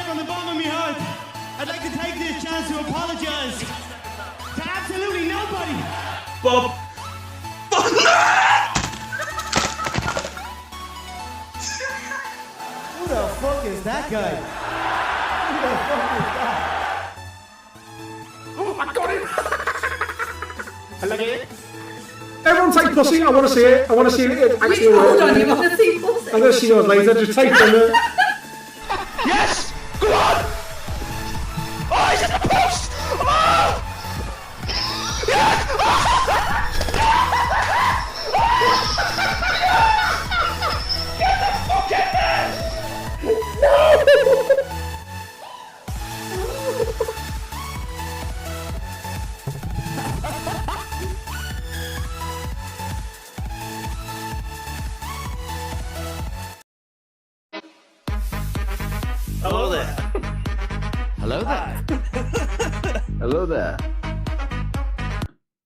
from the bottom of my heart, I'd like to take this chance to apologise to absolutely nobody. Bob. Who the fuck is that guy? Who the fuck is that? Oh, I got him. I like it. Everyone take pussy. I want to see it. I want to see it. Actually, Hold on, you want to see pussy? I'm going to see yours later. Just take them. Yes! Go on! Oh, he's in the post! Oh! Yes! Get the fuck in there! No! Hello there. Hello there. Hello there.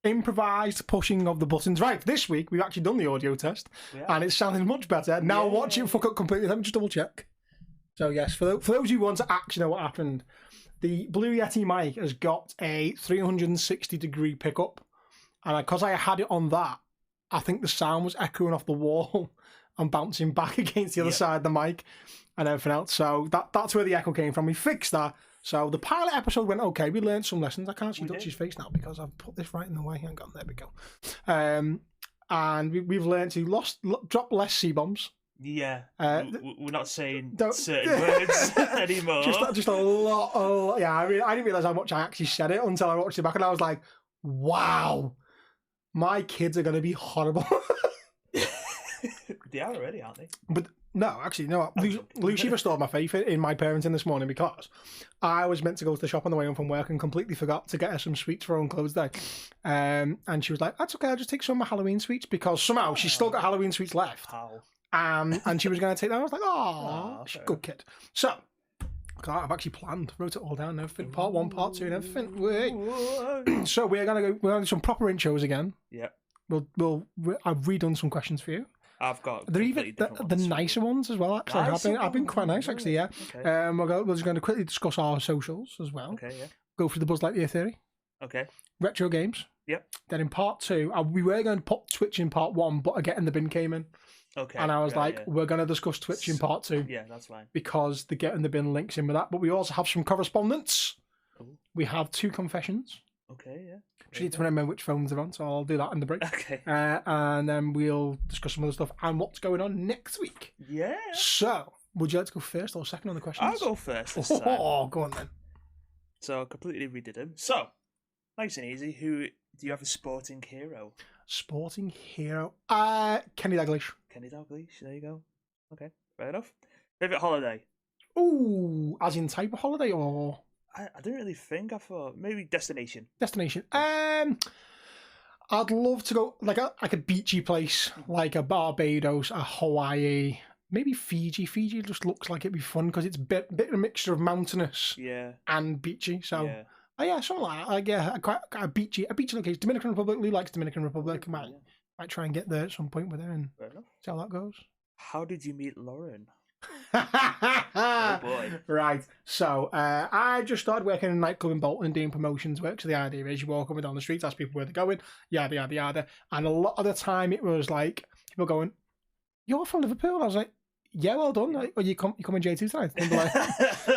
Improvised pushing of the buttons. Right, this week we've actually done the audio test, and it's sounding much better. Now watch it fuck up completely. Let me just double check. So yes, for those who want to actually know what happened, the Blue Yeti mic has got a 360-degree pickup, and because I had it on that, I think the sound was echoing off the wall and bouncing back against the other side of the mic and everything else. So that's where the echo came from. We fixed that. So the pilot episode went okay. We learned some lessons. I can't see Dutchy's face now because I've put this right in the way. Hang on, there we go. And we've learned to drop less C-bombs. Yeah, we're not saying certain words anymore. Just a lot. Yeah, I didn't realise how much I actually said it until I watched it back, and I was like, wow, my kids are going to be horrible. They are already, aren't they? But no, actually, no. Lucy restored my faith in my parenting this morning because I was meant to go to the shop on the way home from work and completely forgot to get her some sweets for her own clothes day. And she was like, that's okay, I'll just take some of my Halloween sweets because somehow she's still got Halloween sweets left. How? And she was going to take them. I was like, oh, she's a good kid. So, I've actually planned, wrote it all down and everything. Part 1, part 2 and everything. So we're going to do some proper intros again. Yeah. I've redone some questions for you. I've got. They're even the nicer ones as well. Actually, I've been quite nice actually. Yeah. Okay. We're just going to quickly discuss our socials as well. Okay. Yeah. Go through the Buzz Lightyear theory. Okay. Retro games. Yep. Then in part 2, we were going to put Twitch in part 1, but again the bin came in. Okay. And I was we're going to discuss Twitch in part 2. Yeah, that's fine. Because the Get in the Bin links in with that. But we also have some correspondence. Ooh. We have 2 confessions. Okay. Yeah. Just need to remember which phones they're on, so I'll do that in the break. Okay. And then we'll discuss some other stuff and what's going on next week. Yeah. So, would you like to go first or second on the questions? I'll go first this time. Oh, go on then. So I completely redid them. So, nice and easy. Who do you have a sporting hero? Sporting hero? Kenny Dalglish. Kenny Dalglish. There you go. Okay, fair enough. Favorite holiday? Ooh, as in type of holiday or? I didn't really think. I thought maybe destination. Destination. I'd love to go like a beachy place, like a Barbados, a Hawaii, maybe Fiji. Fiji just looks like it'd be fun because it's a bit of a mixture of mountainous and beachy. So something like that. Quite a beachy location. Dominican Republic. Lou likes Dominican Republic. Might try and get there at some point with her and see how that goes. How did you meet Lauren? Oh boy. Right, so I just started working in a nightclub in Bolton doing promotions work. So the idea is you walk up and down the streets, ask people where they're going, yada yada yada, and a lot of the time it was like people going, "You're from Liverpool?" I was like, "Yeah, well done." Like, you come in J2 tonight,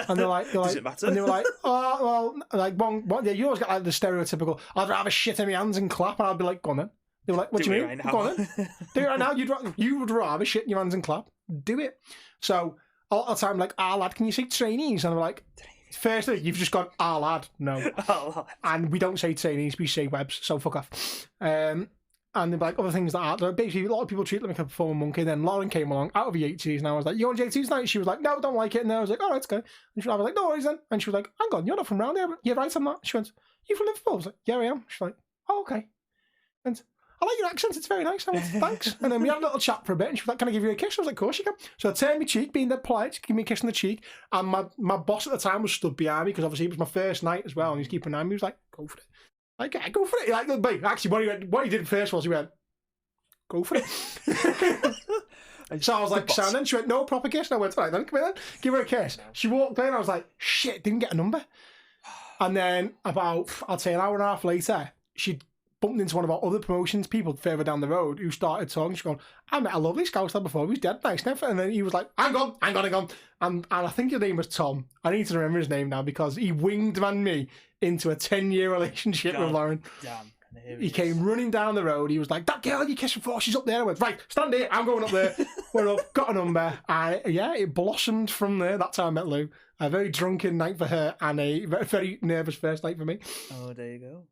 and they're like, does it matter? And they were like, "Oh well," like one, you always get like the stereotypical, "I'd rather shit in my hands and clap," and I'd be like, "Go on then." They were like, "What do you mean? Right Go on then. Do it right now. You would rather shit in your hands and clap. Do it." So all the time, like, lad, can you say trainees? And I'm like, firstly, you've just gone, lad, no. And we don't say trainees, we say webs, so fuck off. And they're like, other things that are, basically, a lot of people treat them like a performing monkey. Then Lauren came along out of the 80s, and I was like, you on J2 tonight? She was like, no, don't like it. And I was like, oh, let's go. And I was like, no worries then. And she was like, hang on, you're not from around here. Yeah, right, I'm not. She went, you from Liverpool? I was like, yeah, I am. She's like, oh, okay. And I like your accent, it's very nice. I went, thanks. And then we had a little chat for a bit, and she was like, can I give you a kiss? I was like, of course you can. So I turned my cheek, being dead polite, give me a kiss on the cheek. And my boss at the time was stood behind me, because obviously it was my first night as well, and he was keeping an eye on me. He was like, go for it. Like, yeah, go for it. Like, actually, what he did first was he went, go for it. So I was like, so, and then she went, no, proper kiss. And I went, all right, then come here then, give her a kiss. She walked in, I was like, shit, didn't get a number. And then about, I'd say an hour and a half later, she'd bumped into one of our other promotions people further down the road who started talking. She's gone, I met a lovely scout lad before, he was dead nice. And then he was like, hang on. And I think his name was Tom. I need to remember his name now because he winged me into a 10-year relationship with Lauren. Damn. He came running down the road. He was like, that girl you kissed before, she's up there. I went, right, stand here. I'm going up there. We're up, got a number. And yeah, it blossomed from there. That's how I met Lou. A very drunken night for her and a very nervous first night for me. Oh, there you go.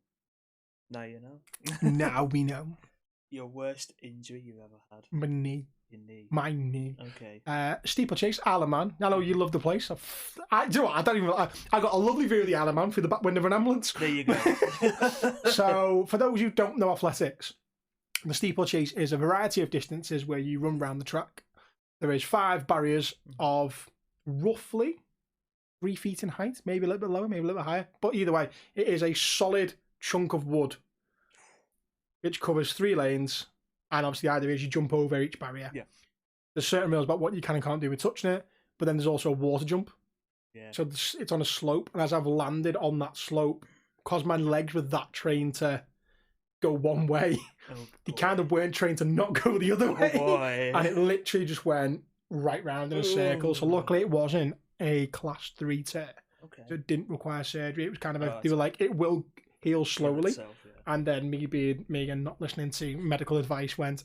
Now you know. Now we know. Your worst injury you've ever had? My knee. Your knee. My knee. Okay. Steeplechase, Isle of Man. I know you love the place. Do you know what? I don't even. I got a lovely view of the Isle of Man through the back window of an ambulance. There you go. So, for those who don't know athletics, the steeplechase is a variety of distances where you run around the track. There is 5 barriers of roughly 3 feet in height, maybe a little bit lower, maybe a little bit higher. But either way, it is a solid chunk of wood which covers 3 lanes. And obviously, the idea is you jump over each barrier. Yeah. There's certain rules about what you can and can't do with touching it, but then there's also a water jump. Yeah. So it's on a slope, and as I've landed on that slope, because my legs were that trained to go one way, they kind of weren't trained to not go the other way. Boy. And it literally just went right round in a circle. So luckily, it wasn't a class 3 tear. Okay. So it didn't require surgery. It was kind of they were like, it will heal slowly. Itself, yeah. And then me being me and not listening to medical advice went,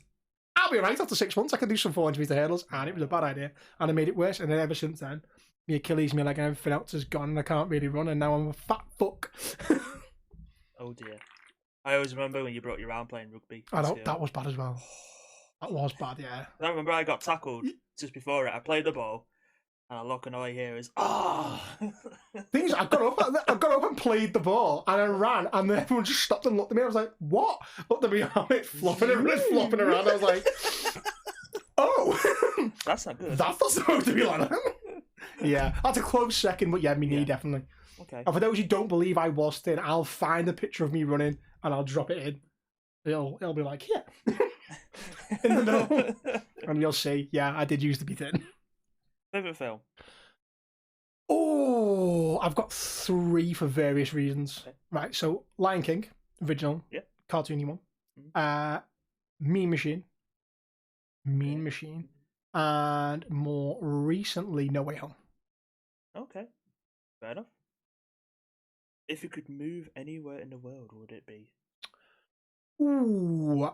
I'll be right after 6 months. I can do some 400 meter hurdles. And it was a bad idea. And I made it worse. And then ever since then, my Achilles, my leg and everything else is gone. And I can't really run. And now I'm a fat fuck. Oh dear. I always remember when you broke your arm playing rugby. I know, that was bad as well. That was bad, yeah. I remember I got tackled just before it. I played the ball. And I look and all I hear is, oh! Thing is, I got up and played the ball, and I ran, and then everyone just stopped and looked at me. I was like, what? Looked at me, it's flopping around. I was like, oh! That's not good. That's not supposed to be like that. Yeah, that's a close second, but yeah, me knee definitely. Okay. And for those who don't believe I was thin, I'll find a picture of me running, and I'll drop it in. It'll be like, yeah. In the middle. And you'll see, yeah, I did used to be thin. Favourite film? Oh, I've got 3 for various reasons. Okay. Right, so Lion King, original, cartoony one. Mean Machine, and more recently, No Way Home. Okay, fair enough. If you could move anywhere in the world, what would it be? Ooh,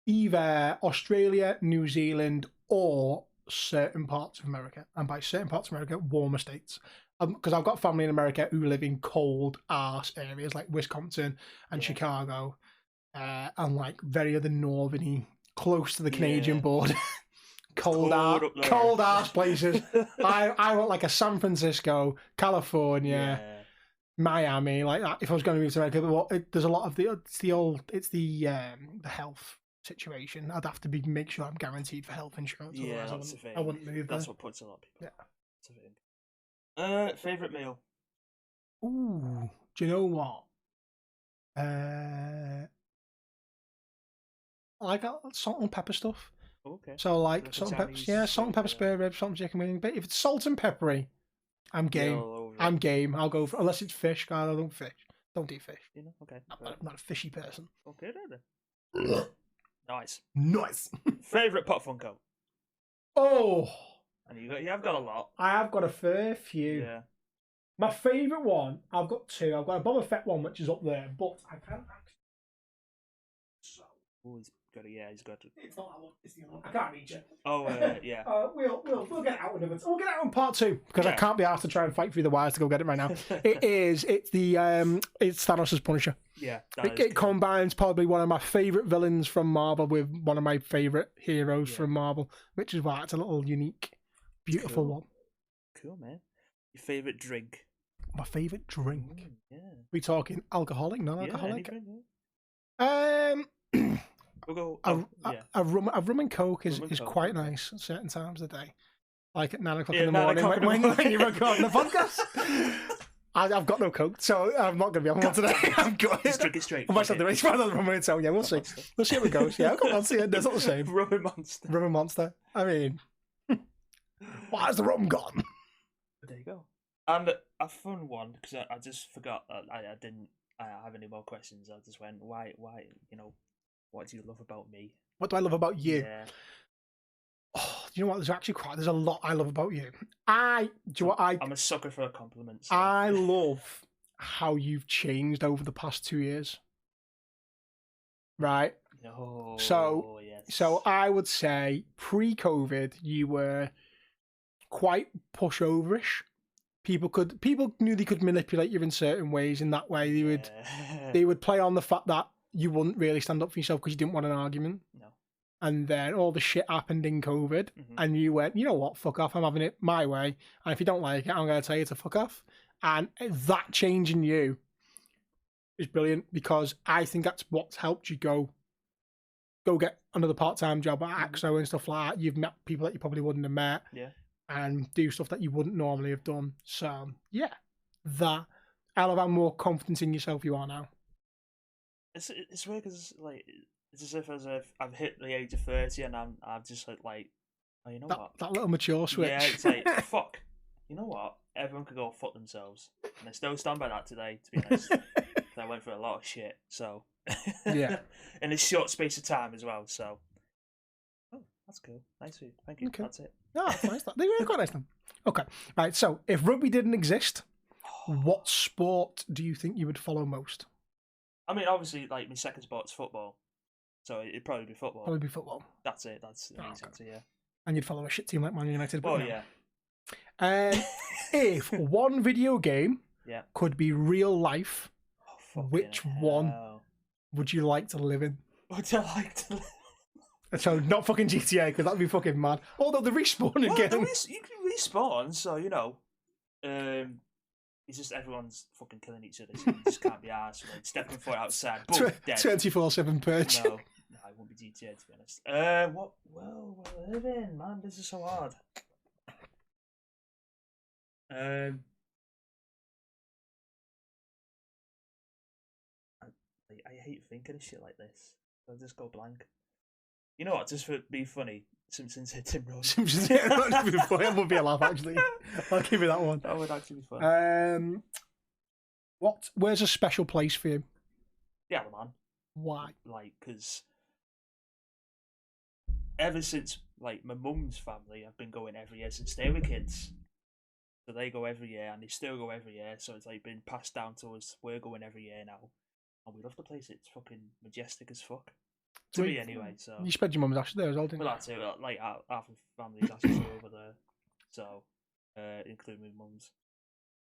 either Australia, New Zealand, or certain parts of America, and by certain parts of America, warmer states, because I've got family in America who live in cold arse areas like Wisconsin and Chicago, and like very other northerny, close to the Canadian border, cold arse places. I want like a San Francisco, California, Miami, like that. If I was going to move to America, but there's a lot of the health situation. I'd have to make sure I'm guaranteed for health insurance. Yeah, that's the thing. I wouldn't move there. That's what puts a lot of people. Yeah. Favorite meal? Ooh, do you know what? I like salt and pepper stuff. Okay. So like salt and pepper, salt and pepper spare ribs, salt and chicken wing. But if it's salt and peppery, I'm game. I'm game. I'll go for, unless it's fish. God, I don't fish. Don't eat fish. You know? Okay. I'm not a fishy person. Okay then. Nice. Favorite Pop Funko? Oh. And you have got a lot. I have got a fair few. Yeah. My favourite one, I've got 2. I've got a Boba Fett one, which is up there, but I can't actually. So. Oh, he's got to. Yeah, he's got to. It's not that one. It's the other one. I can't reach it. Oh, yeah. We'll get it out in We'll get it out in part 2 because I can't be asked to try and fight through the wires to go get it right now. It's Thanos' Punisher. Yeah, it combines probably one of my favourite villains from Marvel with one of my favourite heroes from Marvel, which is why it's a little unique, beautiful one. Cool, man. Your favourite drink? My favourite drink? Yeah. We talking alcoholic, non-alcoholic? We'll go. A rum and coke is quite nice at certain times of the day, like at 9 o'clock in the morning when you're recording the podcast. I've got no coke, so I'm not going to be on one today. I'm good. Just drink it straight. I might have the race by the moment, so yeah, we'll see. We'll see how it goes. Yeah, I've got Monster. Yeah, that's not the same. Rubber Monster. Rubber Monster. I mean, why is the rum gone? There you go. And a fun one, because I just forgot that I didn't have any more questions. I just went, why, what do you love about me? What do I love about you? Yeah. Oh, you know what? There's a lot I love about you. I'm a sucker for a compliment. So. I love how you've changed over the past 2 years. Right? Oh, yes. So I would say pre-COVID, you were quite pushoverish. People knew they could manipulate you in certain ways. In that way, they would play on the fact that you wouldn't really stand up for yourself because you didn't want an argument. No. And then all the shit happened in COVID, and you went, you know what, fuck off, I'm having it my way. And if you don't like it, I'm going to tell you to fuck off. And that change in you is brilliant, because I think that's what's helped you go get another part-time job at AXO and stuff like that. You've met people that you probably wouldn't have met. Yeah. And do stuff that you wouldn't normally have done. So, yeah, I love how more confident in yourself you are now. It's weird because it's as if I've hit the age of 30 and I'm just like, oh, you know what? That little mature switch. Yeah, it's like, fuck. You know what? Everyone could go fuck themselves. And I still stand by that today, to be honest. I went through a lot of shit, so. Yeah. In a short space of time as well, so. Oh, that's cool. Nice of you. Thank you. Okay. That's it. Oh, that's nice. They were quite nice then. Okay. Right, so if rugby didn't exist, what sport do you think you would follow most? I mean, obviously, like, my second sport's football. So it'd probably be football. Probably be football. That's it. That's the easy answer, yeah. And you'd follow a shit team like Man United. Oh, yeah. If one video game could be real life, which one would you like to live in? Would I like to live in? So not fucking GTA, because that'd be fucking mad. Although the respawn again. You can respawn, so, you know. It's just everyone's fucking killing each other, so you just can't be arsed. Like, stepping foot outside, boom, dead. 24/7 purge. No, it won't be GTA, to be honest. What world will I live in? Man, this is so hard. I hate thinking of shit like this. I'll just go blank. You know what? Just for be funny, Simpsons hit Tim Rose. Simpsons hit Tim Rose. That would be a laugh, actually. I'll give you that one. That would actually be fun. Where's a special place for you? Yeah, man. Why? Like, because ever since like my mum's family, I've been going every year since they were kids. So they go every year, and they still go every year. So it's like been passed down to us. We're going every year now, and we love the place. It's fucking majestic as fuck. To me, anyway. So you spent your mum's ashes there as well, didn't you? Well, that's it. Like half of the family's ashes are over there. So, including my mum's,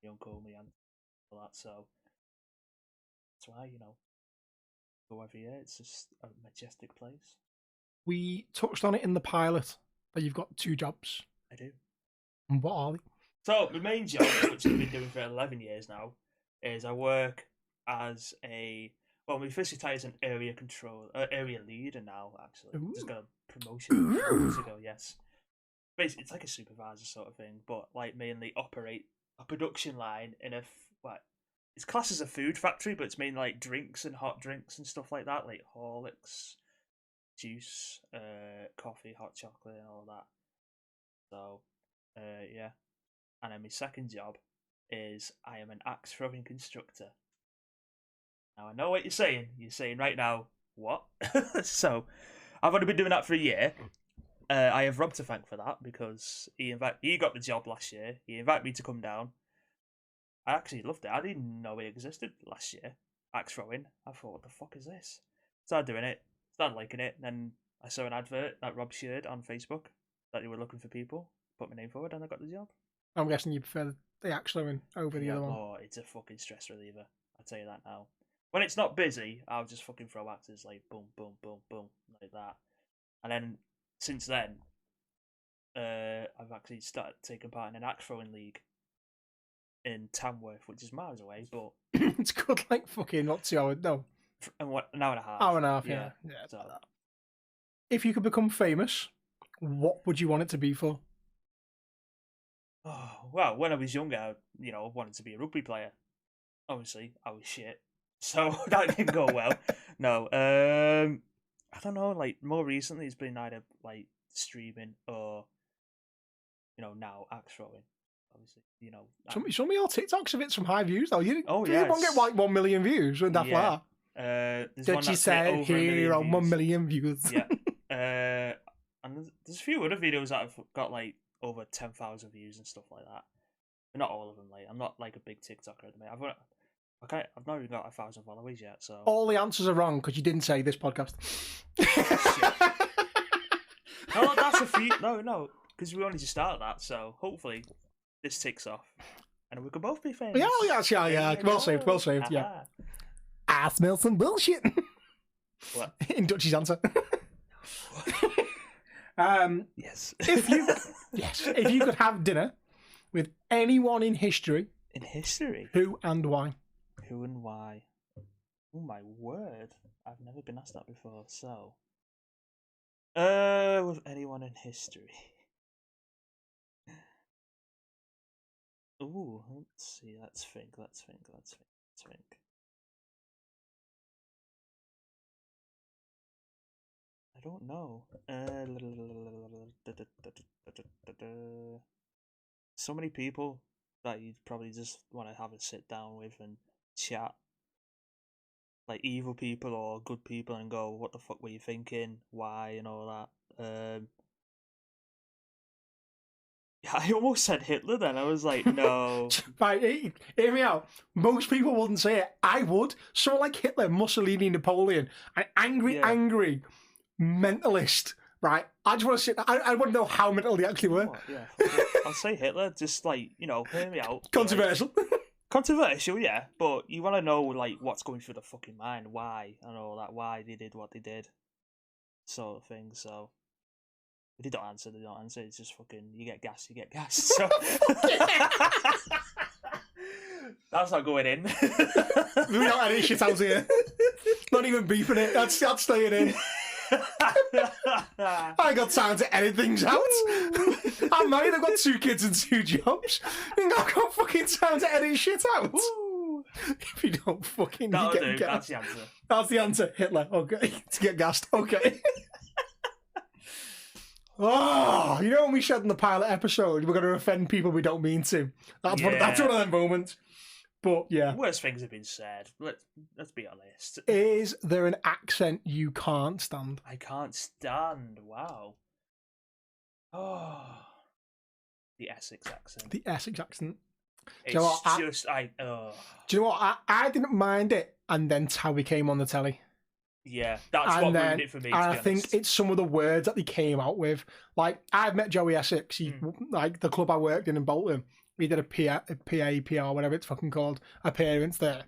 my uncle, my aunt, all that. So that's why, you know, go every year. It's just a majestic place. We touched on it in the pilot that you've got 2 jobs. I do. And what are they? So my main job, which I've been doing for 11 years now, is I work as my official title is an area leader now, actually. Just got a promotion 4 months ago, yes. Basically, it's like a supervisor sort of thing, but like mainly operate a production line in it's classed as a food factory, but it's mainly like drinks and hot drinks and stuff like that, like Horlicks, juice, coffee, hot chocolate, and all that. So, yeah. And then my second job is I am an axe throwing instructor. Now I know what you're saying. You're saying right now, what? So, I've only been doing that for a year. I have Rob to thank for that, because he got the job last year. He invited me to come down. I actually loved it. I didn't know it existed last year. Axe throwing. I thought, what the fuck is this? Started doing it. Started liking it. And then I saw an advert that Rob shared on Facebook that they were looking for people. Put my name forward and I got the job. I'm guessing you prefer the axe throwing over the other one. Oh, it's a fucking stress reliever. I'll tell you that now. When it's not busy, I'll just fucking throw axes like boom, boom, boom, boom, like that. And then since then, I've actually started taking part in an axe throwing league in Tamworth, which is miles away, but it's good, like fucking not 2 hours. No, and what, an hour and a half. Hour and a half, yeah. So, if you could become famous, what would you want it to be for? Oh, well, when I was younger, I wanted to be a rugby player. obviously I was shit, so that didn't go well. No, I don't know. Like more recently, it's been either like streaming or now axe throwing. Obviously, Some of your TikToks have hit some high views though. You Oh, didn't yeah, get like 1 million views with that Yeah. far. There's Did one she that's say hit over 1 million here on 1 views. million views? Yeah. And there's a few other videos that have got like over 10,000 views and stuff like that. But not all of them. Like I'm not like a big TikToker at the minute. I've not even got 1,000 followers yet. So All the answers are wrong because you didn't say this podcast. no, that's a few. No, because we only just started that. So hopefully this takes off, and we can both be famous. Yeah. Well saved. Yeah. Aha. I smell some bullshit. What? In Dutchy's answer. Yes. If you could have dinner with anyone in history, In history, who and why? who and why? Oh my word! I've never been asked that before. So, with anyone in history. Ooh, let's see. Let's think. I don't know. So many people that you'd probably just want to have a sit down with and chat. Like evil people or good people, and go, what the fuck were you thinking? Why and all that. Yeah, I almost said Hitler then. I was like, no. Right, hear me out. Most people wouldn't say it. I would. So like Hitler, Mussolini, Napoleon, an angry mentalist. Right? I just want to sit. I want to know how mental they actually were. What? Yeah, fuck it. I'll say Hitler. Just like hear me out. Controversial. Controversial, yeah, but you want to know like what's going through the fucking mind, why and all that, why they did what they did, sort of thing. So if they don't answer, they don't answer. It's just fucking you get gas. So that's not going in. We don't have any shit out here. Not even beeping it. That's staying in. I ain't got time to edit things out. I'm married, I've got 2 kids and 2 jobs. I've got fucking time to edit shit out. If you don't fucking That'll get do. gassed. That's the answer. That's the answer. Hitler. Okay. To get gassed. Okay. Oh, when we said in the pilot episode, we're going to offend people we don't mean to. That's one of them moments. But yeah. Worse things have been said. Let's be honest. Is there an accent you can't stand? I can't stand. Wow. Oh, the Essex accent. The Essex accent. It's Do you know what? just Do you know what? I didn't mind it, and then Towie came on the telly. Yeah, that's what ruined it for me. I think it's some of the words that they came out with. Like, I've met Joey Essex. He, like the club I worked in Bolton. We did a PR, whatever it's fucking called, appearance there.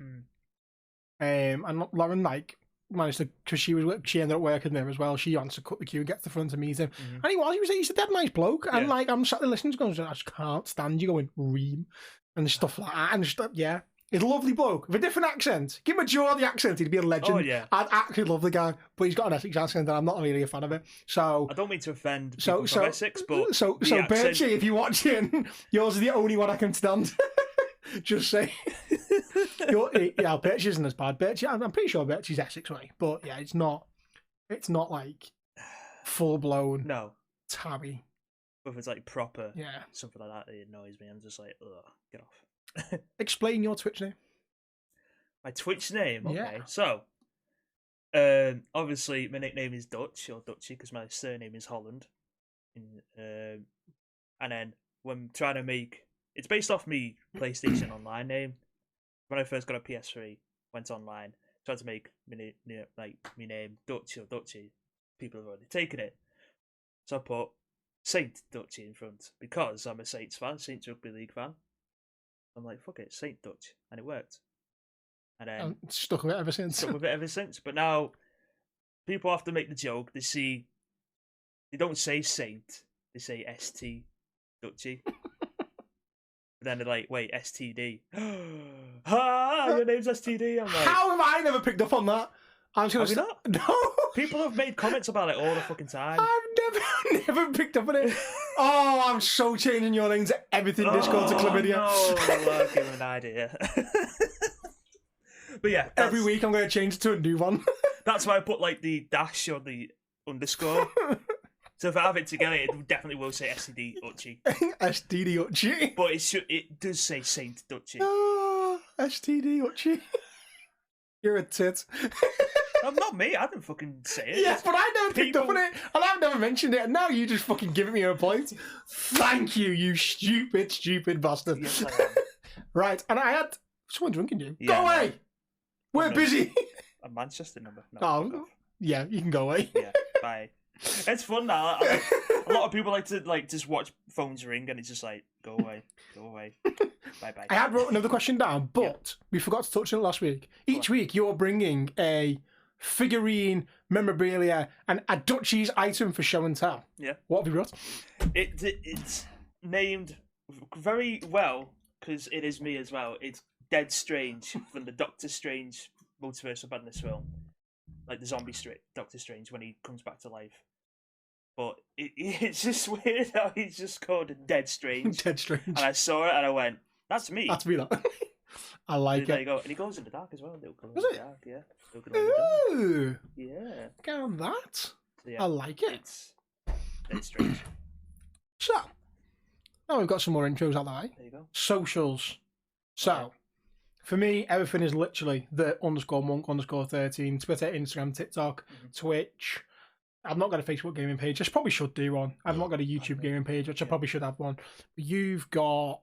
And Lauren managed to, because she ended up working there as well. She wants to cut the queue and get to the front and meet him. And he's a dead nice bloke. And like I'm sat there listening to going, I just can't stand you going ream and stuff like that. And just he's a lovely bloke with a different accent. Give him a Geordie accent, he'd be a legend. Oh yeah, I'd actually love the guy, but he's got an Essex accent, and I'm not really a fan of it. So I don't mean to offend people from Essex, but so Birchie, if you're watching, yours is the only one I can stand. Just say, Birchie isn't as bad. Birchie, I'm pretty sure Birchie's Essex way, but yeah, it's not like full blown. No, tabby. But if it's like proper, something like that, it annoys me. I'm just like, ugh, get off. Explain your Twitch name. My Twitch name, okay. Yeah. So, obviously my nickname is Dutch or Dutchy because my surname is Holland. And then when trying to make, it's based off me PlayStation Online name. When I first got a PS3, went online, tried to make my name Dutch or Dutchy. People have already taken it, so I put St-Dutchy in front because I'm a Saints fan, Saints Rugby League fan. I'm like, fuck it, St-Dutch, and it worked. And then I'm stuck with it ever since. But now people have to make the joke. They don't say Saint, they say ST Dutchy. But then they're like, wait, STD. Your name's STD. I'm like, how have I never picked up on that? I'm just gonna no. People have made comments about it all the fucking time. I've never picked up on it. Oh, I'm so changing your name to everything Discord to chlamydia. No, I'll give him an idea. But yeah, Every week I'm going to change it to a new one. That's why I put like the dash or the underscore. So if I have it together, it definitely will say St-Dutchy. St-Dutchy. But it does say St-Dutchy. Oh, St-Dutchy. You're a tit. Not me, I didn't fucking say it. Yes, but I never picked up People- on it, and I've never mentioned it, and now you just fucking giving me a point. Thank you, you stupid, stupid bastard. Yes, I am. Right, and I had someone drinking you. Yeah, Go no. away! We're no. busy. A Manchester number. No, Oh, fuck off. yeah, you can go away. Yeah, bye. It's fun now. A lot of people like to just watch phones ring, and it's just like, go away, bye bye. I had wrote another question down, but we forgot to touch on it last week. Each week you're bringing a figurine, memorabilia, and a Dutchy's item for show and tell. Yeah. What have you brought? It's named very well because it is me as well. It's Dead Strange from the Doctor Strange Multiverse of Madness film, like the zombie Doctor Strange when he comes back to life. But it's just weird how he's just called Dead Strange. Dead Strange. And I saw it and I went, "That's me." That's me, that. I like There it. you go. And he goes in the dark as well. Little glow Does in it? the dark, yeah. Little glow in the dark. Ooh, Yeah. get on that. So, yeah. I like it. It's Dead Strange. So, now we've got some more intros out of the way. There you go. Socials. So, Okay. for me, everything is literally the _monk_13, Twitter, Instagram, TikTok, Twitch. I've not got a Facebook gaming page. I probably should do one. I've not got a YouTube gaming page, which I probably should have one. But you've got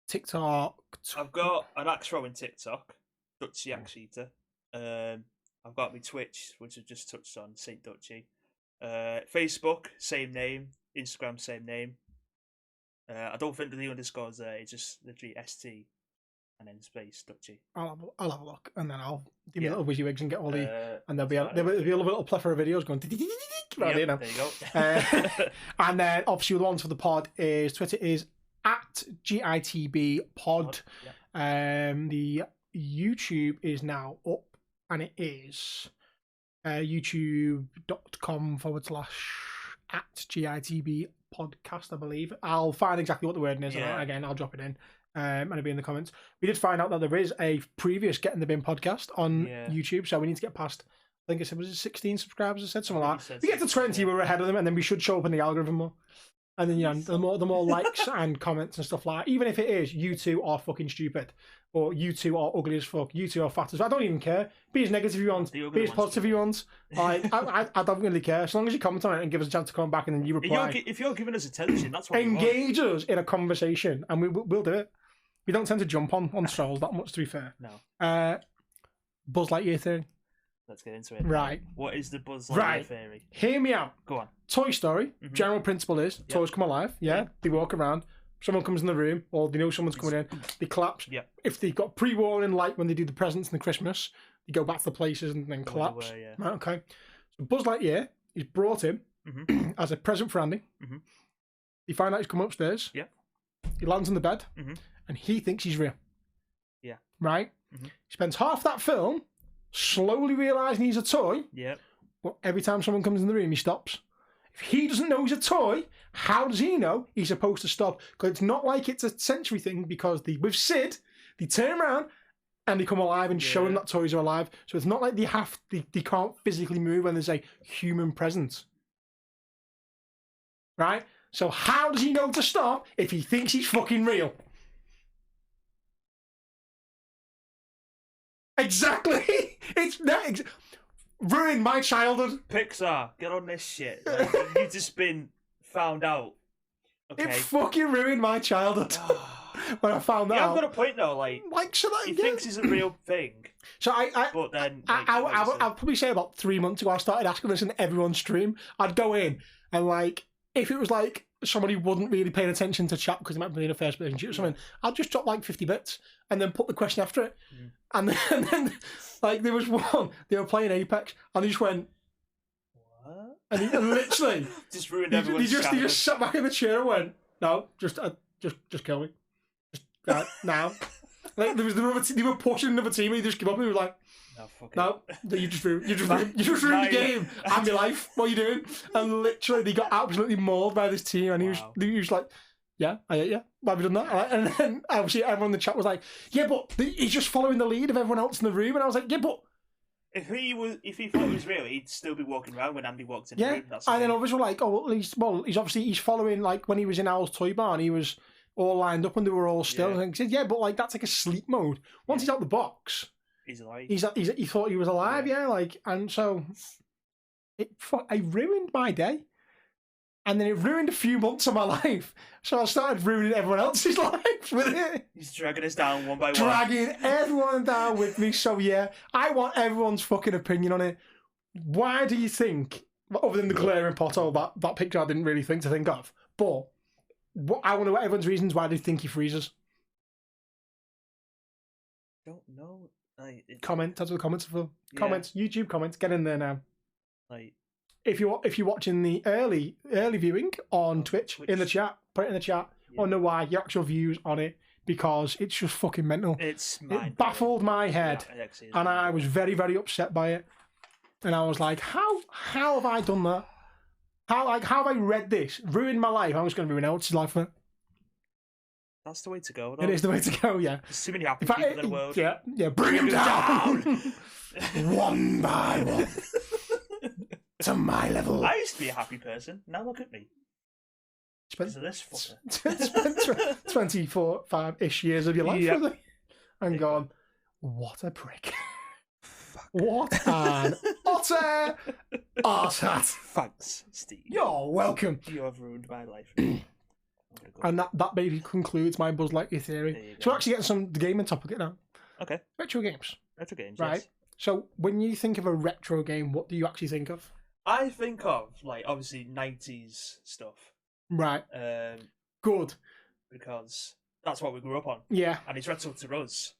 TikTok. I've got an axe throwing TikTok, Dutchy Axe Eater. I've got my Twitch, which I've just touched on, St-Dutchy. Facebook, same name. Instagram, same name. I don't think the underscores there. It's just literally ST and then space Dutchy. I'll have a look, and then I'll do my Yeah. little WYSIWYGs and get all the... And there'll be that's a little plethora of videos going... Right here now. There you go. And then, obviously, the ones for the pod is... Twitter is @GITB pod. The YouTube is now up, and it is youtube.com/@GITB podcast, I believe. I'll find exactly what the wording is, Yeah. and again, I'll drop it in, and it'll be in the comments. We did find out that there is a previous Get in the Bin podcast on YouTube, so we need to get past, I think it said, was it 16 subscribers? I said something like that. We get to 20, we're ahead of them, and then we should show up in the algorithm more. And then, the more likes and comments and stuff like that, even if it is, you two are fucking stupid, or you two are ugly as fuck, you two are fat as fuck, I don't even care. Be as negative you want, be as positive you want. Like, I don't really care. As long as you comment on it and give us a chance to come back and then you reply. If you're giving us attention, that's what we want. Engage us in a conversation, and we'll do it. We don't tend to jump on trolls that much, to be fair. No. Buzz Lightyear theory. Let's get into it. Right. What is the Buzz Lightyear theory? Hear me out. Go on. Toy Story, general principle is toys come alive, they walk around, someone comes in the room, or they know someone's coming in, they collapse. Yeah. If they've got pre-warning, like when they do the presents and the Christmas, they go back to the places and then Where they collapse. were, yeah. Right, okay. So Buzz Lightyear is brought in as a present for Andy. They find out he's come upstairs. Yeah. He lands on the bed, and he thinks he's real. Yeah. Right? He spends half that film slowly realising he's a toy, Yeah. but every time someone comes in the room, he stops. If he doesn't know he's a toy, how does he know he's supposed to stop? Because it's not like it's a sensory thing, because with Sid, they turn around and they come alive and show him that toys are alive. So it's not like they can't physically move when there's a human presence. Right? So how does he know to stop if he thinks he's fucking real? Exactly! It's not... Ruined my childhood. Pixar, get on this shit. Like, you've just been found out. Okay. It fucking ruined my childhood when I found that Yeah, out. I've got a point though. Like so that, he thinks it's a real thing. So but then I'd probably say about 3 months ago I started asking this in everyone's stream. I'd go in and like, if it was like somebody wasn't really paying attention to chat because they might be in a first person shoot or something, I'd just drop like 50 bits and then put the question after it. And then like there was one, they were playing Apex and he just went, what? And he literally just ruined everyone's he just sat back in the chair and went, no, just kill me. Just now. Like there was they were pushing another team and he just came up and he was like, no, you just ruined the game and my life. What are you doing? And literally, they got absolutely mauled by this team, and he was like, Yeah, yeah. Why have we done that? And then obviously everyone in the chat was like, yeah, but he's just following the lead of everyone else in the room. And I was like, yeah, but if he thought it was real, he'd still be walking around when Andy walked in the yeah. room. That's And then others were like, oh, he's following, like when he was in Al's toy barn, he was all lined up and they were all still. Yeah. And he said, yeah, but like that's like a sleep mode. Once he's out the box, he's alive. he thought he was alive, yeah. Like, and so it ruined my day. And then it ruined a few months of my life. So I started ruining everyone else's life with it. He's dragging us down one by one. Dragging everyone down with me. So yeah, I want everyone's fucking opinion on it. Why do you think, other than the glaring pothole, that picture I didn't really think of, but I want to know everyone's reasons why they think he freezes. Don't know. Comment. That's what the comments are for. Yeah. Comments. YouTube comments. Get in there now. Like, if you're watching the early viewing on Twitch, in the chat, put it in the chat. I want to know why your actual views on it, because it's just fucking mental. it baffled my head, yeah, and I was very, very upset by it. And I was like, how have I done that? How have I read this? Ruined my life. I'm just going to ruin Else's life for it. That's the way to go, though. It is the way to go, yeah. There's too many happy people in the world. Yeah, bring them down! One by one. To my level. I used to be a happy person. Now look at me. Because of this fucker. Spent 24, 5-ish years of your life with it. And gone, what a prick. What an utter arsehole. Thanks, Steve. You're welcome. You have ruined my life. And that basically concludes my Buzz Lightyear theory. So we're actually getting some gaming topic now. Okay. Retro games. Retro games, right. Yes. So when you think of a retro game, what do you actually think of? I think of, like, obviously 90s stuff. Right. Good. Because that's what we grew up on. Yeah. And it's retro to us.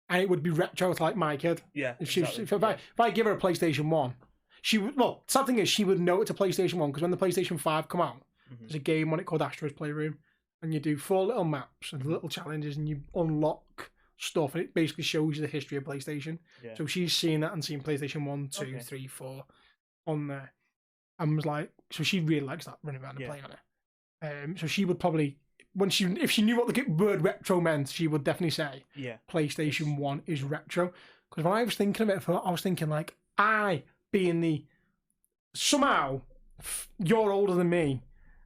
And it would be retro to like my kid. Yeah. If I give her a PlayStation 1, she would. Well, sad thing is, she would know it's a PlayStation 1 because when the PlayStation 5 come out, there's a game on it called Astro's Playroom, and you do 4 little maps and little challenges, and you unlock stuff, and it basically shows you the history of PlayStation. Yeah. So she's seen that and seen PlayStation 1, 2, 3, 4 on there, and was like, so she really likes that, running around and playing on it. So she would probably, if she knew what the word retro meant, she would definitely say, PlayStation 1 is retro. Because when I was thinking of it, I was thinking like, somehow you're older than me,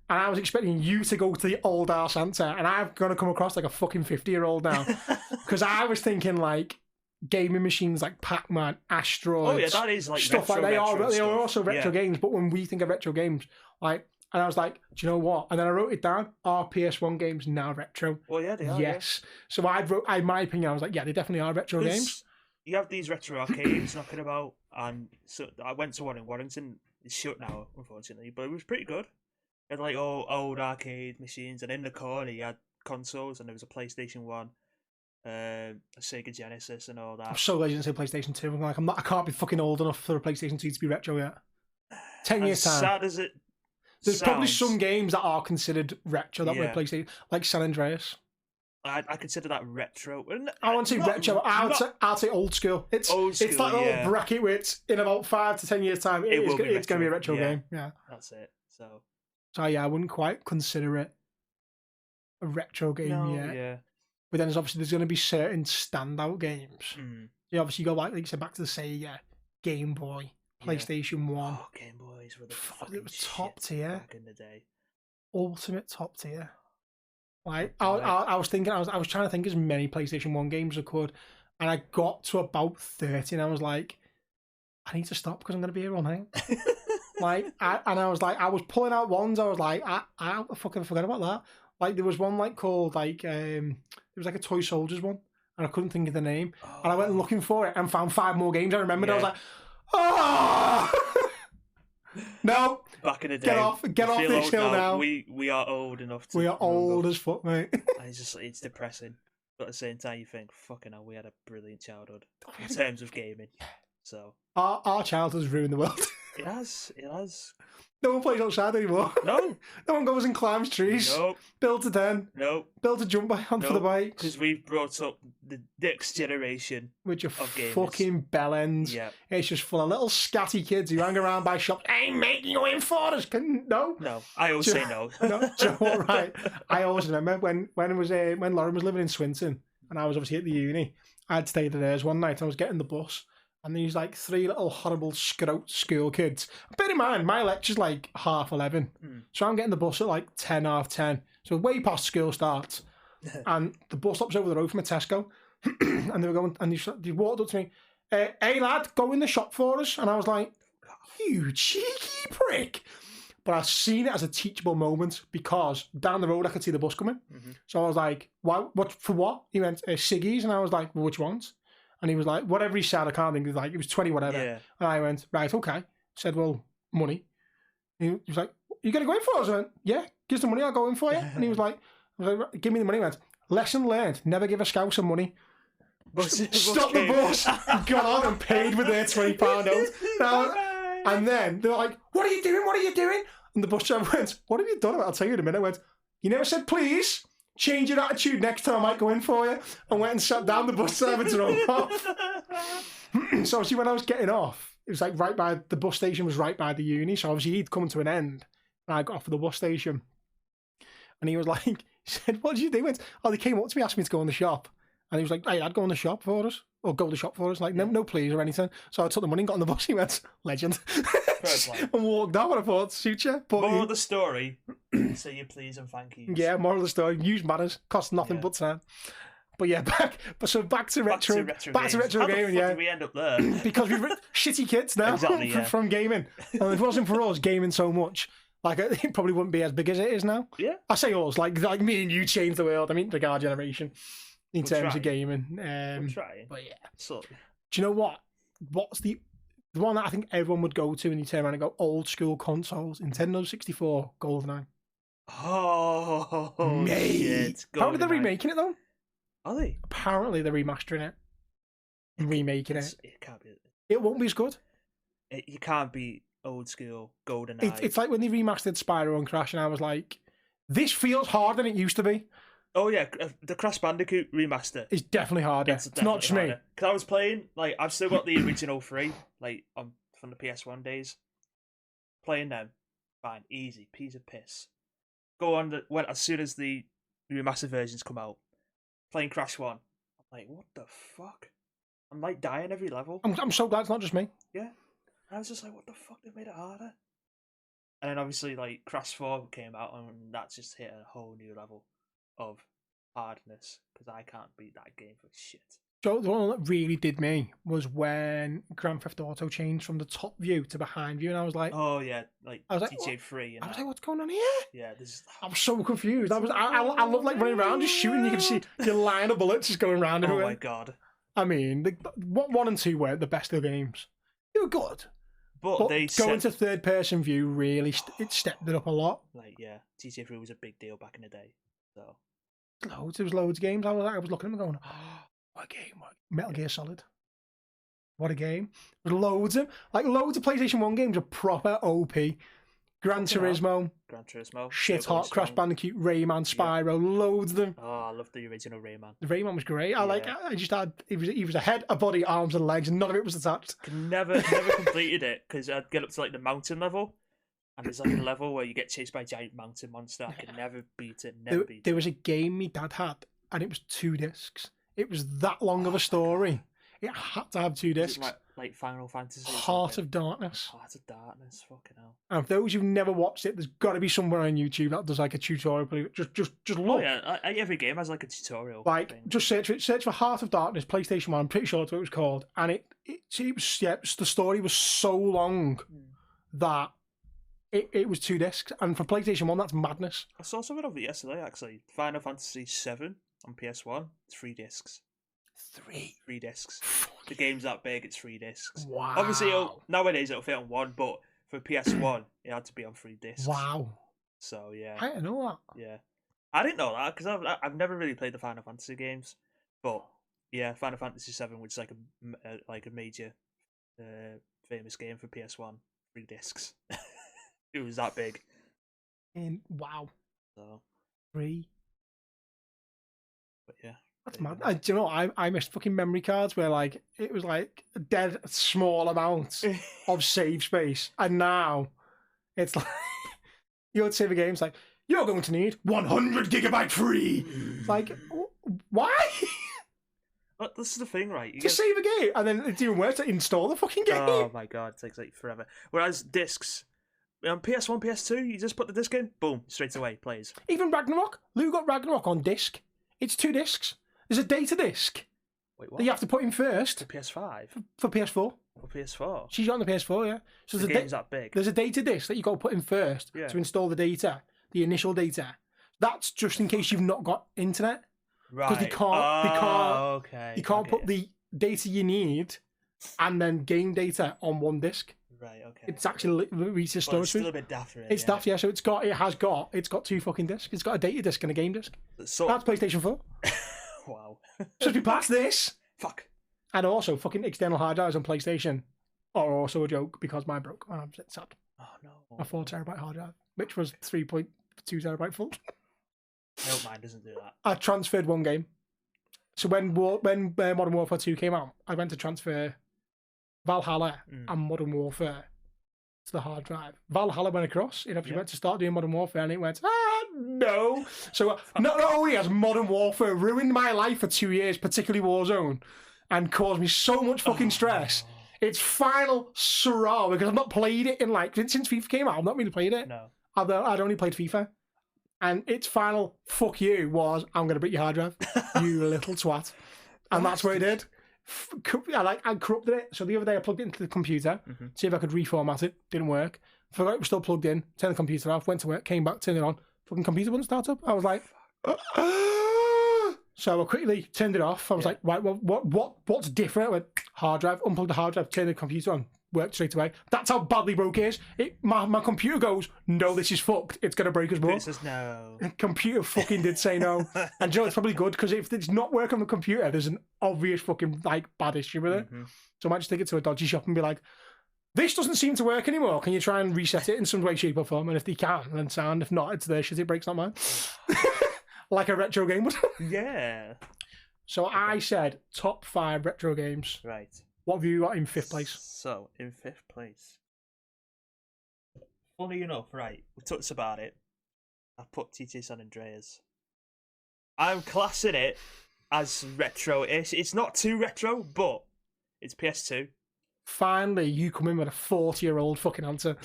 and I was expecting you to go to the old ass Santa, and I'm gonna come across like a fucking 50-year-old now. Because I was thinking like gaming machines like Pac-Man, Asteroids. Oh yeah, that is like stuff retro, like they are also retro games. But when we think of retro games, like, and I was like, do you know what? And then I wrote it down. Are PS1 games now retro? Well, yeah, they are. Yes. Yeah. So I wrote, in my opinion, I was like, yeah, they definitely are retro games. You have these retro arcades knocking about, and so I went to one in Warrington. It's shut now, unfortunately, but it was pretty good. It had like old arcade machines, and in the corner you had consoles, and there was a PlayStation 1, a Sega Genesis, and all that. I'm so glad you didn't say PlayStation 2. I'm like, I can't be fucking old enough for a PlayStation 2 to be retro yet. 10 years time. Sad as it There's sounds, probably some games that are considered retro that were PlayStation, like San Andreas. I consider that retro. I want to say retro. I'll say old school. It's old school, it's that little bracket where it's in about 5 to 10 years time. It's going to be a retro game. Yeah, that's it. So yeah, I wouldn't quite consider it a retro game yet. Yeah. But then there's going to be certain standout games. You obviously go back, like you said, back to the Sega, Game Boy, PlayStation 1. Oh, Game Boys were it was top tier back in the day. Ultimate top tier. Like I was thinking, I was trying to think as many PlayStation 1 games as I could, and I got to about 30, and I was like, I need to stop because I'm going to be here all night. I was pulling out ones. I was like, I fucking forgot about that. Like there was one like called like it was like a Toy Soldiers one, and I couldn't think of the name, and I went looking for it and found 5 more games. I remembered. I was like, oh. No, back in the day. Get off this hill now. We are old enough to. We are old as fuck, mate. It's depressing, but at the same time, you think, fucking hell, we had a brilliant childhood in terms of gaming. So our childhood's ruined the world. It has. No one plays outside anymore. No. No one goes and climbs trees. Nope. Builds a den. Nope. Builds a jump bike onto the bikes. Because we've brought up the next generation With your of gamers. fucking bellends. Yeah. It's just full of little scatty kids who hang around by shops. Hey, mate, you go in for us? No? No. I always say no. No, so, all right. I always remember when Lauren was living in Swinton and I was obviously at the uni, I'd stayed at hers one night. I was getting the bus and these like 3 little horrible scroat school kids. Bear in mind, my lecture's like 11:30. So I'm getting the bus at like 10, half 10. So way past school starts. And the bus stops over the road from a Tesco. And they were going, and they walked up to me, hey lad, go in the shop for us. And I was like, you cheeky prick. But I seen it as a teachable moment because down the road I could see the bus coming. So I was like, what for what? He went, Siggies. And I was like, well, which ones? And he was like, whatever he said, I can't think. It was 20 whatever. Yeah. And I went, right, okay. Said, well, money. He was like, you going to go in for us? I went, yeah, give us the money, I'll go in for you. And he was like, give me the money. He went, lesson learned, never give a scout some money. Stop the bus. Got on and paid with their £20 note. And then they're like, what are you doing? What are you doing? And the bus driver went, what have you done? I'll tell you in a minute. I went, you never said please. Change your attitude next time, I might go in for you. And went and sat down the bus driver to roll off. So obviously when I was getting off, it was like the bus station was right by the uni. So obviously he'd come to an end. And I got off at the bus station. And he was like, he said, what did you do? He went, they came up to me, asked me to go in the shop. And he was like, hey, I'd go in the shop for us. Or go to the shop for us. Like, no please or anything. So I took the money and got on the bus. He went, legend. And walked out. And I thought, suit you. Moral of the story, say you please and thank you. Yeah, moral of the story, use matters. Costs nothing but time. But yeah, back to retro games. gaming. How the fuck yeah. did we end up there? Because we're shitty kids now from gaming. And if it wasn't for us gaming so much, like it probably wouldn't be as big as it is now. Yeah. I say us, like me and you changed the world. I mean, like our generation in terms of gaming. We're trying. But yeah. So, do you know what? What's the one that I think everyone would go to when you turn around and go old school consoles? Nintendo 64, GoldenEye. Oh, mate. Shit. Apparently they're remaking it though. Are they? Apparently they're remastering it. Remaking it. It can't be. It won't be as good. You can't be old school GoldenEye. It's like when they remastered Spyro and Crash and I was like, this feels harder than it used to be. Oh yeah, the Crash Bandicoot remaster. It's definitely harder. It's not just me. Because I was playing, like, I've still got the original 3, like, from the PS1 days. Playing them, fine, easy, piece of piss. Go on, as soon as the remastered versions come out, playing Crash 1, I'm like, what the fuck? I'm like dying every level. I'm so glad it's not just me. Yeah. I was just like, what the fuck, they've made it harder. And then obviously, like, Crash 4 came out, and that's just hit a whole new level of hardness, because I can't beat that game for shit. So the one that really did me was when Grand Theft Auto changed from the top view to behind view, and I was like, oh yeah, like I was like, GTA 3. I was like, what's going on here? Yeah, I'm so confused. I love like running around, just shooting. You can see your line of bullets just going around everywhere. Oh my god! I mean, what 1 and 2 were the best of the games. They were good, but they going to third person view really it stepped it up a lot. Like yeah, GTA 3 was a big deal back in the day. So there was loads of games. I was looking at them going, oh, what a game! Metal Gear Solid. What a game! There's loads of PlayStation 1 games are proper OP. Gran Turismo, Shit Hot, Crash Bandicoot, Rayman, Spyro, loads of them. Oh, I love the original Rayman. The Rayman was great. I just had he was a head, a body, arms, and legs, and none of it was attached. Never completed it because I'd get up to like the mountain level, and there's like a level where you get chased by a giant mountain monster. I could never beat it. There was a game my dad had, and it was 2 discs. It was that long of a story. It had to have 2 discs. Like Final Fantasy. Heart of Darkness. Heart of Darkness. Fucking hell. And for those who've never watched it, there's got to be somewhere on YouTube that does like a tutorial. Just look. Oh yeah, every game has like a tutorial. Like just search for Heart of Darkness, PlayStation 1. I'm pretty sure that's what it was called. And it was the story was so long that it was 2 discs. And for PlayStation 1, that's madness. I saw something of it yesterday actually. Final Fantasy 7 on PS1. 3 discs. 3 discs. The game's that big, it's 3 discs. Wow. Obviously, nowadays it'll fit on 1, but for PS1, it had to be on 3 discs. Wow. So yeah. I didn't know that. Yeah, I didn't know that because I've never really played the Final Fantasy games, but yeah, Final Fantasy 7, which is like a major famous game for PS1. 3 discs. It was that big. And wow, So, 3. but yeah. That's mad. Do you know, I missed fucking memory cards where like it was like a dead small amount of save space, and now it's like you would save a game. It's like you're going to need 100 gigabyte free. It's like why? But this is the thing, right? You To save a game, and then it's even worse to install the fucking game. Oh my god, it takes like forever. Whereas discs, on PS1, PS2, you just put the disc in, boom, straight away plays. Even Ragnarok. Lou got Ragnarok on disc. It's 2 discs. There's a data disc Wait, what? that you have to put in first For PS5, for PS4. for PS4. She's got on the PS4, yeah. So The there's game's that big. there's a data disk that you got to put in first Yeah. to install the data, the initial data. That's just in case you've not got internet. Right. Because Okay. you can't I put get the data you need and then game data on one disc. it. Right. Okay. It's actually reaches But storage it's still space. a bit daft, really. It's daft, yeah. So it's got 2 fucking discs. It's got a data disc and a game disc. So, That's PlayStation 4. wow. So to be past this. Fuck. And also, fucking external hard drives on PlayStation are also a joke because mine broke. And I'm sad. Oh no. A 4 terabyte hard drive, which was 3.2 terabyte full. I hope mine doesn't do that. I transferred one game. So when Modern Warfare 2 came out, I went to transfer Valhalla and Modern Warfare to the hard drive. Valhalla went across. It actually went to start doing Modern Warfare, and it went, no. So not only has Modern Warfare ruined my life for 2 years, particularly Warzone, and caused me so much fucking stress, it's final surah, because I've not played it in since FIFA came out, I've not really played it. No. I'd only played FIFA. And its final fuck you was, I'm going to break your hard drive, you little twat. And that's what it did. I corrupted it. So the other day I plugged it into the computer, see if I could reformat it. Didn't work. Forgot it was still plugged in. Turned the computer off, went to work, came back, turned it on. Fucking computer wouldn't start up. I was like, so I quickly turned it off. I was like, right, well, what's different? I went, hard drive, unplugged the hard drive, turned the computer on. Worked straight away. That's how badly broke it is. My computer goes, no, this is fucked. It's going to break us more. It says no. The computer fucking did say no. And you know, it's probably good, because if it's not working on the computer, there's an obvious fucking bad issue with it. So I might just take it to a dodgy shop and be like, this doesn't seem to work anymore. Can you try and reset it in some way, shape or form? And if they can, then sound. If not, it's their shit. It breaks, not mine. Like a retro game would. Yeah. So I said top 5 retro games. Right. What have you got in 5th place? So, in 5th place. Funny enough, right, we talked about it. I put TT San Andreas. I'm classing it as retro-ish. It's not too retro, but it's PS2. Finally, you come in with a 40-year-old fucking answer.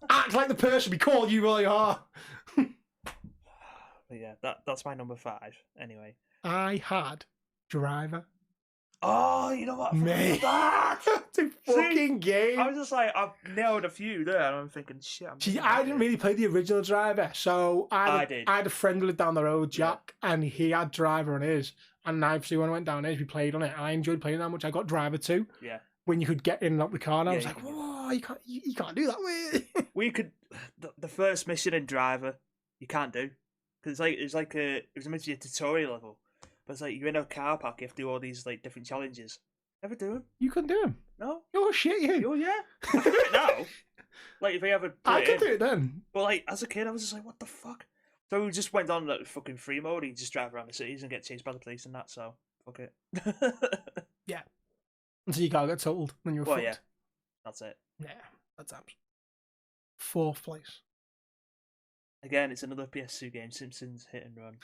Act like the person we call you really are. But yeah, that's my number 5, anyway. I had Driver. Oh, you know what? Mate. It's a fucking game. I was just like, I've nailed a few there, and I'm thinking, shit. See, I didn't really play the original Driver, so I did. had a friend who lived down the road, Jack, and he had Driver on his. And obviously, when I went down his, we played on it, and I enjoyed playing it that much. I got Driver 2. Yeah. When you could get in and out the car, and I was Yeah, like, whoa, you can't do that way. We could, the first mission in Driver, you can't do. Because it was meant to be a tutorial level. But it's like, you're in a car park, you have to do all these different challenges. Never do them. You couldn't do them. No. Oh shit, you. Oh yeah. I can do it now. If I ever I could do it then. But as a kid, I was just like, what the fuck? So we just went on fucking free mode, and you just drive around the cities and get chased by the police and that, so fuck it. Yeah. Until you can't get told, then you're fucked. Yeah. That's it. Yeah, that's abs. 4th place. Again, it's another PS2 game, Simpsons Hit and Run.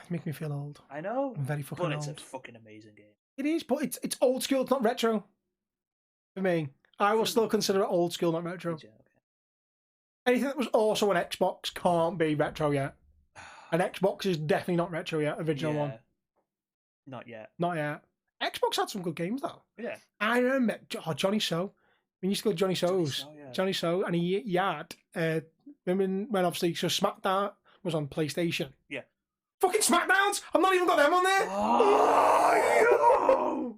Make me feel old. I know. I'm very fucking But old. it's a fucking amazing game. It is, but it's old school. It's not retro. For me, I will still consider it old school, not retro. Yeah, okay. Anything that was also an Xbox can't be retro yet. An Xbox is definitely not retro yet. Original one, Not yet. not yet. Xbox had some good games though. Yeah. I remember Johnny So. We used to go to Johnny So's. Johnny So, and he had. When obviously so SmackDown was on PlayStation. Yeah. Fucking SmackDowns! I've not even got them on there. Oh,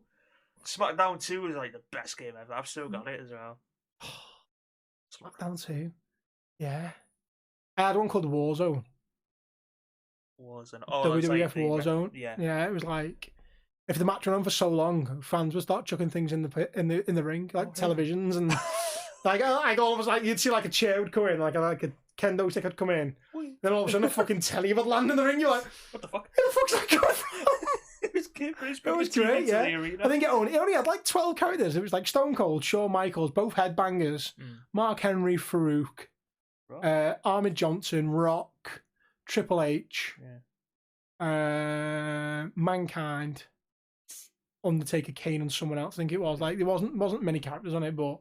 SmackDown 2 was the best game ever. I've still got it as well. SmackDown 2. Yeah. I had one called Warzone. Warzone. WWF Warzone. Yeah. Yeah, it was like if the match went on for so long, fans would start chucking things in the ring, like televisions and like all of us, like you'd see like a chair would come in, like a kendo stick would come in, then all of a sudden a fucking telly would land in the ring. You're like, what the fuck? Where the fuck's that coming from? It was great, yeah. I think it only had like 12 characters. It was like Stone Cold, Shawn Michaels, both headbangers, Mark Henry, Farouk, Ahmed Johnson, Rock, Triple H, Mankind, Undertaker, Kane, and someone else. I think it was like there wasn't many characters on it, but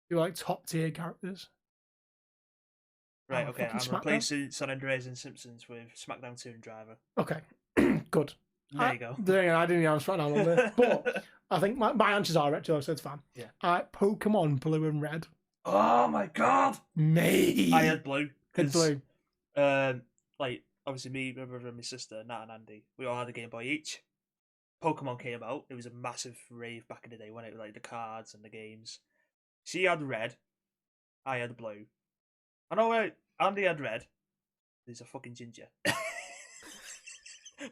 they were like top tier characters. Right, okay. I'm replacing San Andreas and Simpsons with SmackDown 2 and Driver. Okay, good. There you go. I didn't know SmackDown on there, but I think my answers are right, so it's fine. Yeah. Pokemon Blue and Red. Oh my god, mate! I had blue. Had blue. Like obviously me, my brother, and my sister, Nat and Andy, we all had a Game Boy each. Pokemon came out. It was a massive rave back in the day when it was like the cards and the games. She had red. I had blue. I know Andy had red. He's a fucking ginger.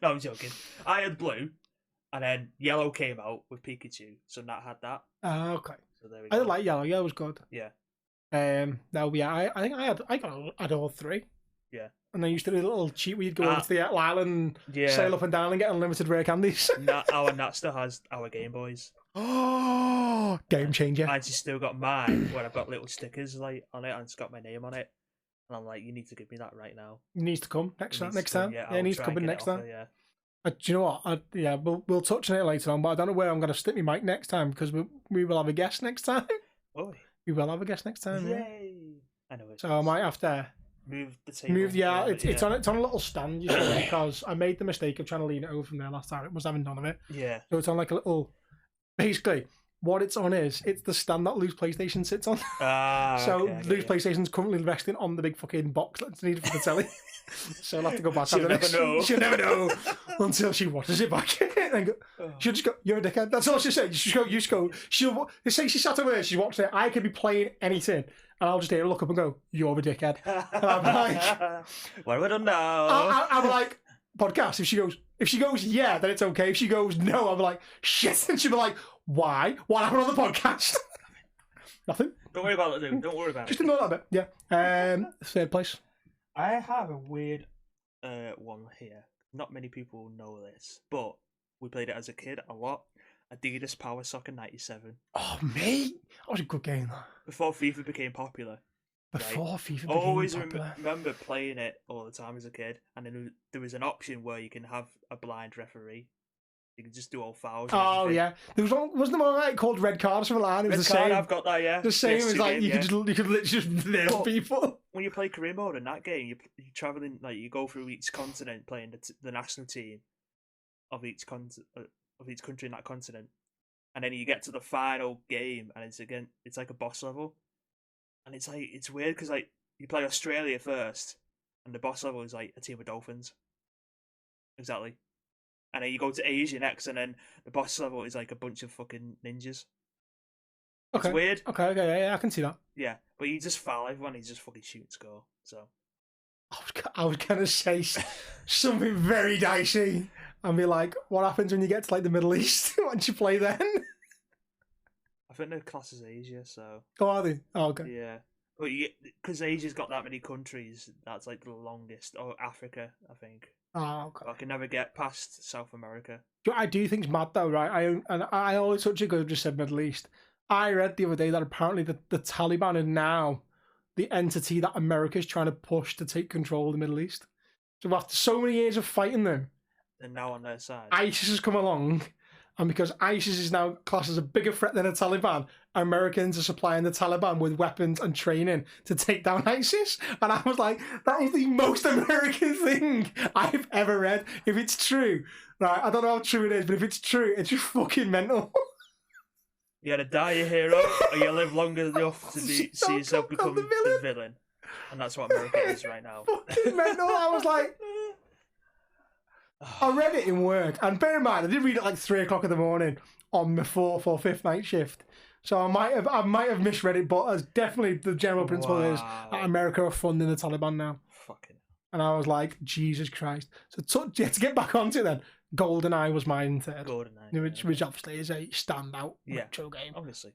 No, I'm joking. I had blue, and then yellow came out with Pikachu, so Nat had that. Okay. So there we I go. did like yellow. Yellow was good. Yeah. No, yeah. I think I had all three. Yeah. And I used to do a little cheat where you'd go over to the island, yeah, sail up and down, and get unlimited rare candies. Our Nat still has our Game Boys. Oh, game changer! I just still got mine where I've got little stickers like on it, and it's got my name on it. And I'm like, you need to give me that right now. It needs to come next time. Yeah, it needs to come in next time. Yeah. Do you know what? We'll touch on it later on, but I don't know where I'm going to stick my mic next time because we will have a guest next time. Oh, we will have a guest next time. Yay! I know it. So I might have to move the table. It's on a little stand, you see, because I made the mistake of trying to lean it over from there last time. It was having none of it. Yeah. So it's on like a little. Basically, what it's on it's the stand that Lou's PlayStation sits on. So Lou's PlayStation's currently resting on the big fucking box that's needed for the telly. So I'll have to go back. She'll never know. She'll never know until she watches it back. And go, she'll just go, "You're a dickhead." That's all she'll say. You just go. They say she sat over there. She's watching it. I could be playing anything, and I'll just hear her look up and go, "You're a dickhead." And I'm like, "What have I done now?" I'm like, podcast. If she goes, yeah, then it's okay. If she goes, no, I'm like, shit. And she'll be like, why? What happened on the podcast? Nothing. Don't worry about it, dude. Don't worry about Just ignore that bit. Yeah. Third place. I have a weird one here. Not many people know this, but we played it as a kid a lot. Adidas Power Soccer 97. Oh, mate. That was a good game, though. Before FIFA became popular. Before FIFA became always popular. remember playing it all the time as a kid, and then there was an option where you can have a blind referee. You can just do all fouls. Oh yeah, wasn't there one like called red cards for line? It was the same. I've got that. Yeah, the same as like you could literally just nail people. When you play career mode in that game, you're traveling like you go through each continent playing the national team of each country in that continent, and then you get to the final game, and it's like a boss level. And it's weird because like you play Australia first, and the boss level is like a team of dolphins. Exactly. And then you go to Asia next, and then the boss level is like a bunch of fucking ninjas. Okay. It's weird. Okay, yeah, I can see that. Yeah, but you just foul everyone, you just fucking shoot and score. So I was gonna say something very dicey and be like, what happens when you get to like the Middle East? Once you play then? I think they're classed as Asia, so. Oh, are they? Oh, okay. Yeah. But because Asia's got that many countries, that's like the longest. Or Africa, I think. Oh, okay. But I can never get past South America. I do think it's mad though, right? I always such a good just said Middle East. I read the other day that apparently the Taliban are now the entity that America's trying to push to take control of the Middle East. So after so many years of fighting them, they're now on their side. ISIS has come along. And because ISIS is now classed as a bigger threat than the Taliban, Americans are supplying the Taliban with weapons and training to take down ISIS. And I was like, that is the most American thing I've ever read. If it's true, right, I don't know how true it is, but if it's true, it's just fucking mental. You either die a hero, or you live longer enough to see yourself become the villain. And that's what America is right now. Fucking mental. I was like... I read it in work, and bear in mind, I did read it like 3 o'clock in the morning on the 4th or 5th night shift. So I might have misread it, but as definitely the general principle is that America are funding the Taliban now. Fucking. And I was like, Jesus Christ. So to get back onto it then, GoldenEye was mine third. GoldenEye. Which obviously is a standout retro game. Obviously.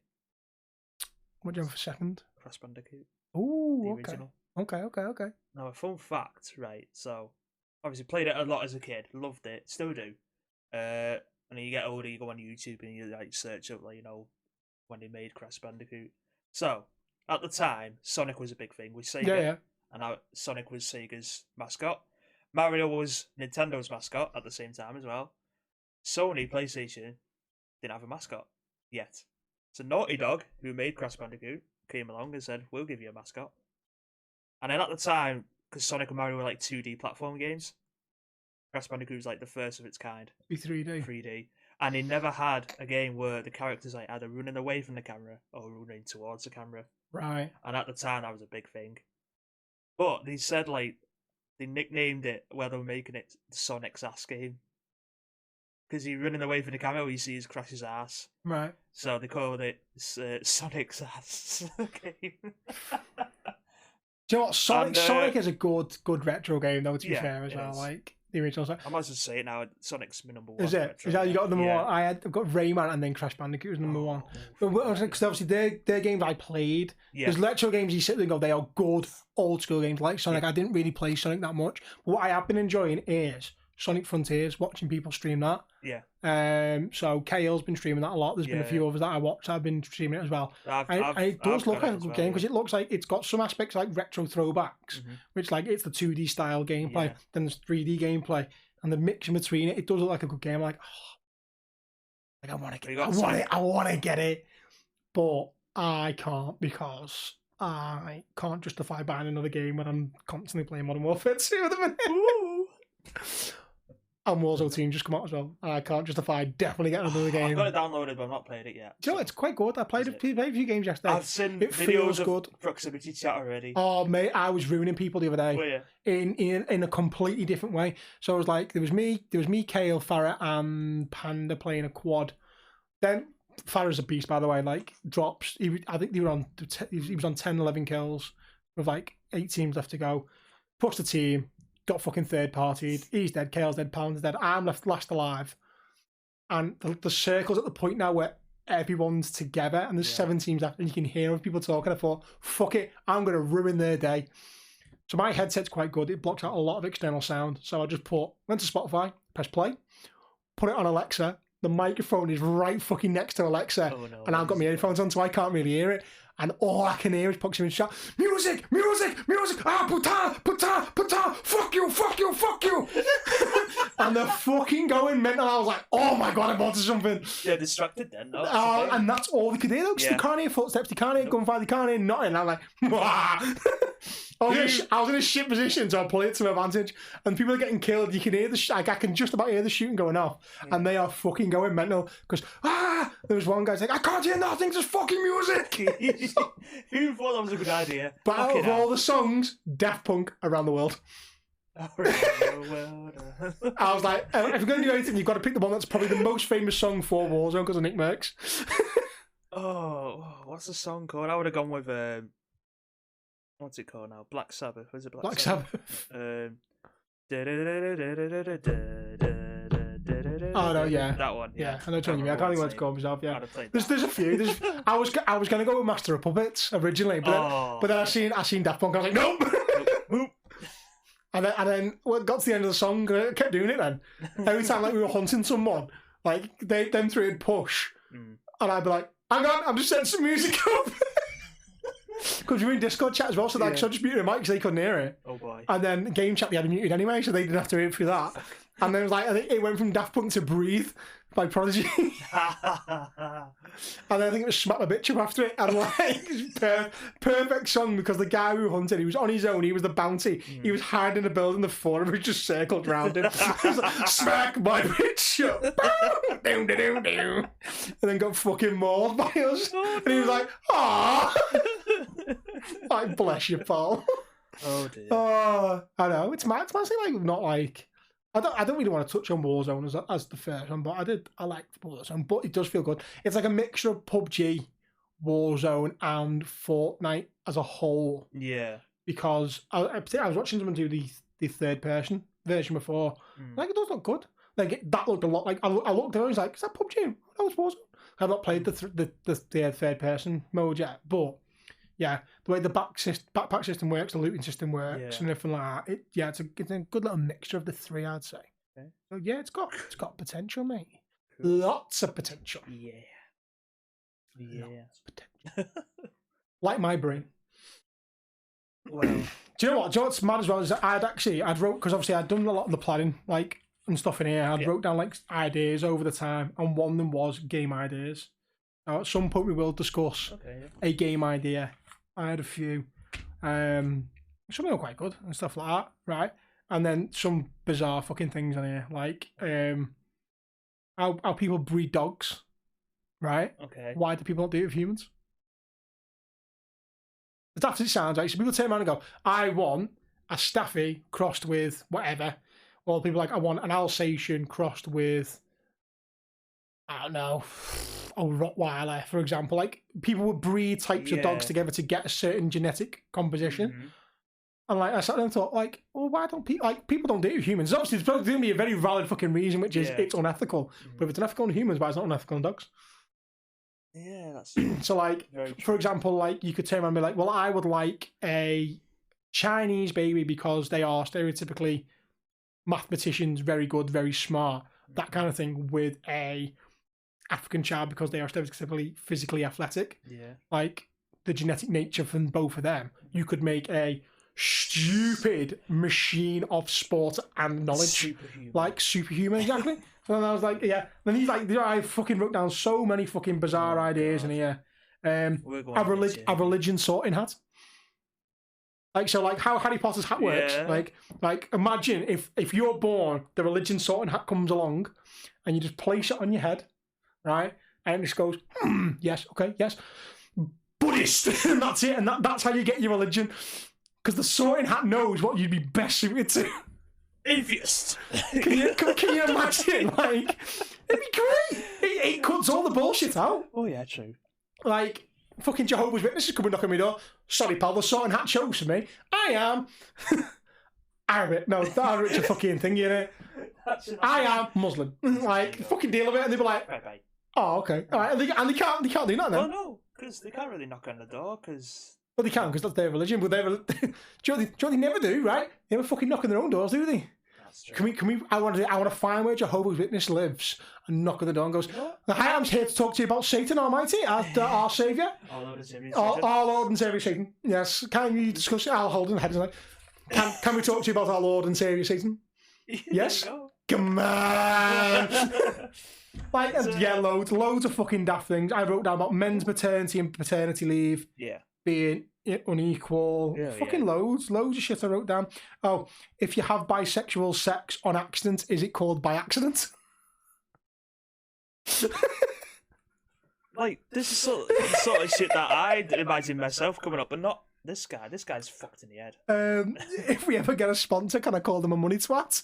What do you have for second? Crash Bandicoot. Ooh, The okay. original. Okay. Now, a fun fact, right? So, obviously, played it a lot as a kid, loved it, still do. And then you get older, you go on YouTube and you like search up, like, you know, when they made Crash Bandicoot. So, at the time, Sonic was a big thing with Sega. Yeah. And Sonic was Sega's mascot. Mario was Nintendo's mascot at the same time as well. Sony PlayStation didn't have a mascot yet. So Naughty Dog, who made Crash Bandicoot, came along and said, "We'll give you a mascot." And then at the time, because Sonic and Mario were like 2D platform games, Crash Bandicoot was like the first of its kind. Be 3D. 3D. And he never had a game where the characters like either running away from the camera or running towards the camera. Right. And at the time, that was a big thing. But they said like they nicknamed it where they were making it Sonic's ass game. Because he's running away from the camera, he sees Crash's ass. Right. So they called it Sonic's ass game. Do you know what? Sonic is a good retro game, though, to be fair, as well. Is. Like, the original Sonic. I might as well say it now, Sonic's my number one. Is it? retro Is that you got number game. one? I've got Rayman and then Crash Bandicoot was number one. Because obviously they're games I played. There's retro games you sit there and go, they are good old school games like Sonic. I didn't really play Sonic that much. But what I have been enjoying is Sonic Frontiers, watching people stream that. Yeah. So KL's been streaming that a lot. There's been a few others that I watched. I've been streaming it as well. And it does look like a good game because it looks like it's got some aspects like retro throwbacks, which like it's the 2D style gameplay. Then there's 3D gameplay, and the mix in between it does look like a good game. Like, I want to get it. I want to get it, but I can't because I can't justify buying another game when I'm constantly playing Modern Warfare 2 at the minute. And Warzone Team just come out as well. I can't justify definitely getting another game. I've got it downloaded, but I've not played it yet. Do you know, it's quite good. I played a few games yesterday. I've seen it videos feels of good. proximity chat already. Oh, mate, I was ruining people the other day. Were you? In a completely different way. So it was like, there was me, Kale, Farrah, and Panda playing a quad. Then, Farrah's a beast, by the way, like, drops. I think he was on 10, 11 kills with like 8 teams left to go. Pushed the team. Got fucking third-partied. He's dead. Kale's dead. Pound's dead. I'm last alive. And the circle's at the point now where everyone's together and there's 7 teams after and you can hear people talking. I thought, fuck it, I'm going to ruin their day. So my headset's quite good. It blocks out a lot of external sound. So I just went to Spotify, press play, put it on Alexa. The microphone is right fucking next to Alexa. Oh, no, and I've got my headphones on so I can't really hear it. And all I can hear is Proximity Chat. Music! Ah, puta! Fuck you! And they're fucking going mental. I was like, oh my god, I'm onto something. Yeah, distracted then. No, and that's all they could hear, though, because they can't hear footsteps, they can't hear gunfire, they can't hear nothing. And I'm like, wah. I was in a shit position, so I play it to my advantage. And people are getting killed. You can hear I can just about hear the shooting going off. Yeah. And they are fucking going mental. Because, there was one guy's like, I can't hear nothing, just fucking music. Who thought that was a good idea? But out of all the songs, Daft Punk, Around the World. I was like, if you're going to do anything, you've got to pick the one that's probably the most famous song for Warzone because of Nick Merckx. What's the song called? I would have gone with what's it called now? Black Sabbath. Was it Black Sabbath? Oh no, yeah, that one. Yeah, I know what you mean. I can't think what it's called myself. Yeah, there's a few. I was going to go with Master of Puppets originally, but then I seen Daft Punk. I was like, nope. And then when it got to the end of the song, I kept doing it. Then every time like we were hunting someone, like them three would push, and I'd be like, hang on, I'm just setting some music up. Because we were in Discord chat as well, so like, so I just muted the mic because they couldn't hear it. Oh boy. And then game chat they had muted anyway, so they didn't have to hear it through that. And then it was like, I think it went from Daft Punk to Breathe by Prodigy. And then I think it was Smack My Bitch Up after it. And like, perfect song because the guy who hunted, he was on his own, he was the bounty. He was hiding in a building, the four of us just circled around him. Like, Smack My Bitch Up. And then got fucking mauled by us. And he was like, aww. Like, bless you, Paul. Oh dear. I know. It's mostly like not like I don't really want to touch on Warzone as the first one, but I like Warzone, but it does feel good. It's like a mixture of PUBG, Warzone, and Fortnite as a whole. Yeah. Because I was watching someone do the third person version before. Like, it does look good. Like that looked a lot like I looked at it, I was like, is that PUBG? No, it's Warzone. I've not played the third person mode yet, but yeah, the way the backpack system works, the looting system works, and everything like that. It's a good little mixture of the three, I'd say. Okay. So yeah, it's got potential, mate. Cool. Lots of potential. Yeah. Lots of potential. Like my brain. Well, do you know what's mad as well is that I'd wrote, because obviously I'd done a lot of the planning, like, and stuff in here. I'd wrote down like ideas over the time, and one of them was game ideas. Now, at some point we will discuss a game idea. I had a few, some of them were quite good and stuff like that, right? And then some bizarre fucking things on here, like how people breed dogs, right? Okay. Why do people not do it with humans? That's what it sounds like. So people turn around and go, I want a Staffy crossed with whatever. Or people are like, I want an Alsatian crossed with, I don't know, a Rottweiler, for example. Like, people would breed types of dogs together to get a certain genetic composition. Mm-hmm. And like, I sat there and thought, like, well, why don't people, like, people don't do it with humans? Obviously, there's going to be a very valid fucking reason, which is it's unethical. Mm-hmm. But if it's unethical on humans, why is it not unethical on dogs? Yeah, that's so like, for example, like, you could turn around and be like, well, I would like a Chinese baby because they are stereotypically mathematicians, very good, very smart, that kind of thing, with a African child because they are stereotypically physically athletic. Yeah. Like, the genetic nature from both of them. You could make a stupid machine of sport and knowledge. Superhuman. Like, superhuman, exactly. And I was like, yeah. Then he's like, I fucking wrote down so many fucking bizarre ideas in here. A religion sorting hat. Like, so like how Harry Potter's hat works. Like imagine if you're born, the religion sorting hat comes along and you just place it on your head, right? And it just goes, yes, okay, yes. Buddhist. And that's it. And that's how you get your religion. Because the sorting hat knows what you'd be best suited to. Atheist. Can you imagine? Like, it'd be great. It cuts all the bullshit out. Oh yeah, true. Like, fucking Jehovah's Witnesses coming knocking on my door. Sorry, pal, the sorting hat chose for me. I am Arabic. No, Arabic's a fucking thing, you know. I am Muslim. Like, fucking deal with it, and they'd be like, right. Oh, okay, all right. And they can't do that then. Oh no, because they can't really knock on the door, because. Well, they can, because that's their religion. But do you know what they never do, right? They never fucking knock on their own doors, do they? That's true. Can we? I want to find where Jehovah's Witness lives and knock on the door and goes, "Hi, I'm here to talk to you about Satan Almighty, our Saviour, our Lord and Saviour Satan. Yes, can you discuss it? I'll hold in the head. Like, can we talk to you about our Lord and Saviour Satan? Yes. Come on. Like, yeah, loads of fucking daft things. I wrote down about men's maternity and paternity leave. Yeah. Being unequal, loads of shit I wrote down. Oh, if you have bisexual sex on accident, is it called by accident? Like, this is sort of shit that I'd imagine myself coming up, but not this guy. This guy's fucked in the head. If we ever get a sponsor, can I call them a money twat?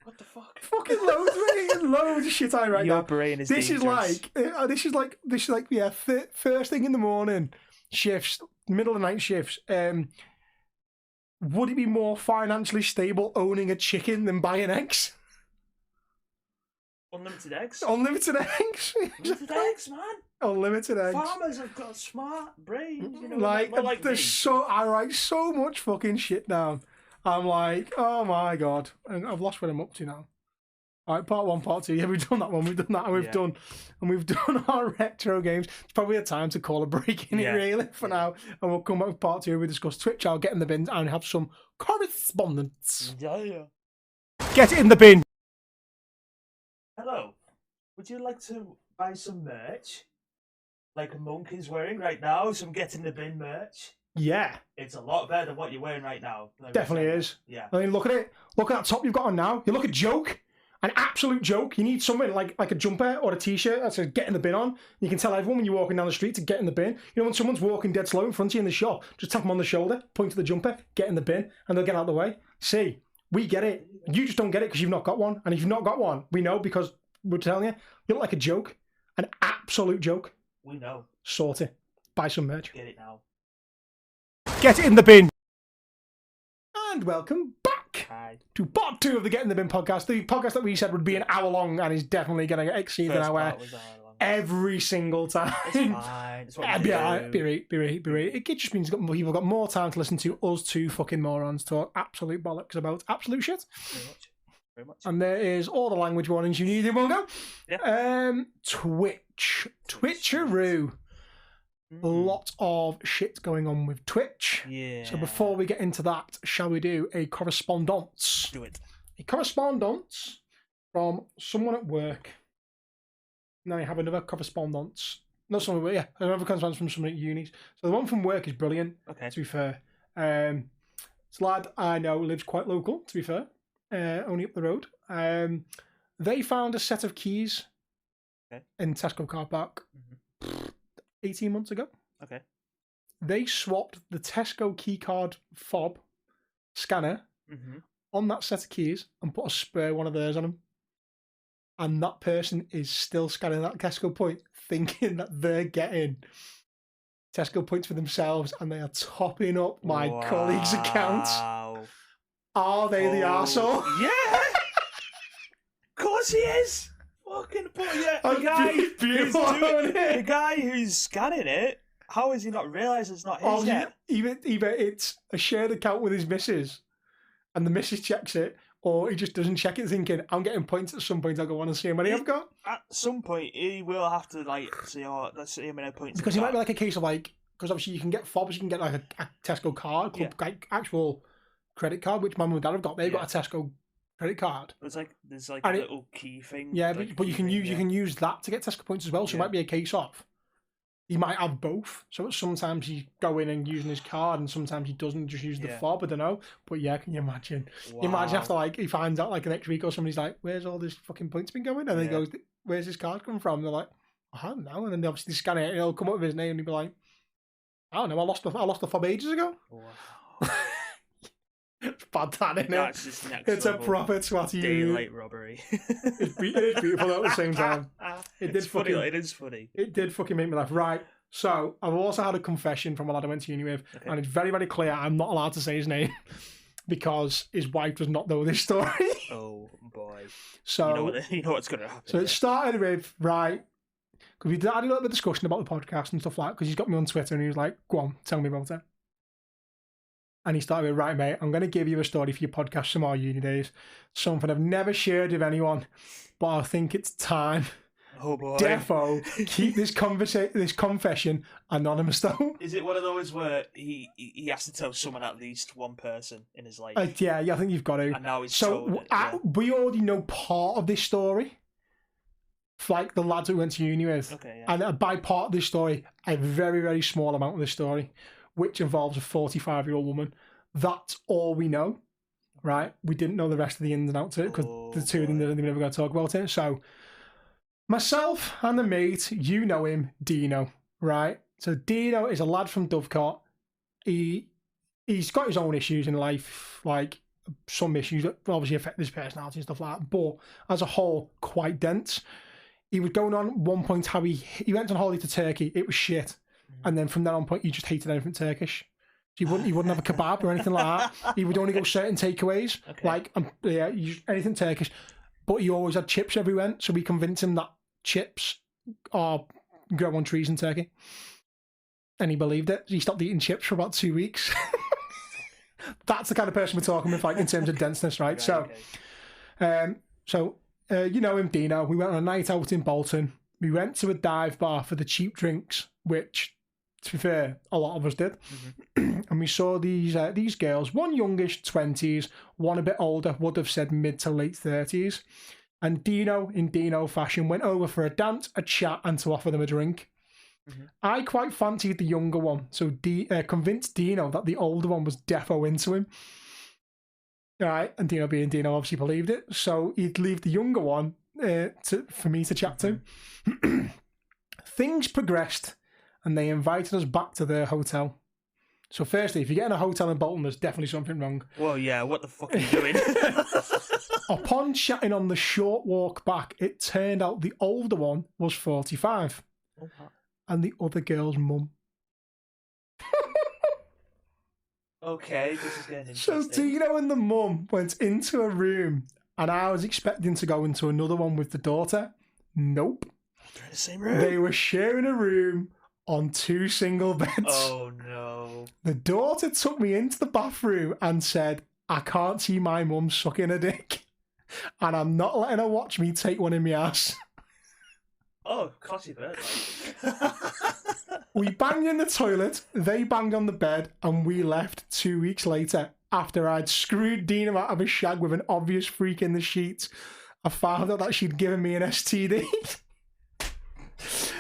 What the fuck? Fucking loads of shit I write down. Your brain is dangerous. This is like first thing in the morning shifts, middle of the night shifts. Would it be more financially stable owning a chicken than buying eggs? Unlimited eggs. Unlimited eggs, man. Unlimited eggs. Farmers have got smart brains, you know. Like I write so much fucking shit down. I'm like, oh my god, and I've lost what I'm up to now. All right, part 1, part 2. Yeah, we've done that one. We've done that, and we've done our retro games. It's probably a time to call a break in it, really, for now. And we'll come back with part 2 where we discuss Twitch. I'll get in the bin and have some correspondence. Yeah. Get it in the bin. Hello. Would you like to buy some merch? Like a monk is wearing right now, some get in the bin merch? Yeah. It's a lot better than what you're wearing right now. Definitely is. Yeah. I mean, look at it. Look at that top you've got on now. You look a joke. An absolute joke. You need something like a jumper or a t-shirt that says get in the bin on. You can tell everyone when you're walking down the street to get in the bin. You know, when someone's walking dead slow in front of you in the shop, just tap them on the shoulder, point to the jumper, get in the bin, and they'll get out of the way. See, we get it. You just don't get it because you've not got one. And if you've not got one, we know because we're telling you, you look like a joke. An absolute joke. We know. Sort it. Buy some merch. Get it now. Get it in the bin. And welcome back. back to part 2 of the Get in the Bin podcast. The podcast that we said would be an hour long and is definitely going to exceed an hour every single time. It's fine. It's what Be right. It just means people got more time to listen to us two fucking morons talk absolute bollocks about absolute shit. Very much. And there is all the language warnings you need in one go. Yeah. Twitcheroo. A lot of shit going on with Twitch. Yeah. So before we get into that, shall we do a correspondence? Do it. A correspondence from someone at work. Now I have another correspondence. Not someone, yeah, another correspondence from someone at unis. So the one from work is brilliant. Okay. To be fair, it's a lad I know lives quite local. To be fair, only up the road. They found a set of keys in Tesco car park 18 months ago. Okay. They swapped the Tesco keycard fob scanner on that set of keys and put a spare one of theirs on them. And that person is still scanning that Tesco point, thinking that they're getting Tesco points for themselves, and they are topping up my colleague's account. Are they the arsehole? Yeah! Of course he is! Fucking the guy who's scanning it, how has he not realised it's not his yet? Either it's a shared account with his missus, and the missus checks it, or he just doesn't check it, thinking, I'm getting points at some point, I go on and see how many I've got. At some point, he will have to, see, let's see how many points. Because it might be like a case of, because obviously you can get fobs, you can get, a Tesco card, actual credit card, which my mum and dad have got. They've got a Tesco credit card. There's a little key thing. Yeah, but you can use that to get Tesco points as well, so it might be a case of he might have both. So sometimes he's going and using his card, and sometimes he doesn't, just use the fob. I don't know. But yeah, can you imagine? Wow. You imagine after he finds out the next week or somebody's like, "Where's all this fucking points been going?" And he goes, "Where's this card come from?" And they're like, "I don't know." And then they obviously scan it, and it'll come up with his name, and he'll be like, "I don't know. I lost the fob ages ago." Wow. It's bad, that, isn't it? It's a proper twatty daylight robbery. It's beautiful at the same time. It is funny. It did fucking make me laugh. Right. So I've also had a confession from a lad I went to uni with, and it's very, very clear I'm not allowed to say his name because his wife does not know this story. Oh boy. So you know what's going to happen. So it started with because we had a little bit of discussion about the podcast and stuff like that, because he's got me on Twitter and he was like, "Go on, tell me about it." And he started with, "Right, mate, I'm going to give you a story for your podcast from our uni days. Something I've never shared with anyone, but I think it's time." Oh boy. Defo, keep this confession anonymous though. Is it one of those where he has to tell someone, at least one person in his life? Yeah, I think you've got to. And now he's told it, we already know part of this story. The lads who went to uni with. Okay, yeah. And by part of this story, a very, very small amount of this story, which involves a 45-year-old woman. That's all we know, right? We didn't know the rest of the ins and outs of it, because the two of them didn't even ever go to talk about it. So, myself and the mate, you know him, Dino, right? So Dino is a lad from Dovecot. He's got his own issues in life, some issues that obviously affect his personality and stuff like that, but as a whole, quite dense. He was going on one point how he went on holiday to Turkey. It was shit. And then from that on point, he just hated anything Turkish. So he wouldn't have a kebab or anything like that. He would only go certain takeaways, anything Turkish. But he always had chips everywhere. So we convinced him that chips grow on trees in Turkey. And he believed it. He stopped eating chips for about 2 weeks. That's the kind of person we're talking with, in terms of denseness, right? You know him, Dino. We went on a night out in Bolton. We went to a dive bar for the cheap drinks, which, to be fair, a lot of us did. And we saw these girls, one youngish 20s, one a bit older, would have said mid to late 30s. And Dino, in Dino fashion, went over for a dance, a chat, and to offer them a drink. I quite fancied the younger one, so convinced Dino that the older one was defo into him. All right, and Dino being Dino obviously believed it, so he'd leave the younger one for me to chat to. Things progressed, and they invited us back to their hotel. So firstly, if you get in a hotel in Bolton, there's definitely something wrong. Well, yeah, what the fuck are you doing? Upon chatting on the short walk back, it turned out the older one was 45. And the other girl's mum. Okay, this is getting So interesting. Dino and the mum went into a room, and I was expecting to go into another one with the daughter. Nope. They're in the same room. They were sharing a room on 2 single beds. Oh no. The daughter took me into the bathroom and said, I can't see my mum sucking a dick, and I'm not letting her watch me take one in my ass. Oh, classy bird. We banged in the toilet, they banged on the bed, and we left 2 weeks later after I'd screwed Dina out of a shag with an obvious freak in the sheets. I found out that she'd given me an STD.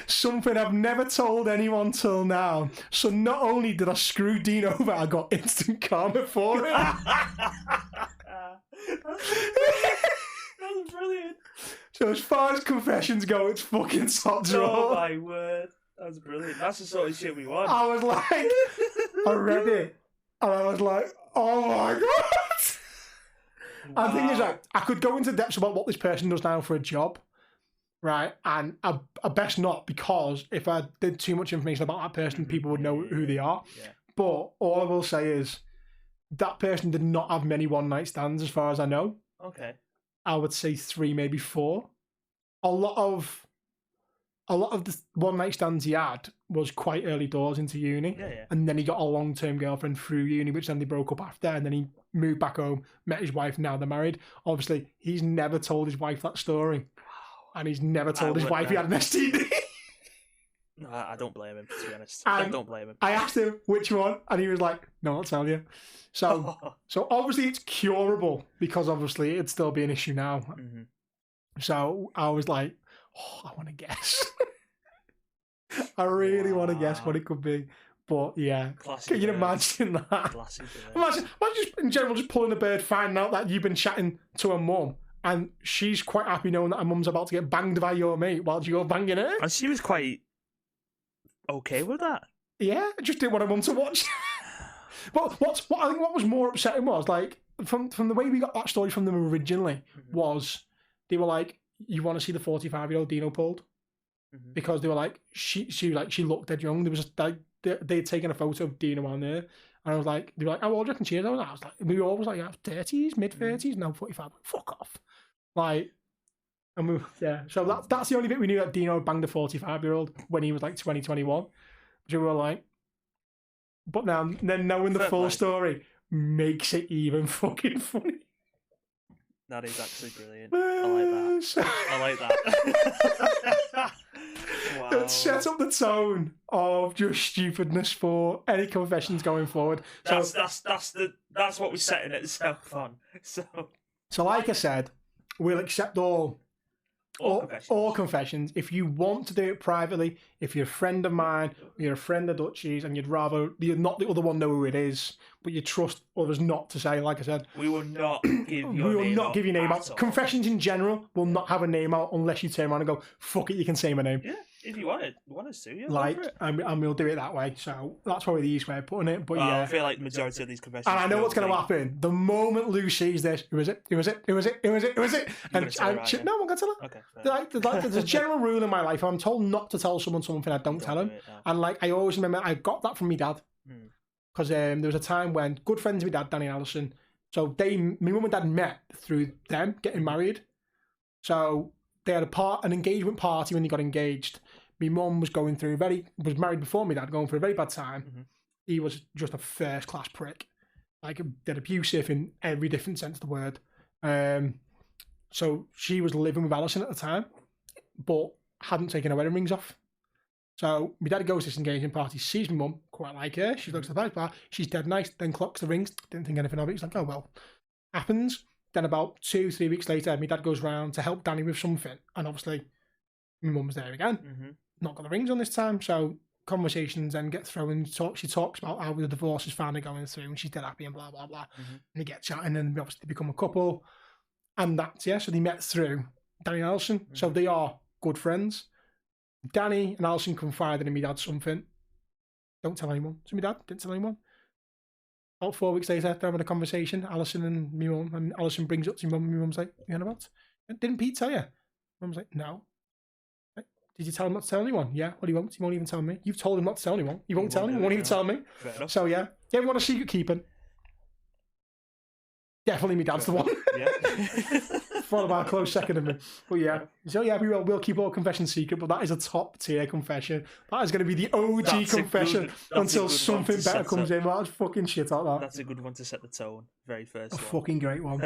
Something I've never told anyone till now. So not only did I screw Dean over, I got instant karma for it. That's brilliant. So as far as confessions go, it's fucking top drawer. Oh my word. That's brilliant. That's the sort of shit we want. I was like, I read it, and I was like, oh my god. Wow. And the thing is, like, I could go into depths about what this person does now for a job, right? And I best not, because if I did too much information about that person, people would know who they are. Yeah. But all I will say is, that person did not have many one-night stands, as far as I know. Okay. I would say 3, maybe 4. A lot of the one-night stands he had was quite early doors into uni. Yeah, yeah. And then he got a long-term girlfriend through uni, which then they broke up after, and then he moved back home, met his wife, now they're married. Obviously, he's never told his wife that story. And he's never told his wife he had an STD. No, I don't blame him, to be honest. And I don't blame him. I asked him which one, and he was like, no, I'll tell you. So obviously it's curable, because obviously it'd still be an issue now. Mm-hmm. So I was like, oh, I want to guess. I really want to guess what it could be. But yeah, Classic can you bird. imagine that? Classic bird. Imagine just in general, just pulling a bird, finding out that you've been chatting to a mum, and she's quite happy knowing that her mum's about to get banged by your mate while you're banging her. And she was quite okay with that. Yeah, I just didn't want her mum to watch. But I think what was more upsetting was, like, from the way we got that story from them originally, was they were like, you want to see the 45-year-old Dino pulled? Because they were like, she looked dead young. There was like, they had taken a photo of Dino on there, and I was like, they were like, how old do you reckon she is? I was like, we were always like, yeah, 30s, mid-30s, no, 45. Fuck off. Like, and we, yeah. So that's the only bit we knew, that Dino banged a 45-year-old when he was like 2021. So we were like, but now then knowing the full story makes it even fucking funny. That is actually brilliant. I like that. I like that. Wow. It set up the tone of just stupidness for any confessions going forward. That's what we're setting itself on. So like I said, we'll accept all confessions. If you want to do it privately, if you're a friend of mine, you're a friend of Dutchy's, and you'd rather not the other one know who it is, but you trust others not to say, like I said, we will not give your name out. Confessions in general will not have a name out unless you turn around and go, fuck it, you can say my name. Yeah, if you want to sue you, like, and we'll do it that way. So that's probably the easiest way of putting it. But yeah, I feel like the majority of these confessions. And I know what's going to happen. The moment Lou sees this, who is it? Who is it? Who is it? Who is it? Who is it? And no, I'm going to tell her. Okay. There's a general rule in my life. If I'm told not to tell someone something, I don't tell them. And like, I always remember, I got that from my dad. Because there was a time when good friends of my dad, Danny and Alison, so my mum and dad met through them getting married. So they had an engagement party when they got engaged. My mum was was married before my dad, going through a very bad time. He was just a first class prick, like dead abusive in every different sense of the word. So she was living with Alison at the time, but hadn't taken her wedding rings off. So my dad goes to this engagement party, sees my mum, quite like her. She looks at the bride bar, she's dead nice, then clocks the rings, didn't think anything of it. He's like, oh well, happens. Then about 2-3 weeks later, my dad goes round to help Danny with something, and obviously my mum's there again. Not got the rings on this time, so conversations then get thrown. She talks about how the divorce is finally going through, and she's dead happy and blah blah blah. And they get chatting, and obviously they become a couple, and that's so they met through Danny and Alison, so they are good friends. Danny and Alison confided in me dad something. Don't tell anyone. So my dad didn't tell anyone. About 4 weeks later, they're having a conversation, Alison and my mum, and Alison brings it up to my mum, and my mum's like, "You know about? Didn't Pete tell you?" Mum's like, "No." Like, did you tell him not to tell anyone? Yeah. Well, he won't. He won't even tell me. You've told him not to tell anyone. He won't tell anyone. He won't even tell me. So yeah, you ever want a secret keeping? Definitely me dad's the one. Yeah. Followed by a close second of me. But yeah. So yeah, we'll keep our confession secret, but that is a top tier confession. That is going to be the OG confession until something better comes in. That's fucking shit like that. That's a good one to set the tone. Very first A one. fucking great one.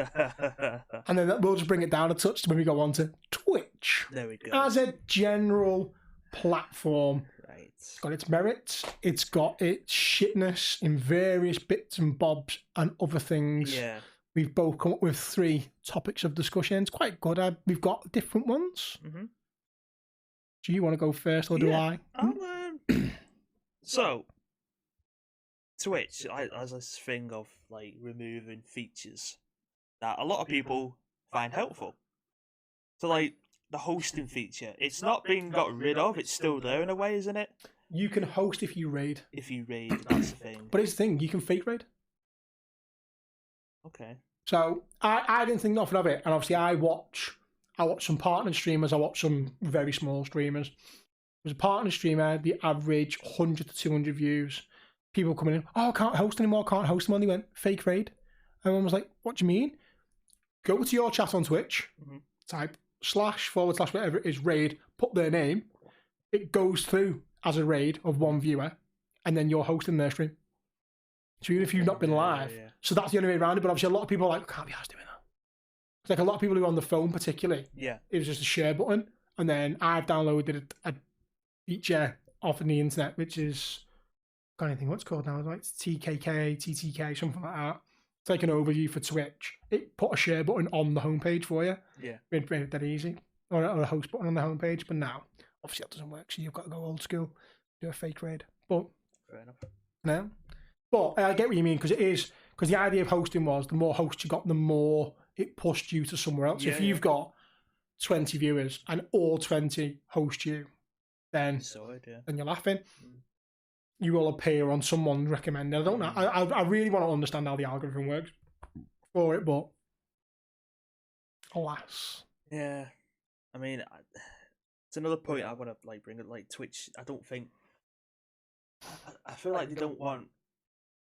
And then we'll just bring it down a touch when we go on to Twitch. There we go. As a general platform, Right. it's got its merits, it's got its shitness in various bits and bobs and other things. Yeah. We've both come up with 3 topics of discussion. It's quite good. We've got different ones. Mm-hmm. Do you want to go first or do I? So, Twitch has this thing of like removing features that a lot of people find helpful. So, like the hosting feature, it's not being got rid of. It's still there in a way, isn't it? You can host if you raid. If you raid, that's the thing. But it's the thing, you can fake raid. Okay. So I didn't think nothing of it, and obviously I watch some partner streamers, I watch some very small streamers. There's a partner streamer, the average 100 to 200 views. People coming in, oh, I can't host anymore, can't host anymore. And they went, fake raid. And I was like, what do you mean? Go to your chat on Twitch, type / whatever it is, raid, put their name. It goes through as a raid of one viewer, and then you're hosting their stream. So even if you've not been live, so that's the only way around it. But obviously, a lot of people are like, I can't be asked doing that. It's like a lot of people who are on the phone, particularly. Yeah. It was just a share button, and then I've downloaded a feature off of the internet, which is I can't even think what it's called now. It's like TKK, TTK, something like that. It's like an overview for Twitch. It put a share button on the homepage for you. Yeah. Made it that easy, or a host button on the homepage. But now, obviously, that doesn't work. So you've got to go old school, do a fake raid. But fair enough. No. But I get what you mean, because the idea of hosting was the more hosts you got, the more it pushed you to somewhere else. If you've got 20 viewers and all 20 host you, then you're laughing. You will appear on someone recommended. I don't know. I really want to understand how the algorithm works for it, but alas. Yeah. I mean, it's another point I want to bring up. Like Twitch, I don't think. I feel like they don't want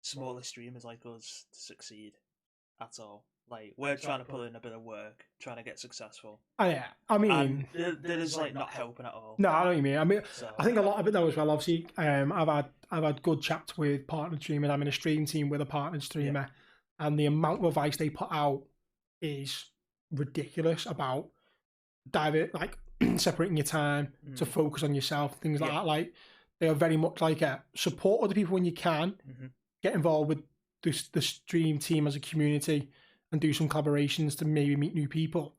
smaller streamers like us to succeed at all. Like, we're trying to put in a bit of work, trying to get successful. Oh, yeah. I mean, and they're just not helping at all. No, I know what you mean. I mean, I think a lot of it though as well. Obviously, I've had good chats with partner streamers. I'm in a stream team with a partner streamer, and the amount of advice they put out is ridiculous about separating your time to focus on yourself, things like that. Like, they are very much like support other people when you can, get involved with the stream team as a community, and do some collaborations to maybe meet new people.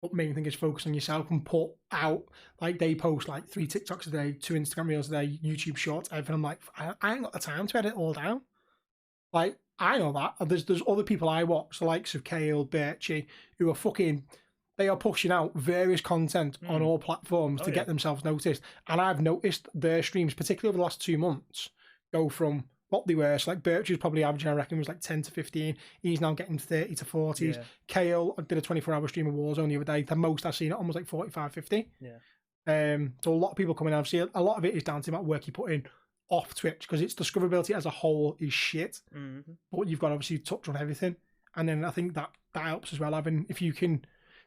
But main thing is focus on yourself and put out, like, they post 3 TikToks a day, 2 Instagram reels a day, YouTube shorts, everything. I'm like, I ain't got the time to edit it all down. Like, I know that. And there's other people I watch, the likes of Kale, Dutchy, who are they are pushing out various content on all platforms to get themselves noticed. And I've noticed their streams, particularly over the last 2 months, go from what they were. So, like, Birch is probably averaging, I reckon, was 10 to 15. He's now getting 30 to 40s. Yeah. Kale did a 24-hour stream of Warzone the other day. The most I've seen it almost 45, 50. Yeah. So a lot of people coming out. See, a lot of it is down to the amount of work you put in off Twitch, because its discoverability as a whole is shit. But you've got to obviously touch on everything. And then I think that helps as well. If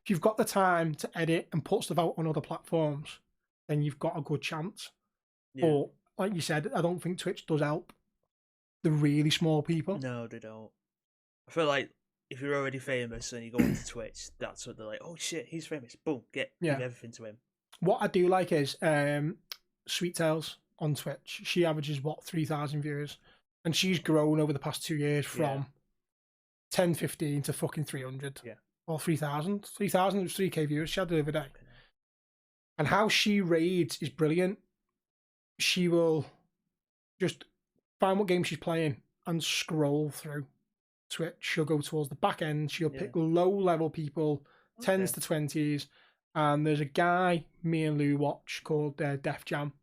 you've got the time to edit and put stuff out on other platforms, then you've got a good chance. Yeah. But like you said, I don't think Twitch does help the really small people. No, they don't. I feel like if you're already famous and you go onto Twitch, that's what they're like, oh shit, he's famous. Boom, give everything to him. What I do like is Sweet Tales on Twitch. She averages 3,000 viewers, and she's grown over the past 2 years from 10, 15 to fucking 300. Yeah. Or 3,000. 3,000 was 3K viewers she had the other day. And how she raids is brilliant. She will just find what game she's playing and scroll through Twitch. She'll go towards the back end. She'll pick low-level people, 10s to 20s. And there's a guy me and Lou watch called Def Jam.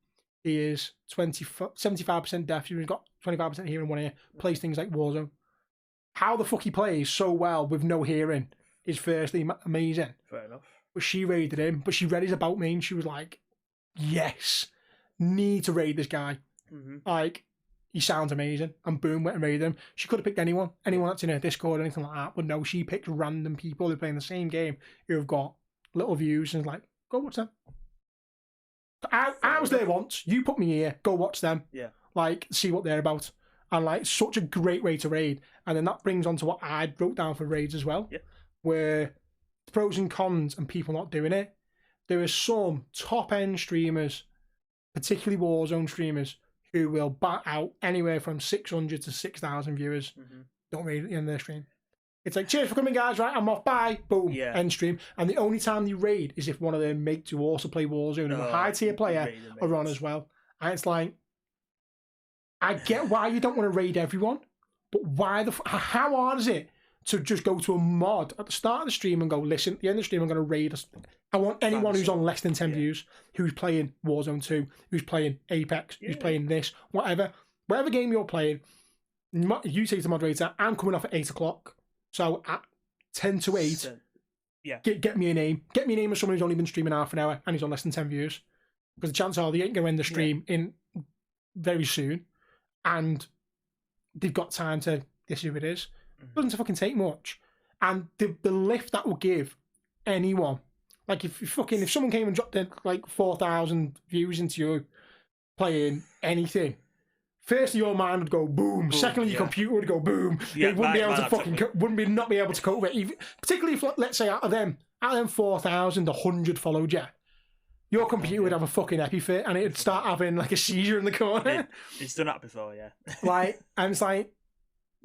He is 75% deaf. He's got 25% hearing in one ear. Plays things like Warzone. How the fuck he plays so well with no hearing is firstly amazing. Fair enough. But she raided him. But she read his about me, and she was like, yes, need to raid this guy. he sounds amazing, and boom, went and raided him. She could have picked anyone that's in her Discord or anything like that, but no, she picked random people who are playing the same game who have got little views and like, go watch them. I was there once. You put me here. Go watch them. Yeah. Like, see what they're about. And like, such a great way to raid. And then that brings on to what I wrote down for raids as well. Yeah. Where pros and cons and people not doing it. There are some top end streamers, particularly Warzone streamers, who will bat out anywhere from 600 to 6,000 viewers. Mm-hmm. Don't raid at the end of their stream. It's like, cheers for coming, guys. Right, I'm off. Bye. Boom. Yeah. End stream. And the only time they raid is if one of their mates who also play Warzone and a high tier player are on as well. And it's like, I get why you don't want to raid everyone, but why how hard is it to just go to a mod at the start of the stream and go, listen, at the end of the stream, I'm going to raid us. I want anyone who's on less than 10 views, who's playing Warzone 2, who's playing Apex, who's playing this, whatever game you're playing, you say to the moderator, I'm coming off at 8 o'clock. So at 10 to 8, get me a name. Get me a name of someone who's only been streaming half an hour and he's on less than 10 views. Because the chances are they ain't going to end the stream in very soon. And they've got time to, this is who it is. It doesn't fucking take much. And the lift that will give anyone, like if someone came and dropped in like 4,000 views into you playing anything, firstly, your mind would go boom. Secondly, your computer would go boom. It wouldn't be able to not be able to cope with it. Particularly if, let's say, out of them 4,000, 100 followed you. Your computer would have a fucking epifit, and it'd start having like a seizure in the corner. It's done that before, yeah. Like, and it's like,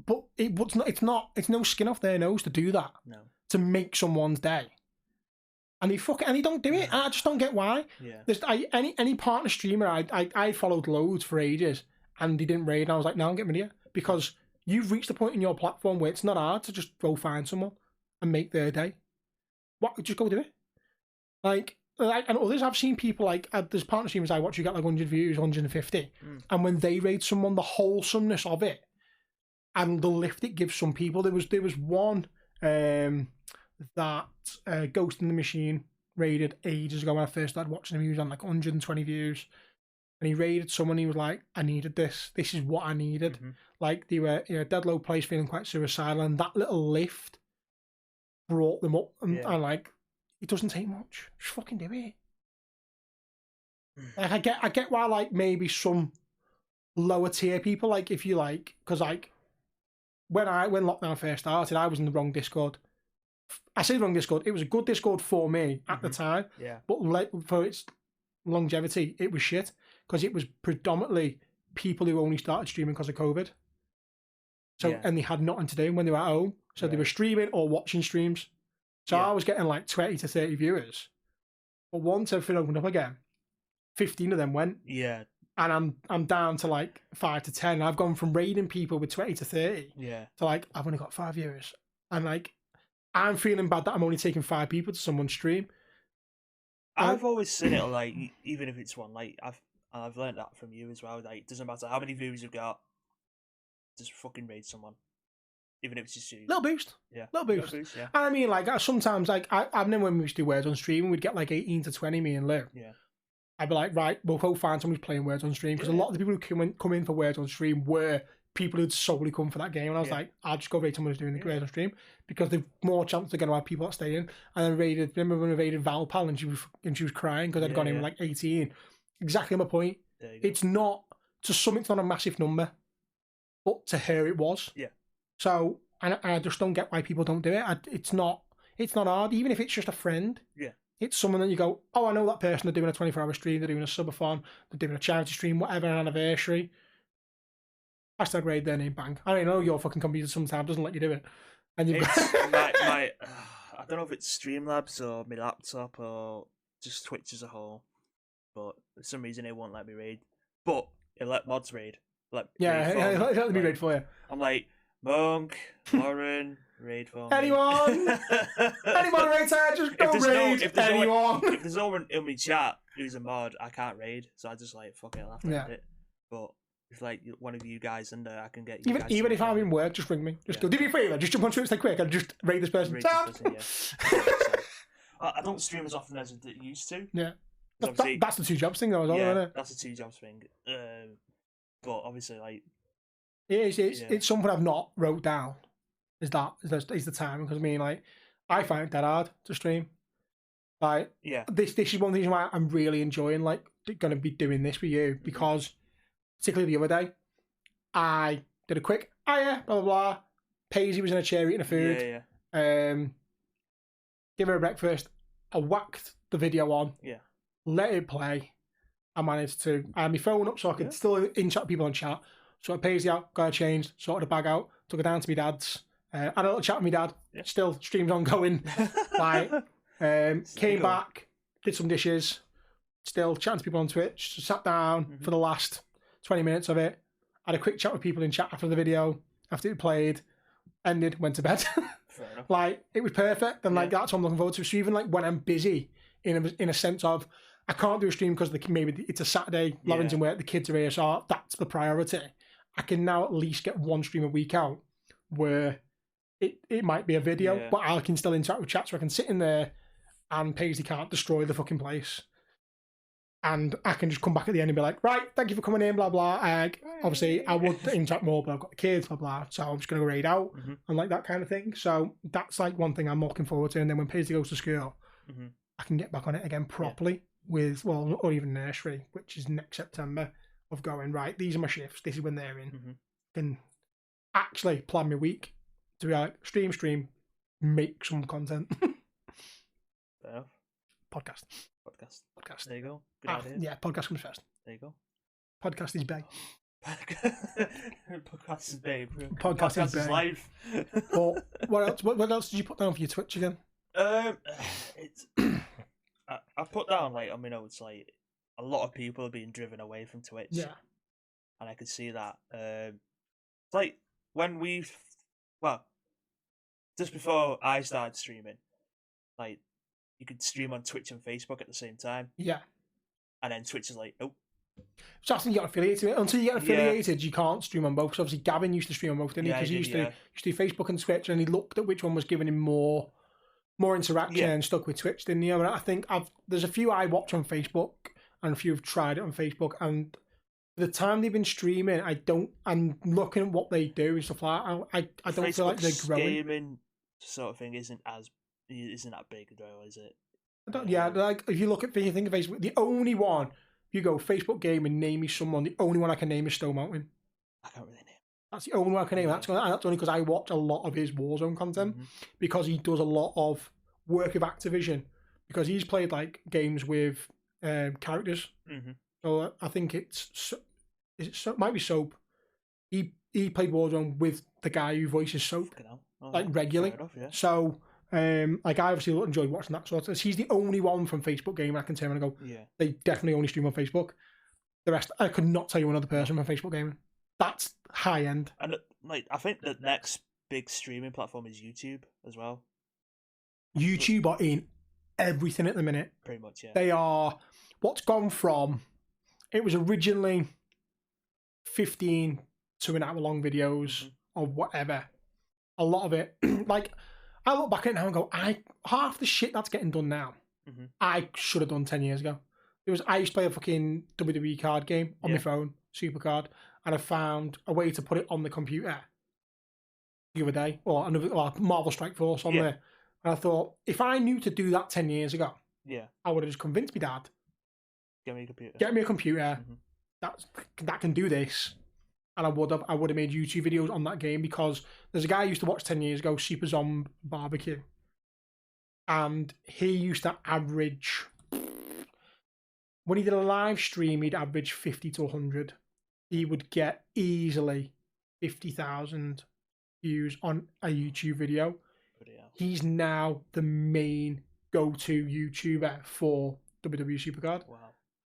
but it's no skin off their nose to do that. No. To make someone's day. And they don't do it. I just don't get why. Yeah. Any partner streamer I followed loads for ages. And he didn't raid, and I was like, no, I'm getting rid of you. Because you've reached a point in your platform where it's not hard to just go find someone and make their day. Just go do it. Like, and others, I've seen people like, there's partner streamers I watch who get like 100 views, 150. And when they raid someone, the wholesomeness of it and the lift it gives some people. There was one that Ghost in the Machine raided ages ago when I first started watching him. He was on like 120 views. And he raided someone, he was like, I needed this. This is what I needed. Like, they were in a dead low place, feeling quite suicidal, and that little lift brought them up. And like, it doesn't take much. Just fucking do it. Like, I get why, like, maybe some lower tier people, like, if you like, because like, when lockdown first started, I was in the wrong Discord. I say the wrong Discord. It was a good Discord for me at the time. Yeah. But for its longevity, it was shit. Because it was predominantly people who only started streaming because of COVID. So and they had nothing to do when they were at home. So they were streaming or watching streams. So I was getting like 20 to 30 viewers. But once everything opened up again, 15 of them went. Yeah. And I'm down to like 5 to 10. I've gone from raiding people with 20 to 30 to like, I've only got 5 viewers. And like, I'm feeling bad that I'm only taking 5 people to someone's stream. I've always seen it like, even if it's one, like I've learned that from you as well. Like, it doesn't matter how many views you've got, just fucking raid someone, even if it's just you. Little boost, little boost. Yeah. And I mean, like sometimes, like I've known when we used to do words on stream, we'd get like 18 to 20, me and Lou. Yeah. I'd be like, right, we'll go find someone who's playing words on stream, because a lot of the people who come in for words on stream were people who'd solely come for that game, and I was like, I'll just go raid someone who's doing the words on stream, because they've more chance they're going to have people that stay in. And then remember when we raided Valpal and she was crying because I'd gone in with like 18. Exactly my point. It's not, to some, it's not a massive number, but to her it was. Yeah. So, and I just don't get why people don't do it. It's not hard, even if it's just a friend. Yeah. It's someone that you go, oh, I know that person, they're doing a 24-hour stream, they're doing a subathon, they're doing a charity stream, whatever, an anniversary. Hashtag raid their name, bang. I don't know, your fucking computer sometimes doesn't let you do it. And you've I don't know if it's Streamlabs or my laptop or just Twitch as a whole, but for some reason it won't let me raid. But it let mods raid. Let me raid for you. I'm like, Monk, Lauren, raid for me. Anyone moderator, just go raid anyone. If there's no one in my chat who's a mod, I can't raid, so I just like, fuck it, I'll have to raid it. But if like one of you guys in there, I can get you. Even if I'm in work, just ring me. Just go, do me a favour, just jump on Twitch quick and just raid this person. I don't stream as often as I used to. Yeah. That's the 2 jobs thing though, isn't it? That's the 2 jobs thing. But obviously, like, It's something I've not wrote down. Is the time, because I mean, like, I find it that hard to stream. Like, this is one reason why I'm really enjoying, like, going to be doing this with you, because particularly the other day, I did a quick blah blah blah. Paisley was in a chair eating a food. Give her a breakfast. I whacked the video on. Let it play. I managed to. I had my phone up so I could still in-chat people on chat. So I Paisley out, got her changed, sorted the bag out, took her down to my dad's. Had a little chat with my dad. Still streams ongoing. Like, came back, did some dishes. Still chatting to people on Twitch. Sat down for the last 20 minutes of it. Had a quick chat with people in chat after the video. After it played, ended, went to bed. Like, it was perfect, and like that's what I'm looking forward to. So even like when I'm busy, in a sense of I can't do a stream because maybe it's a Saturday, Lauren's in work, the kids are here, so that's the priority. I can now at least get one stream a week out where it might be a video, but I can still interact with chat, so I can sit in there and Paisley can't destroy the fucking place. And I can just come back at the end and be like, right, thank you for coming in, blah, blah. Obviously, I would interact more, but I've got the kids, blah, blah. So I'm just going to raid out and like that kind of thing. So that's like one thing I'm looking forward to. And then when Paisley goes to school, I can get back on it again properly with, well, or even nursery, which is next September, of going, right, these are my shifts. This is when they're in. Can actually plan my week to be like, stream, make some content. Podcast. There you go. Good idea. Yeah, podcast comes first. There you go. Podcast is bae. Podcast is babe. Podcast is life. But what else did you put down for your Twitch again? It's I put down, like, on my notes, like, a lot of people are being driven away from Twitch. Yeah. And I could see that. It's like when just before I started streaming, like, you could stream on Twitch and Facebook at the same time. Yeah. And then Twitch is like, nope. So after you get affiliated, until you get affiliated, you can't stream on both. Because obviously Gavin used to stream on both, didn't he? Because he used to do Facebook and Twitch, and he looked at which one was giving him more interaction and stuck with Twitch, didn't he? And I think there's a few I watch on Facebook, and a few have tried it on Facebook, and the time they've been streaming, I'm looking at what they do and stuff like that. I don't feel like they're growing. Gaming sort of thing isn't that big though, is it? Like if you think of Facebook, the only one, you go Facebook game and name me someone, the only one I can name is Stone Mountain. I can't really name. That's the only one I can name. That's only because I watch a lot of his Warzone content, because he does a lot of work with Activision, because he's played like games with characters. So I think it might be Soap. He played Warzone with the guy who voices Soap like regularly. Enough, So like I obviously enjoyed watching that sort of. He's the only one from Facebook game I can turn and go, they definitely only stream on Facebook. The rest, I could not tell you another person from Facebook gaming. That's high end. And like I think the next big streaming platform is YouTube as well. YouTube are in everything at the minute. Pretty much, yeah. They are what's gone from. It was originally 15 to an hour long videos or whatever. A lot of it, like, I look back at it now and go, half the shit that's getting done now, I should have done 10 years ago. I used to play a fucking WWE card game on my phone, Supercard, and I found a way to put it on the computer the other day, or Marvel Strike Force on there. And I thought, if I knew to do that 10 years ago, I would have just convinced my dad, get me a computer. That can do this. And I would have made YouTube videos on that game, because there's a guy I used to watch 10 years ago, Super Zomb Barbecue. And he used to average, when he did a live stream, he'd average 50 to 100. He would get easily 50,000 views on a YouTube video. He's now the main go-to YouTuber for WWE Supercard. Wow.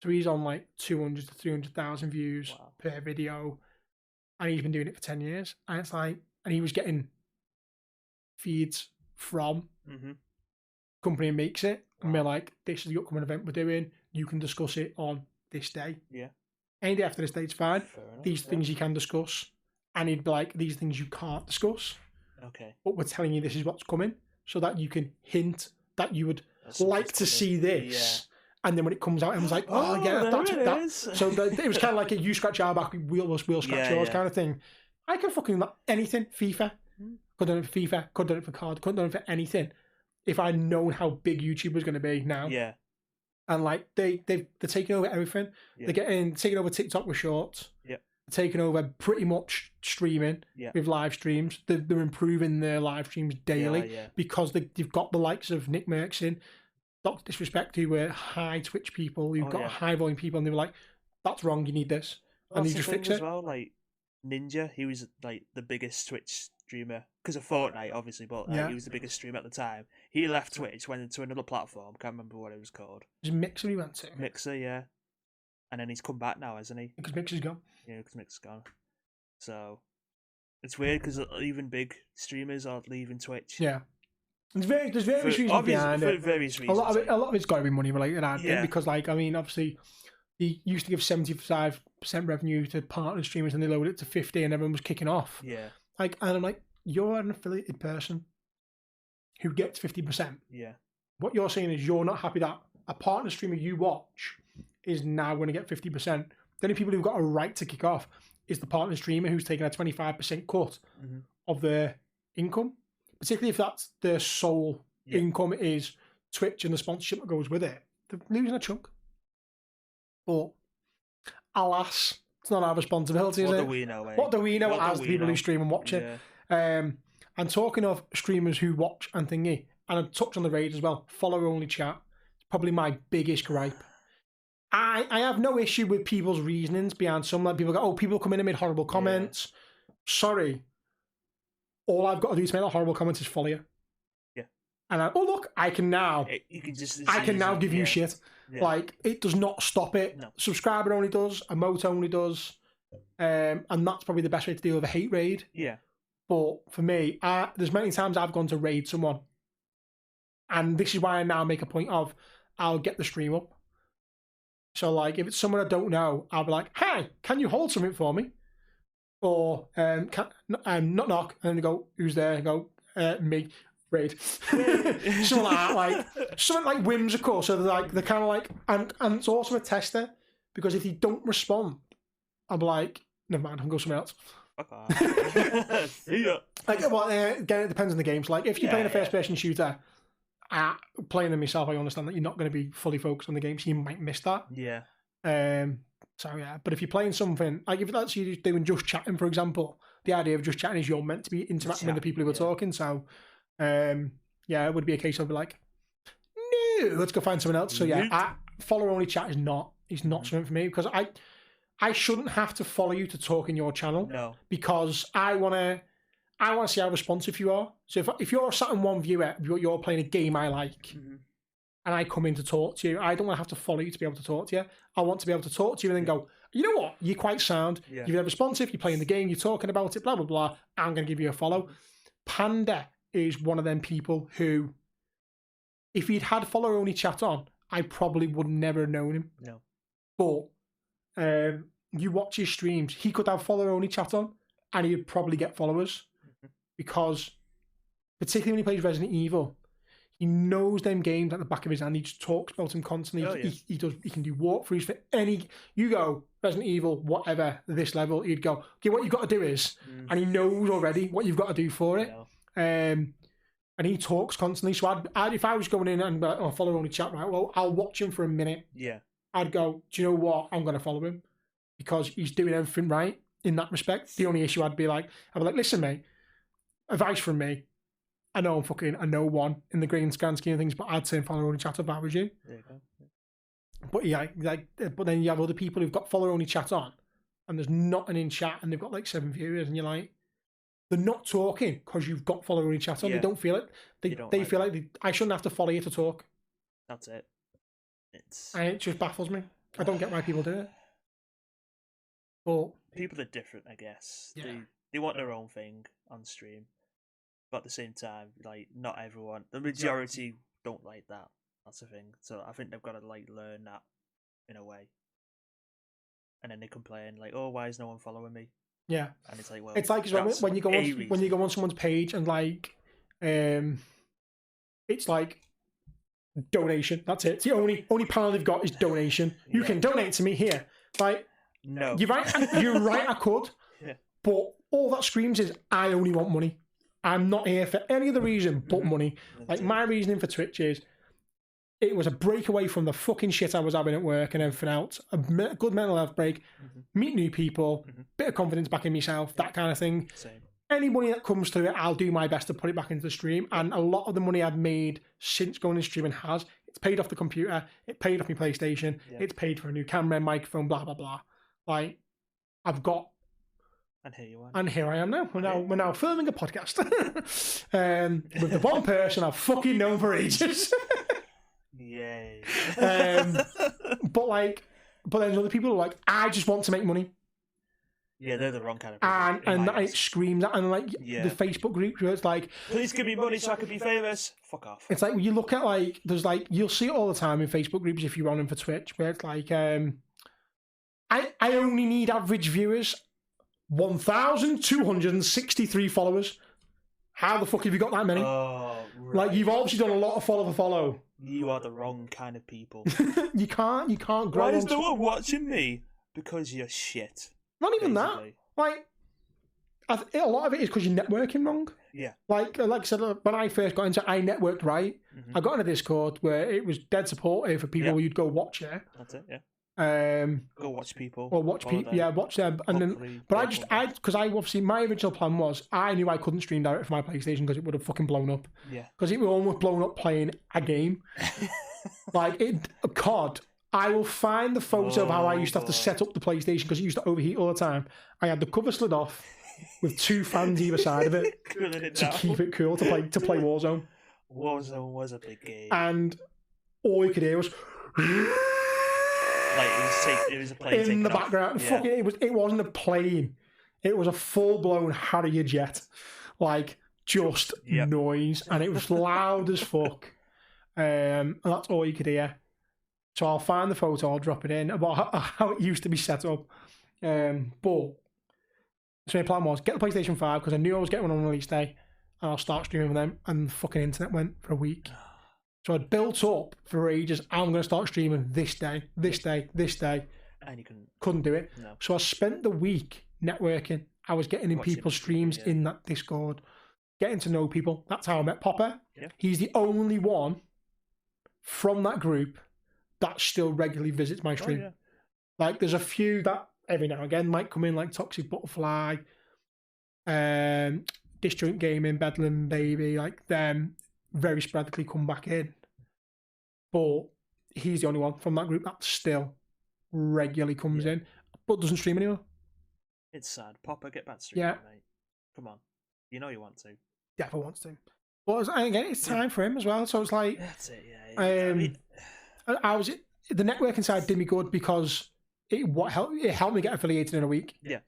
So he's on like 200 to 300,000 views per video. And he's been doing it for 10 years. And it's like, and he was getting feeds from company makes it. And we're like, this is the upcoming event we're doing. You can discuss it on this day. Yeah. Any day after this day, it's fine. These things you can discuss. And he'd be like, these things you can't discuss. Okay. But we're telling you this is what's coming, so that you can hint that you would like to see this. Yeah. And then when it comes out, everyone's like, that's what that is. So it was kind of like a you scratch our back, we'll scratch yours kind of thing. I can fucking anything. FIFA. Could have done it for FIFA. Could have done it for COD. Couldn't have done it for anything. If I'd known how big YouTube was going to be now. Yeah. And like they're taking over everything. Yeah. They're taking over TikTok with shorts. Yeah. Taking over pretty much streaming with live streams. They're improving their live streams daily because they've got the likes of Nick Merckson, Dr. Disrespect, who were high Twitch people, who've got high volume people, and they were like, "That's wrong. You need this," and they just fix it. As well, like Ninja, he was like the biggest Twitch streamer because of Fortnite, obviously, but he was the biggest streamer at the time. He left Twitch, went into another platform. Can't remember what it was called. It was Mixer he went to. Mixer, yeah. And then he's come back now, hasn't he? Because Mixer's gone. Yeah, because Mixer's gone. So it's weird because even big streamers are leaving Twitch. Yeah. There's various reasons behind it. For various reasons. A lot of it's got to be money related, I think, because, like, I mean, obviously, they used to give 75% revenue to partner streamers, and they loaded it to 50, and everyone was kicking off. Yeah. Like, and I'm like, you're an affiliated person who gets 50%. Yeah. What you're saying is you're not happy that a partner streamer you watch is now going to get 50%. The only people who've got a right to kick off is the partner streamer who's taking a 25% cut of their income, particularly if that's their sole income is Twitch and the sponsorship that goes with it. They're losing a chunk. But alas, it's not our responsibility, is it? What do we know, eh? What do we know as the people who stream and watch it? And talking of streamers who watch and thingy, and I'd touch on the raid as well, follower only chat, it's probably my biggest gripe. I have no issue with people's reasonings behind some. Like, people go, oh, people come in and make horrible comments. Sorry. All I've got to do to make that horrible comment is follow you. Yeah. And look, I can now. I can now give you shit. Yeah. Like, it does not stop it. No. Subscriber only does. Emote only does. And that's probably the best way to deal with a hate raid. Yeah. But for me, there's many times I've gone to raid someone. And this is why I now make a point of, I'll get the stream up. So, like, if it's someone I don't know, I'll be like, "Hi, can you hold something for me?" Or knock knock, and then they go, "Who's there?" And I go, "Me." Raid. Something like that, something like whimsical. So they're kind of like, and it's also a tester, because if you don't respond, I'm like, never mind, I'll go somewhere else. Fuck off. Yeah. Like, well, again, it depends on the game. So, like, if you're playing a first-person shooter. Playing them myself, I understand that you're not going to be fully focused on the game, so you might miss that. Yeah. So yeah, but if you're playing something like if that's you doing just chatting, for example, the idea of just chatting is you're meant to be interacting with the people who are talking. So, yeah, it would be a case of like, no, let's go find someone else. So yeah, follow only chat is not something for me, because I shouldn't have to follow you to talk in your channel. No. Because I want to see how responsive you are. So if you're sat in one viewer, you're playing a game I like, and I come in to talk to you, I don't want to have to follow you to be able to talk to you. I want to be able to talk to you and then go, you know what, you're quite sound, you're responsive, you're playing the game, you're talking about it, blah, blah, blah, I'm going to give you a follow. Panda is one of them people who, if he'd had follower-only chat on, I probably would never have known him. No. But you watch his streams, he could have follower-only chat on, and he'd probably get followers. Because, particularly when he plays Resident Evil, he knows them games at the back of his hand. He just talks about them constantly. He can do walkthroughs for any. You go Resident Evil, whatever this level, he'd go, okay, what you've got to do is, and he knows already what you've got to do for it. And he talks constantly. So if I was going in and be like, oh, follow only chat, right? Well, I'll watch him for a minute. Yeah. I'd go, do you know what? I'm going to follow him because he's doing everything right in that respect. The only issue I'd be like, listen, mate. Advice from me. I know I'm fucking a no one in the grand scheme of things, but I'd say follow only chat if I was you. There you go. But yeah, but then you have other people who've got follow only chat on, and there's nothing in chat, and they've got like 7 viewers, and you're like, they're not talking because you've got follow only chat on. They don't feel it. They feel like I shouldn't have to follow you to talk. That's it. And it just baffles me. I don't get why people do it. But people are different, I guess. Yeah. They want their own thing on stream. But at the same time, like, not everyone, the majority don't like that. That's the thing. So I think they've got to like learn that in a way. And then they complain like, "Oh, why is no one following me?" Yeah, and it's like, well, it's like as well when you go on someone's page and like, it's like donation. That's it. It's the only panel they've got is donation. You can donate to me here. Like, no, you're right. You're right. I could, but all that screams is, I only want money. I'm not here for any other reason but money. Like, my reasoning for Twitch is, it was a breakaway from the fucking shit I was having at work and everything else. A good mental health break, meet new people, bit of confidence back in myself, that kind of thing. Same. Any money that comes through it, I'll do my best to put it back into the stream. And a lot of the money I've made since going into streaming it's paid off the computer, it paid off my PlayStation, it's paid for a new camera and microphone, blah, blah, blah. Like, I've got... And here you are. And here I am now. We're now filming a podcast. With the one person I've fucking known for ages. Yay. But then other people are like, I just want to make money. Yeah, they're the wrong kind of people. And it screams at, and like the Facebook group where it's like, please give me money so I can be famous. Fuck off. It's like, when you look at like, there's like, you'll see it all the time in Facebook groups if you're on them for Twitch, where it's like, I only need average viewers, 1,263 followers. How the fuck have you got that many? Oh, right. Like, you've obviously done a lot of follow for follow. You are the wrong kind of people. You can't grow. Why is no one watching me? Because you're shit. Not even basically. that. Like, a lot of it is because you're networking wrong. Yeah. Like I said, when I first got into it, I networked right. I got in a Discord where it was dead supportive for people where you'd go watch it. That's it, yeah. Go watch people. Or watch people, yeah, watch them. And then, but because I obviously, my original plan was, I knew I couldn't stream direct from my PlayStation because it would have fucking blown up. Yeah. Because it would almost blown up playing a game. Like, COD, I will find the photo of how I used to have to set up the PlayStation because it used to overheat all the time. I had the cover slid off with 2 fans either side of it to keep it cool to play Warzone. Warzone was a big game. And all you could hear was... Like, it was a plane in the background. Yeah. Fucking, it wasn't a plane. It was a full-blown Harrier jet. Like, just noise. And it was loud as fuck. And that's all you could hear. So I'll find the photo, I'll drop it in about how it used to be set up. But so my plan was get the PlayStation 5 because I knew I was getting one on release day, and I'll start streaming with them. And the fucking internet went for a week. So I'd built up for ages. I'm going to start streaming this day. And you couldn't do it. No. So I spent the week networking. I was getting in people's streams in that Discord, getting to know people. That's how I met Popper. Yeah. He's the only one from that group that still regularly visits my stream. Oh, yeah. Like, there's a few that every now and again might come in, like Toxic Butterfly, Disjoint Gaming, Bedlam Baby, like them very sporadically come back in. But he's the only one from that group that still regularly comes in, but doesn't stream anymore. It's sad. Popper, get back to streaming, mate. Come on. You know you want to. Definitely wants to. But again, it's time for him as well. So it's like... That's it, yeah. The networking side did me good because it helped me get affiliated in a week. Yeah.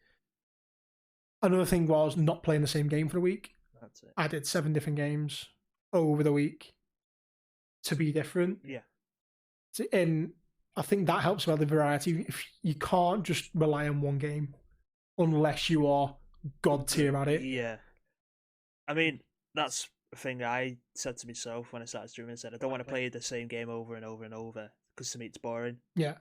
Another thing was not playing the same game for a week. That's it. I did 7 different games over the week to be different. Yeah. And I think that helps with the variety. If you can't just rely on one game unless you are god tier at it. Yeah. I mean, that's the thing I said to myself when I started streaming. I said, I don't want to play the same game over and over and over because to me it's boring. Yeah.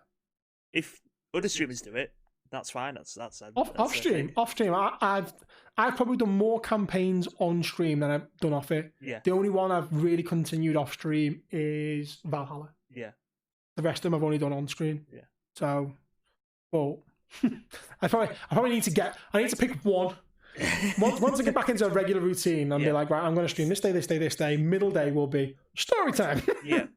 If other streamers do it, that's fine. That's off stream. I've probably done more campaigns on stream than I've done off it. Yeah. The only one I've really continued off stream is Valhalla. Yeah. The rest of them I've only done on screen. Yeah. So, well, I probably need to pick one. Once I get back into a regular routine and be like, right, I'm going to stream this day. Middle day will be story time. Yeah.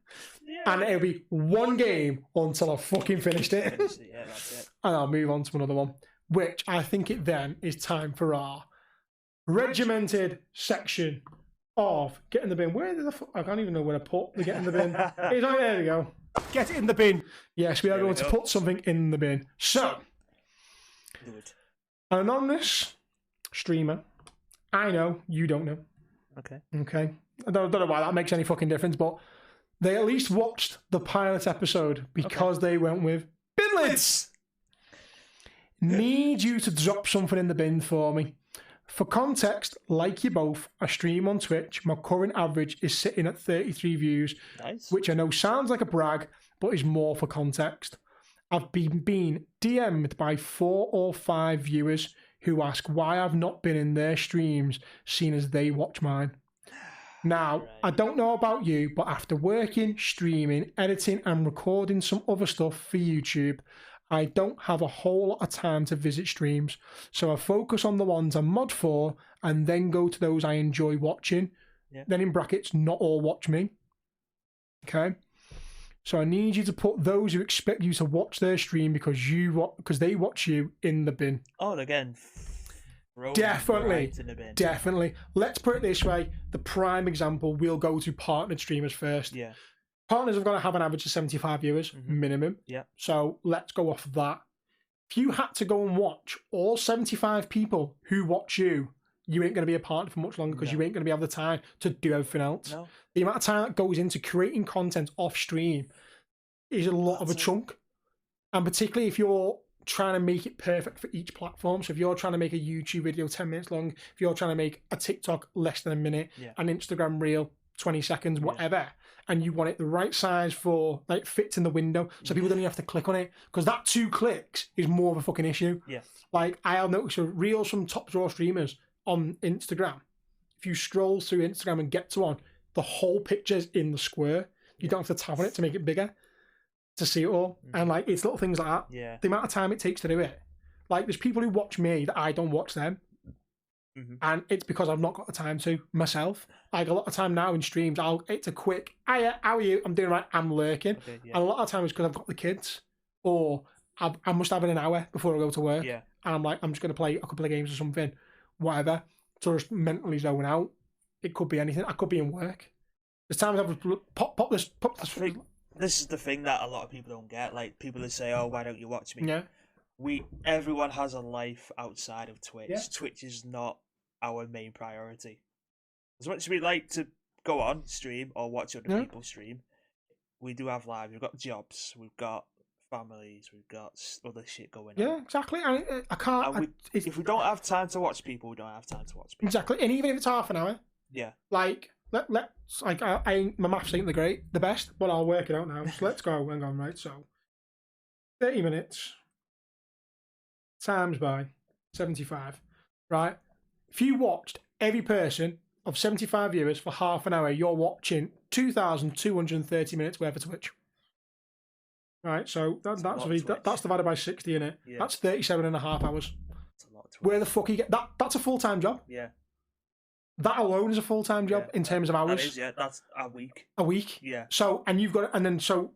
And it'll be one game until I've fucking finished it. Yeah, that's it. And I'll move on to another one, which I think it then is time for our regimented section of Get in the Bin. Where the fuck? I can't even know where to put the Get in the Bin. It's like, there we go. Get it in the bin. Yes, we are going to put something in the bin. So, do it. An anonymous streamer. I know, you don't know. Okay. I don't know why that makes any fucking difference, but they at least watched the pilot episode because they went with bin lids. Need you to drop something in the bin for me. For context, like you both, I stream on Twitch. My current average is sitting at 33 views, nice. Which I know sounds like a brag, but is more for context. I've been DM'd by 4 or 5 viewers who ask why I've not been in their streams, seeing as they watch mine. Now, I don't know about you, but after working, streaming, editing, and recording some other stuff for YouTube, I don't have a whole lot of time to visit streams. So I focus on the ones I'm mod for and then go to those I enjoy watching. Yeah. Then in brackets, not all watch me. Okay? So I need you to put those who expect you to watch their stream because they watch you in the bin. Oh, again. Definitely. Right in the bin. Definitely. Let's put it this way. The prime example, we'll go to partnered streamers first. Yeah. Partners have got to have an average of 75 viewers minimum. Yeah. So let's go off of that. If you had to go and watch all 75 people who watch you, you ain't going to be a partner for much longer because you ain't going to be able the time to do everything else. No. The amount of time that goes into creating content off stream is a lot of a chunk. And particularly if you're trying to make it perfect for each platform. So if you're trying to make a YouTube video 10 minutes long, if you're trying to make a TikTok less than a minute, an Instagram reel 20 seconds, whatever, and you want it the right size for, like, fits in the window, so people don't even have to click on it, because that 2 clicks is more of a fucking issue. Yeah. Like, I'll notice reels from top draw streamers on Instagram. If you scroll through Instagram and get to one, the whole picture's in the square. You don't have to tap on it to make it bigger to see it all. And, like, it's little things like that. Yeah. The amount of time it takes to do it. Like, there's people who watch me that I don't watch them. And it's because I've not got the time to myself. Like, a lot of time now in streams, it's a quick, hiya, how are you? I'm doing right, I'm lurking. Okay, and a lot of time it's because I've got the kids, or I must have it an hour before I go to work. Yeah. And I'm like, I'm just going to play a couple of games or something, whatever. So just mentally zone out. It could be anything. I could be in work. There's times I've pop this. This is the thing that a lot of people don't get. Like, people that say, oh, why don't you watch me? Yeah. Everyone has a life outside of Twitch. Yeah. Twitch is not our main priority. As much as we like to go on stream or watch other people stream, we do have lives. We've got jobs, we've got families, we've got other shit going on. Yeah, exactly. I can't. If we don't have time to watch people, we don't have time to watch people. Exactly, and even if it's half an hour. Yeah. Like, let's like my maths ain't the best, but I'll work it out now. So let's go. Hang on, right? So 30 minutes times by 75, right? If you watched every person of 75 viewers for half an hour, you're watching 2,230 minutes worth of Twitch. Right, so that's divided by 60, innit? Yeah. That's 37 and a half hours. That's a lot of Twitch. Where the fuck you get that? That's a full-time job. Yeah. That alone is a full-time job in terms of hours. That is, yeah. That's a week. A week. Yeah. So, and you've got, and then so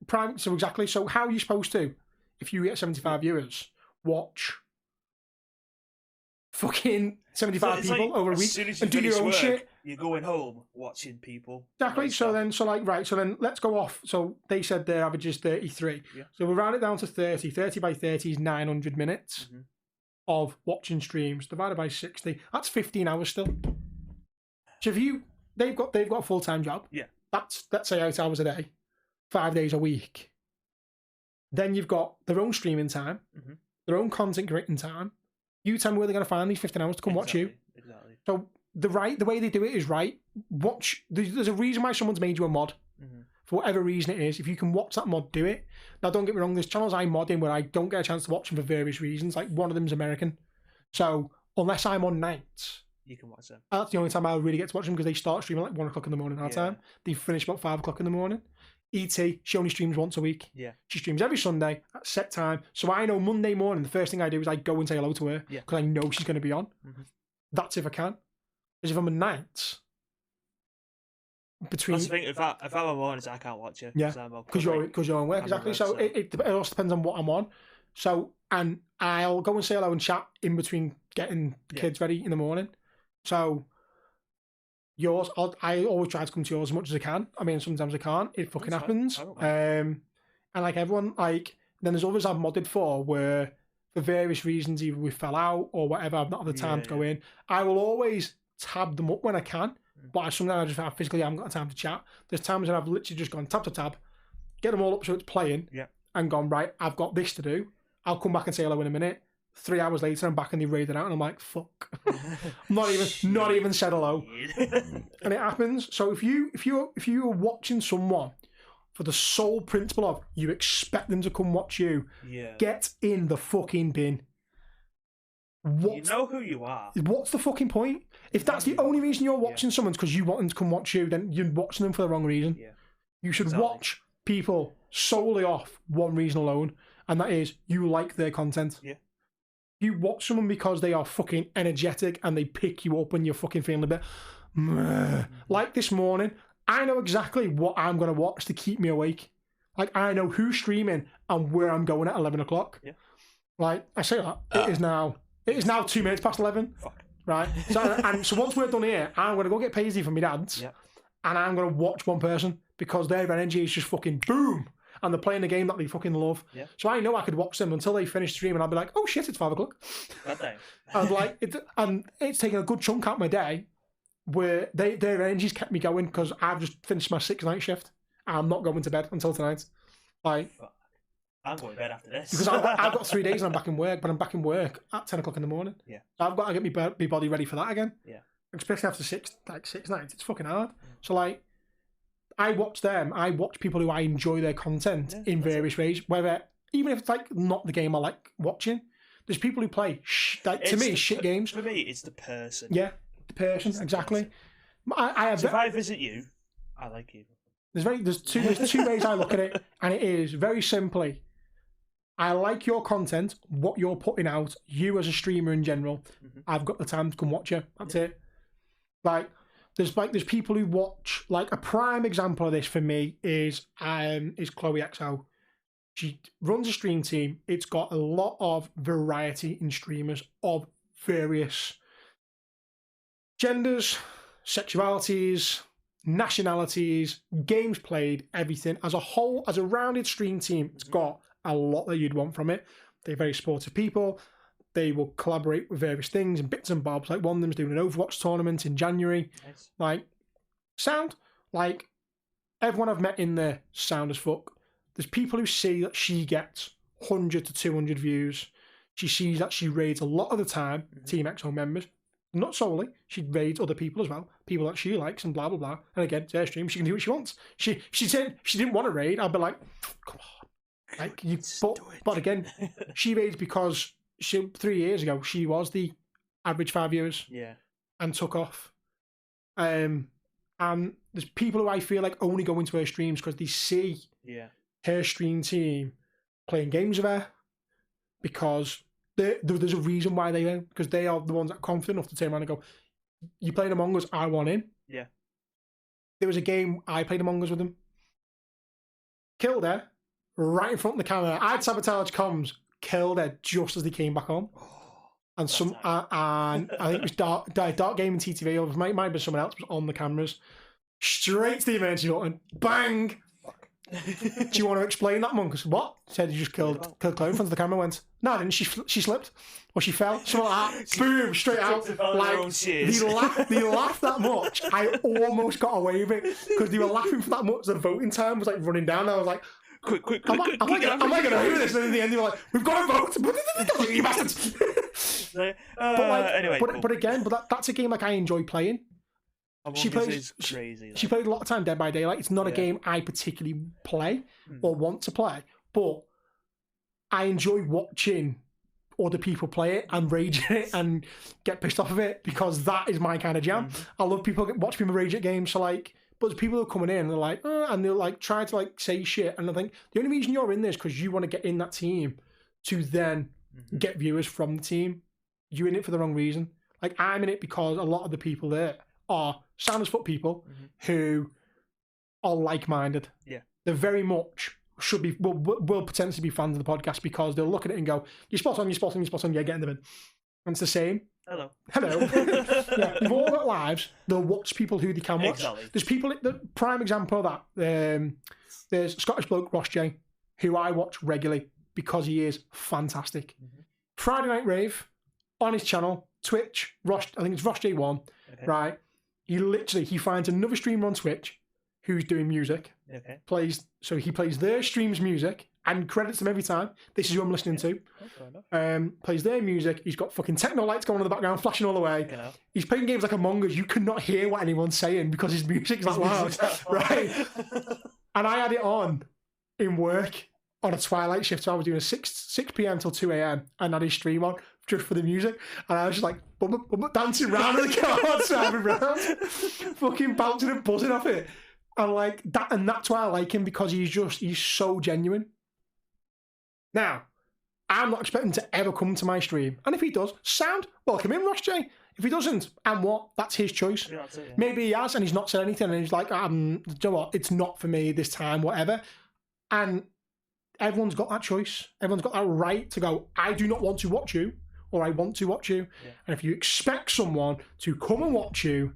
exactly. So how are you supposed to, if you get 75 viewers, watch fucking 75 people over a week and do your own shit? You're going home watching people. Exactly. So then let's go off. So they said their average is 33. Yeah. So we'll round it down to 30. 30 by 30 is 900 minutes of watching streams divided by 60. That's 15 hours still. So if they've got a full-time job. Yeah. That's, let's say, 8 hours a day, 5 days a week. Then you've got their own streaming time, their own content creating time. You tell me where they're going to find these 15 hours to come watch you. Exactly. So the way they do it is right. There's a reason why someone's made you a mod. For whatever reason it is. If you can watch that mod, do it. Now, don't get me wrong, there's channels I mod in where I don't get a chance to watch them for various reasons. Like, one of them's American. So, unless I'm on nights, you can watch them. That's the only time I'll really get to watch them, because they start streaming like 1 o'clock in the morning our time. They finish about 5 o'clock in the morning. E.T., she only streams once a week. Yeah. She streams every Sunday at set time. So I know Monday morning, the first thing I do is I go and say hello to her, because I know she's going to be on. That's if I can. Because if I'm on nights, between... That's the thing, if I'm on mornings, I can't watch it. Yeah, because you're on work, exactly. So it also depends on what I'm on. So, and I'll go and say hello and chat in between getting the kids ready in the morning. So... yours, I always try to come to yours as much as I can. I mean, sometimes I can't. It fucking happens. And like everyone, like, then there's others I've modded for where, for various reasons, either we fell out or whatever, I've not had the time to go in. I will always tab them up when I can, but sometimes I just physically haven't got the time to chat. There's times when I've literally just gone tab to tab, get them all up so it's playing, and gone, right, I've got this to do. I'll come back and say hello in a minute. 3 hours later, I'm back and they raid it out, and I'm like, fuck. not even said hello. And it happens. So if you're watching someone for the sole principle of you expect them to come watch you, get in the fucking bin. You know who you are. What's the fucking point? If that's the only reason you're watching someone because you want them to come watch you, then you're watching them for the wrong reason. Yeah. You should watch people solely off one reason alone, and that is you like their content. Yeah. You watch someone because they are fucking energetic and they pick you up when you're fucking feeling a bit like this morning. I know exactly what I'm going to watch to keep me awake. Like, I know who's streaming and where I'm going at 11 o'clock. Yeah. Like, I say that. It is now 2 minutes past 11. Fuck. Right? So once we're done here, I'm going to go get Paisley from my dad's. Yeah. And I'm going to watch one person because their energy is just fucking boom. And they're playing a game that they fucking love. Yeah. So I know I could watch them until they finish the stream and I'll be like, oh shit, it's 5 o'clock. And it's taken a good chunk out of my day where their energy's kept me going because I've just finished my 6-night shift. I'm not going to bed until tonight. Like, I'm going to bed after this. Because I've got 3 days and I'm back in work, but I'm back in work at 10 o'clock in the morning. Yeah. So I've got to get my body ready for that again. Yeah. Especially after 6 nights. It's fucking hard. So, like, I watch them. I watch people who I enjoy their content in various ways. Whether, even if it's, like, not the game I like watching, there's people who play, shit games. For me, it's the person. Yeah, the person, exactly. If I visit you, I like you. There's two ways I look at it, and it is very simply, I like your content, what you're putting out, you as a streamer in general. I've got the time to come watch you. That's it. There's people who watch, like, a prime example of this for me is Chloe XO. She runs a stream team. It's got a lot of variety in streamers of various genders, sexualities, nationalities, games played, everything. As a whole, as a rounded stream team, it's got a lot that you'd want from it. They're very sportive people. They will collaborate with various things and bits and bobs. Like, one of them's doing an Overwatch tournament in January. Nice. Like, sound. Like, everyone I've met in there, sound as fuck. There's people who see that she gets 100 to 200 views. She sees that she raids a lot of the time, Team XO members. Not solely. She raids other people as well. People that she likes and blah, blah, blah. And again, it's her stream. She can do what she wants. She said she didn't want to raid. I'd be like, come on. Like, but again, she raids because 3 years ago, she was the average 5 viewers. Yeah. And took off. And there's people who I feel like only go into her streams because they see her stream team playing games with her because there's a reason why they are, because they are the ones that are confident enough to turn around and go, you playing Among Us, I want in. Yeah. There was a game, I played Among Us with them. Killed her right in front of the camera. I'd sabotage comms, killed her just as they came back on. And and I think it was Dark Gaming TTV, or it might have been someone else, was on the cameras. Straight to the emergency button. Bang! Do you want to explain that, Monk? What? Said you just killed Chloe in front of the camera. Went, no, I didn't. She slipped. Or she fell. Something like that. Boom, straight out. Like, they laughed that much. I almost got away with it because they were laughing for that much. The voting time was like running down. I was like, quick. Am I going to do this? And in the end, they were like, we've got to vote. You bastards. But that's a game like I enjoy playing. She plays crazy. She played a lot of time Dead by Daylight. It's not a game I particularly play or want to play, but I enjoy watching other people play it and rage at it and get pissed off of it because that is my kind of jam. I love watch people rage at games. So like, but there's people who are coming in and they're like, and they'll like try to like say shit, and I think the only reason you're in this because you want to get in that team to then get viewers from the team. You're in it for the wrong reason. Like, I'm in it because a lot of the people there are sound as fuck people who are like-minded. Yeah, they're very much will potentially be fans of the podcast because they'll look at it and go, "You're spot on, yeah, get in the bin." And it's the same. Hello. Yeah, they've all got lives. They'll watch people who they can watch. Exactly. There's people. The prime example of that. There's a Scottish bloke, Ross J, who I watch regularly because he is fantastic. Friday Night Rave on his channel, Twitch. I think it's Ross J1. Okay. Right. He finds another streamer on Twitch who's doing music. Okay. He plays their stream's music and credits them every time. This is who I'm listening to. Plays their music. He's got fucking techno lights going in the background, flashing all the way. Yeah. He's playing games like Among Us. You cannot hear what anyone's saying because his music's that loud. Right. And I had it on in work on a twilight shift. So I was doing a 6 p.m. till 2 a.m. and had his stream on just for the music, and I was just like dancing around in the car, driving around, fucking bouncing and buzzing off it, and like that, and that's why I like him, because he's so genuine. Now, I'm not expecting to ever come to my stream, and if he does, sound, welcome in, Ross J. If he doesn't, and what? That's his choice. Yeah, that's it, yeah. Maybe he has, and he's not said anything, and he's like, do you know what? It's not for me this time, whatever. And everyone's got that choice. Everyone's got that right to go, I do not want to watch you, or I want to watch you. Yeah. And if you expect someone to come and watch you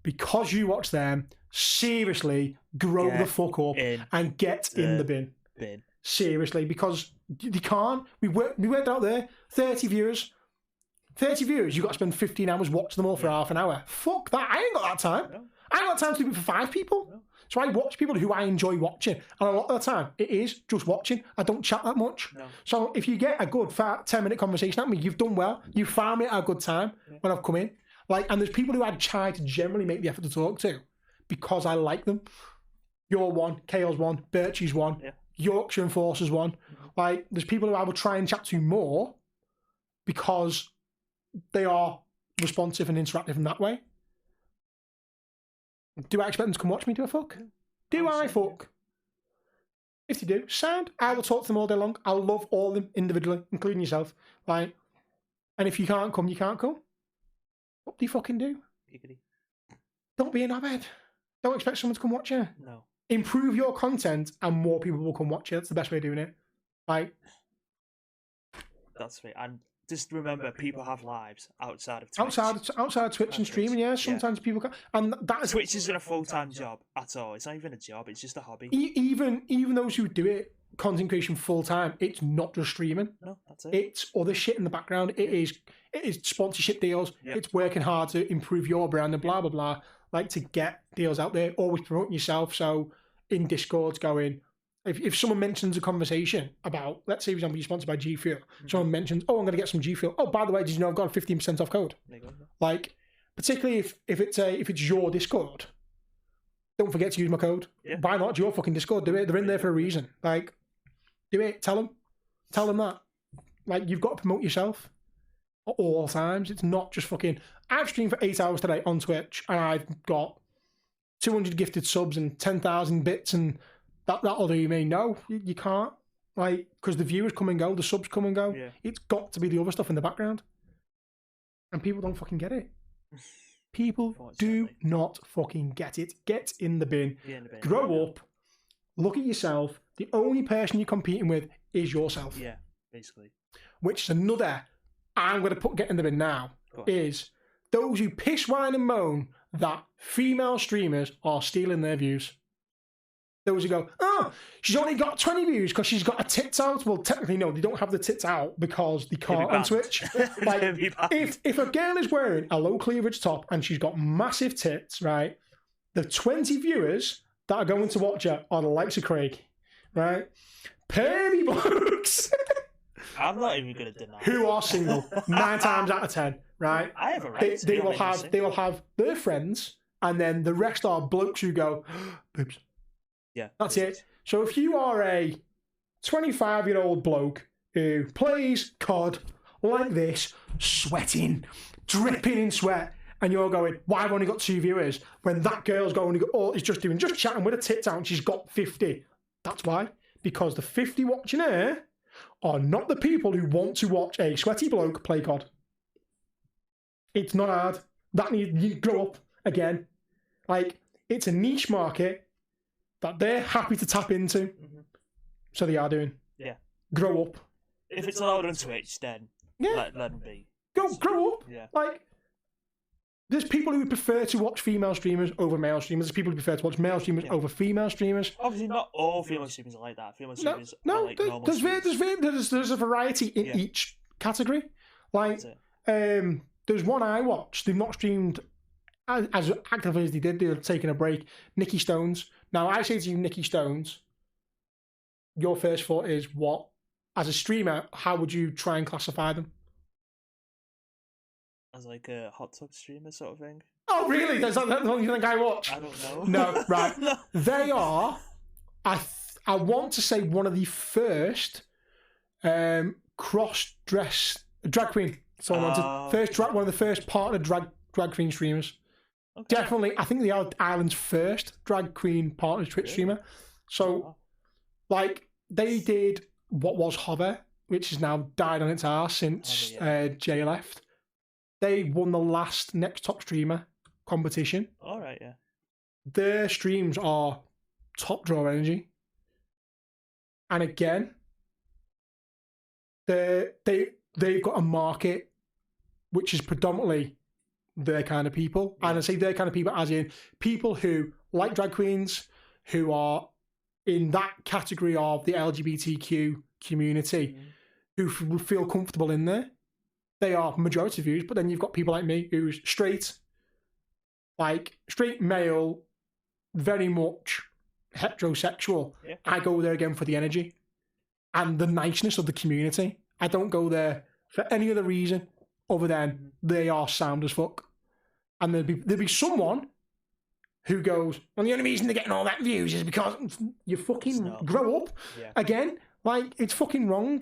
because you watch them, seriously, grow the fuck up and get in the bin. Seriously, because you can't. We worked out there, 30 viewers. 30 viewers, you've got to spend 15 hours watching them all for half an hour. Fuck that. I ain't got that time. No. I ain't got time to do it for 5 people. No. So I watch people who I enjoy watching. And a lot of the time, it is just watching. I don't chat that much. No. So if you get a good 10-minute conversation at me, you've done well. You found me at a good time when I've come in. Like, and there's people who I'd try to generally make the effort to talk to because I like them. You're one, Kale's one, Birchie's one, Yorkshire Enforcer's one. Mm-hmm. Like, there's people who I would try and chat to more because they are responsive and interactive in that way. Do I expect them to come watch me do a fuck? Do I fuck? If they do, sound. I will talk to them all day long. I'll love all of them individually, including yourself. Like, and if you can't come, you can't come. What do you fucking do? Giggity. Don't be a knobhead. Don't expect someone to come watch you. No. Improve your content and more people will come watch you. That's the best way of doing it. Like, that's right. And just remember, people have lives outside of Twitch. Outside Twitch and streaming, yeah. Sometimes people can, and that Twitch isn't a full-time job at all. It's not even a job. It's just a hobby. Even those who do it, content creation full-time, it's not just streaming. No, that's it. It's other shit in the background. It is sponsorship deals. Yep. It's working hard to improve your brand and blah blah blah. Like, to get deals out there. Always promoting yourself. So in Discord's going. If someone mentions a conversation about, let's say, for example, you're sponsored by G Fuel, someone mentions, oh, I'm going to get some G Fuel. Oh, by the way, did you know I've got a 15% off code? Like, particularly if it's your Discord, don't forget to use my code. Yeah. Why not? It's your fucking Discord. Do it. They're in there for a reason. Like, do it. Tell them that. Like, you've got to promote yourself at all times. It's not just fucking, I've streamed for 8 hours today on Twitch, and I've got 200 gifted subs and 10,000 bits, and that'll do you mean? No, you can't. Like, because the viewers come and go, the subs come and go. Yeah. It's got to be the other stuff in the background. And people don't fucking get it. People do not fucking get it. Get in the bin. Grow up. Look at yourself. The only person you're competing with is yourself. Yeah, basically. Which is another, I'm going to get in the bin now, is those who piss, whine and moan that female streamers are stealing their views. Those who go, oh, she's only got 20 views because she's got her tits out. Well, technically, no, they don't have the tits out because they can't on Twitch. Like, if a girl is wearing a low cleavage top and she's got massive tits, right, the 20 viewers that are going to watch her are the likes of Craig, right? Pervy blokes. I'm not even going to deny who are single 9 times out of 10, right? I have a right they will have their friends, and then the rest are blokes who go, boobs. Yeah, that's it. So if you are a 25-year-old bloke who plays COD like this, sweating, dripping in sweat, and you're going, why I've only got 2 viewers, when that girl's going, oh, is just chatting with her tits out and she's got 50. That's why. Because the 50 watching her are not the people who want to watch a sweaty bloke play COD. It's not hard. You grow up again. Like, it's a niche market that they're happy to tap into. So they are doing. Yeah. Grow up. If it's allowed on Twitch, then let them be. Grow up. Yeah. Like, there's people who would prefer to watch female streamers over male streamers. There's people who prefer to watch male streamers over female streamers. Obviously, not all female streamers are like that. Female streamers are like normal there's a variety in each category. Like, there's one I watched. They've not streamed as actively as they did. They're taking a break. Nikki Stones. Now, I say to you, Nikki Stones, your first thought is what? As a streamer, how would you try and classify them? As like a hot tub streamer sort of thing. Oh, really? That's not the only thing I watch? I don't know. No, right. No. They are, I want to say, one of the first cross-dress drag queen Someone wanted one of the first partner drag queen streamers. Okay. Definitely, I think the island's first drag queen partner Twitch streamer. So, like, they did what was Hover, which has now died on its arse since Jay left. They won the last Next Top Streamer competition. All right, yeah. Their streams are top draw energy. And again, they've got a market which is predominantly their kind of people. And I say their kind of people as in people who like drag queens, who are in that category of the LGBTQ community, who feel comfortable in there. They are majority views, but then you've got people like me who's straight male, very much heterosexual. Yeah. I go there again for the energy and the niceness of the community. I don't go there for any other reason other than they are sound as fuck. And there'll be someone who goes, well, the only reason they're getting all that views is because you fucking grow up. Yeah. Again, like, it's fucking wrong.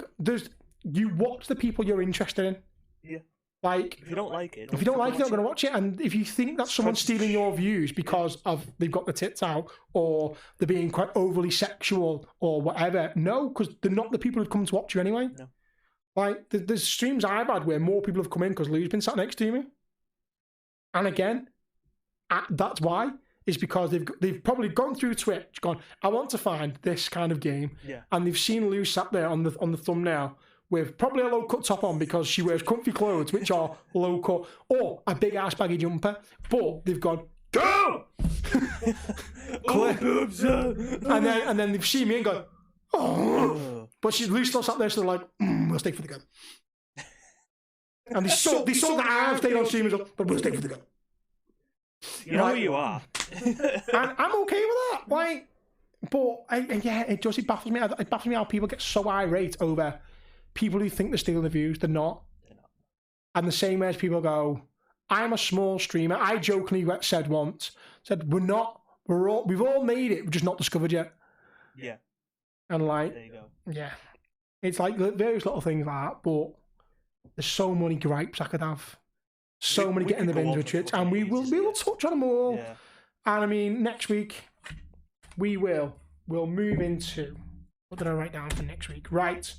You watch the people you're interested in. Yeah. Like, if you don't like it, you're not going to watch it. And if you think that someone's stealing your views because they've got the tits out or they're being quite overly sexual or whatever, no, because they're not the people who've come to watch you anyway. No. Like, there's streams I've had where more people have come in because Lou's been sat next to me. And again, that's why. Is because they've probably gone through Twitch, gone, I want to find this kind of game. Yeah. And they've seen Lou sat there on the thumbnail with probably a low cut top on because she wears comfy clothes, which are low cut, or a big ass baggy jumper. But they've gone, go! and then they've seen me and gone, oh. But Lou's still sat there, so they're like, we'll stay for the gun. And they saw that I have stayed on stream as well, but we'll stay for the gun. You know who you are. And I'm okay with that. Like, but it baffles me. It baffles me how people get so irate over people who think they're stealing the views. They're not. And the same way as people go, I'm a small streamer. I jokingly said once, we've all made it, we're just not discovered yet. Yeah. And like, there you go. Yeah, it's like various little things like that. But there's so many gripes I could have. So many getting the bins with Twitch, and we will touch on them all. Yeah. And I mean, next week we'll move into, what did I write down for next week? Right,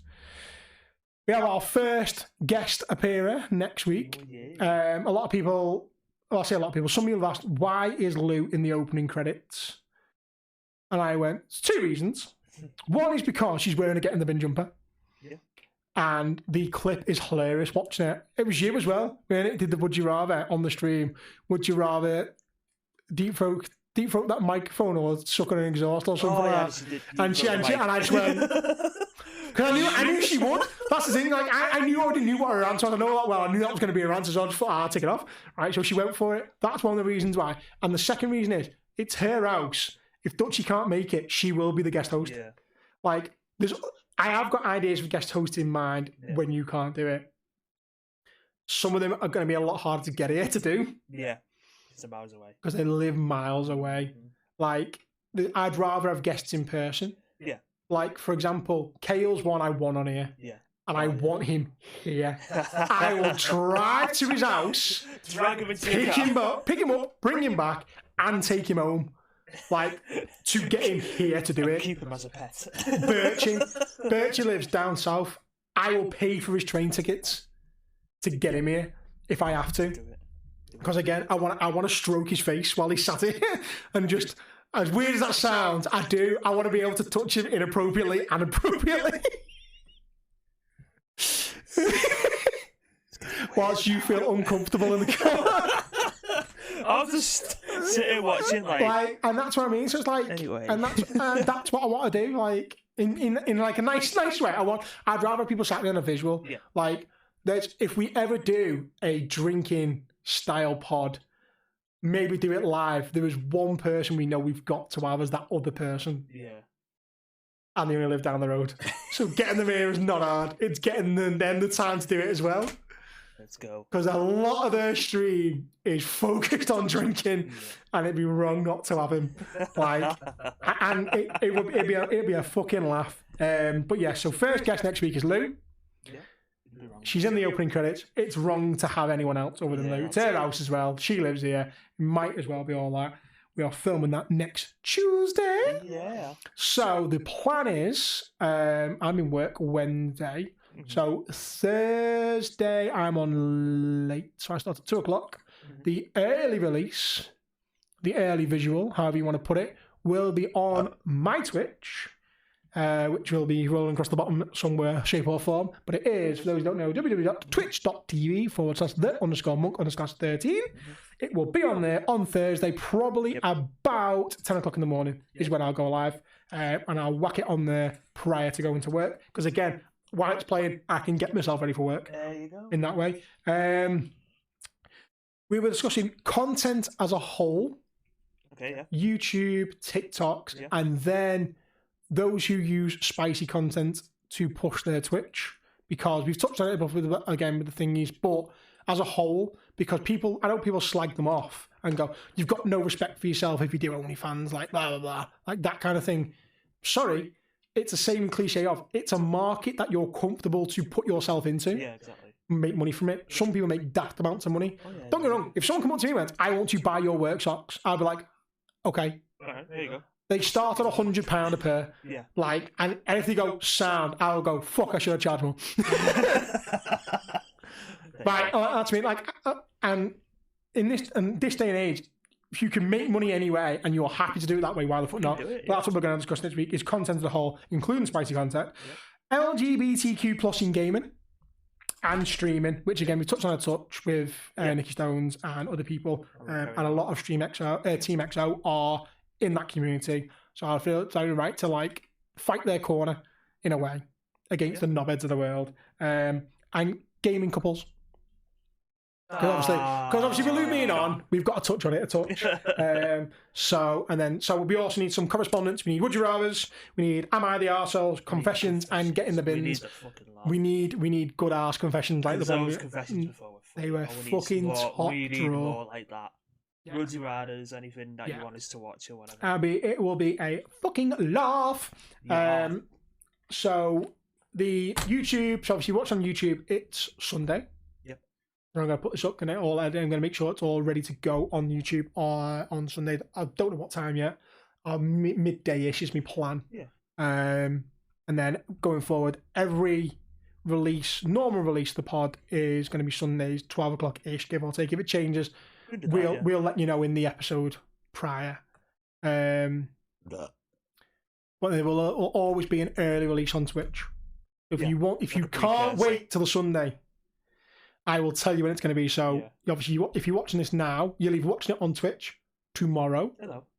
we have our first guest appearer next week. Oh, yeah. A lot of people, well, I say a lot of people. Some people have asked, why is Lou in the opening credits? And I went, it's two reasons. One is because she's wearing a Get in the Bin jumper. Yeah. And the clip is hilarious watching it. It was you as well when it did the Would You Rather on the stream. Would you rather deep throat that microphone or suck on an exhaust or something like that? And I just went, because I knew she would. That's the thing. Like I already knew what her answer was. I know that well. I knew that was going to be her answer, so I just thought, I'll take it off. Right, so she went for it. That's one of the reasons why. And the second reason is it's her house. If Dutchy can't make it, she will be the guest host. Yeah. Like I have got ideas for guest host in mind when you can't do it. Some of them are going to be a lot harder to get here to do. Yeah, it's miles away. Because they live miles away. Mm-hmm. Like, I'd rather have guests in person. Yeah. Like, for example, Kale's one I want on here. Yeah. And I want him here. I will drive to his house, drag him into pick him up, bring him back, and take him home. Like, to get him here to do it. Keep him as a pet. Birchie lives down south. I will pay for his train tickets to get him here if I have to. Because again, I want to stroke his face while he's sat here and just, as weird as that sounds, I want to be able to touch him inappropriately and appropriately. Whilst you feel uncomfortable in the car. I'll just sit here watching, like, and that's what I mean. So it's like, anyway, and that's what I want to do, like in like a nice way. I'd rather people sat there on a visual. Yeah. Like, if we ever do a drinking style pod, maybe do it live. There is one person we know we've got to have as that other person. Yeah. And they only live down the road, so getting them here is not hard. It's getting them then the time to do it as well. Let's go. Because a lot of their stream is focused on drinking, and it'd be wrong not to have him. Like, and it'd be a fucking laugh. But yeah, so first guest next week is Lou. Yeah. She's in the opening credits. It's wrong to have anyone else other than Lou. It's her house as well. She lives here. Might as well be all that. We are filming that next Tuesday. Yeah. So the plan is, I'm in work Wednesday. So Thursday I'm on late. So I start at 2:00. The early release, the early visual, however you want to put it, will be on my Twitch, which will be rolling across the bottom somewhere, shape or form. But it is, for those who don't know, www.twitch.tv/the_monk_13. It will be on there on Thursday, probably about 10 o'clock in the morning is when I'll go live. And I'll whack it on there prior to going to work. Because again, while it's playing, I can get myself ready for work. There you go. In that way. We were discussing content as a whole. Okay, yeah. YouTube, TikToks, and then those who use spicy content to push their Twitch. Because we've touched on it before again with the thingies, but as a whole, because I know people slag them off and go, you've got no respect for yourself if you do OnlyFans, like blah, blah, blah, like that kind of thing. Sorry, it's the same cliche of, it's a market that you're comfortable to put yourself into. Yeah, exactly. Make money from it. Some people make daft amounts of money. Don't get me wrong, if someone come up to me and went, I want to buy your work socks, I'll be like, okay. All right, there you go. They start at £100 a pair. Yeah. Like, and if they go sound, I'll go, fuck, I should have charged more. Right, that's me. Like, and in this day and age, if you can make money anyway and you're happy to do it that way, why the fuck not? That's what we're going to discuss next week, is content as a whole, including spicy content. LGBTQ plus in gaming and streaming, which again, we touched on a touch with Nikki Stones and other people, and a lot of Team XO are in that community. So I feel it's only right to like fight their corner in a way against the knobheads of the world. And gaming couples. Because obviously with Lou being on, we've got to touch on it a touch. So we also need some correspondence. We need Would You Rathers, we need Am I the Arsehole, confessions, and Get in the Bins. We need good ass confessions like the ones confessions before. They were fucking top We need draw. more like that. Would You Rathers, anything that you want us to watch or whatever. It will be a fucking laugh. Yeah. So the YouTube, so obviously watch on YouTube, it's Sunday. I'm going to put this up, I'm going to make sure it's all ready to go on YouTube on Sunday. I don't know what time yet. Midday-ish is my plan. Yeah. And then going forward, every normal release of the pod is going to be Sundays, 12 o'clock-ish, give or take. If it changes, we'll let you know in the episode prior. But there will always be an early release on Twitch. If you can't wait till the Sunday, I will tell you when it's going to be. So, obviously, if you're watching this now, you'll be watching it on Twitch tomorrow,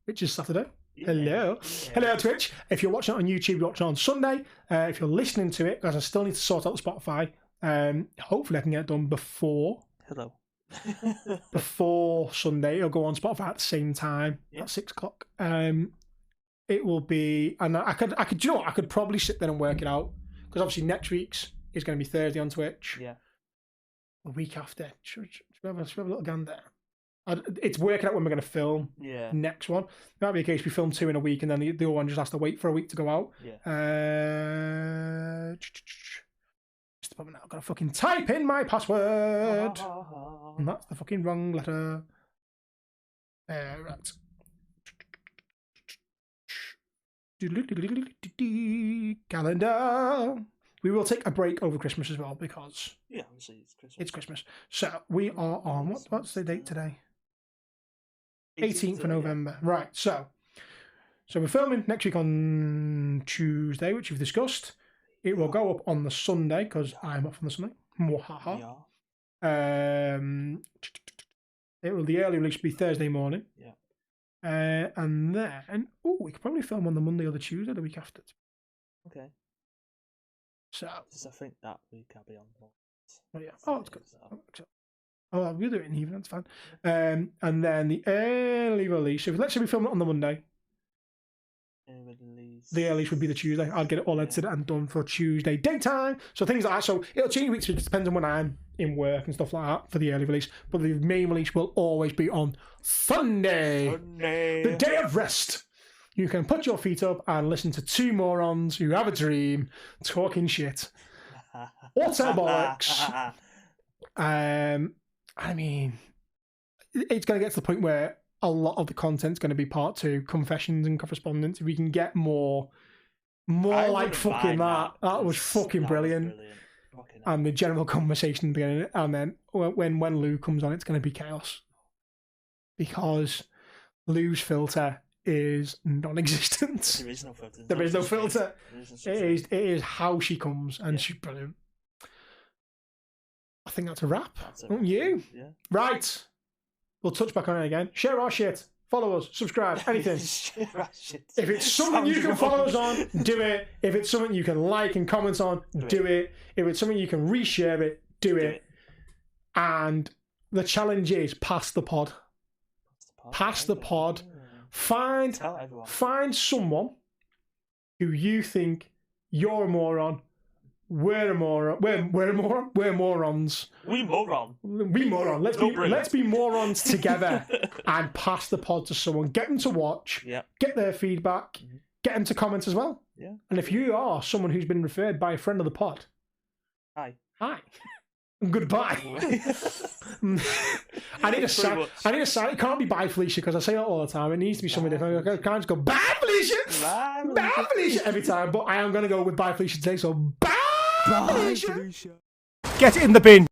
which is Saturday. Yeah. Hello, Twitch. If you're watching it on YouTube, you're watching it on Sunday. If you're listening to it, because I still need to sort out the Spotify, hopefully I can get it done before Sunday. It'll go on Spotify at the same time at 6 o'clock. It will be, and I could, you know what? I could probably sit there and work it out, because obviously next week's is going to be Thursday on Twitch. Yeah. A week after, should we have a little gander? It's working out when we're going to film next one. Might be a case we film 2 in a week and then the other one just has to wait for a week to go out. Yeah. Just a moment now, I've got to fucking type in my password. And that's the fucking wrong letter. Right. Calendar. We will take a break over Christmas as well because obviously it's Christmas. It's Christmas. So we are on what's the date today? 18th of November. Yeah. Right. So we're filming next week on Tuesday, which we've discussed. It will go up on the Sunday because I'm off on the Sunday. The early release will be Thursday morning. Yeah. And then we could probably film on the Monday or the Tuesday the week after. Okay. So I think that week I'll be on. It's good. We'll do it in the evening, that's fine. And then the early release, let's say we film it on the Monday. The earliest would be the Tuesday. I'll get it all edited and done for Tuesday daytime. So things like that. So it'll change weeks. It depends on when I'm in work and stuff like that for the early release. But the main release will always be on Sunday. The day of rest. You can put your feet up and listen to 2 morons who have a dream talking shit. Utter bollocks. I mean, it's going to get to the point where a lot of the content's going to be part 2, confessions and correspondence. If we can get more like fucking that. That was fucking brilliant. And the general conversation beginning, and then when Lou comes on, it's going to be chaos. Because Lou's filter is non-existent. There is no filter. There is no filter. It is how she comes, and she's brilliant. I think that's a wrap. Don't you? Yeah. Right. We'll touch back on it again. Share our shit. Follow us. Subscribe. Anything. If it's something you can follow us on, do it. If it's something you can like and comment on, do it. If it's something you can reshare it, do it. And the challenge is pass the pod. Pass the pod. Find someone who you think you're a moron. We're a moron. We're a moron. We're morons. We moron. We moron. Let's be morons together and pass the pod to someone. Get them to watch. Yeah. Get their feedback. Get them to comment as well. Yeah. And if you are someone who's been referred by a friend of the pod, hi. Goodbye. I need a sign. It can't be bye Felicia because I say that all the time. It needs to be something different. I can't just go bye Felicia. Bye Felicia every time. But I am going to go with bye Felicia today. So bye Felicia. Get it in the bin.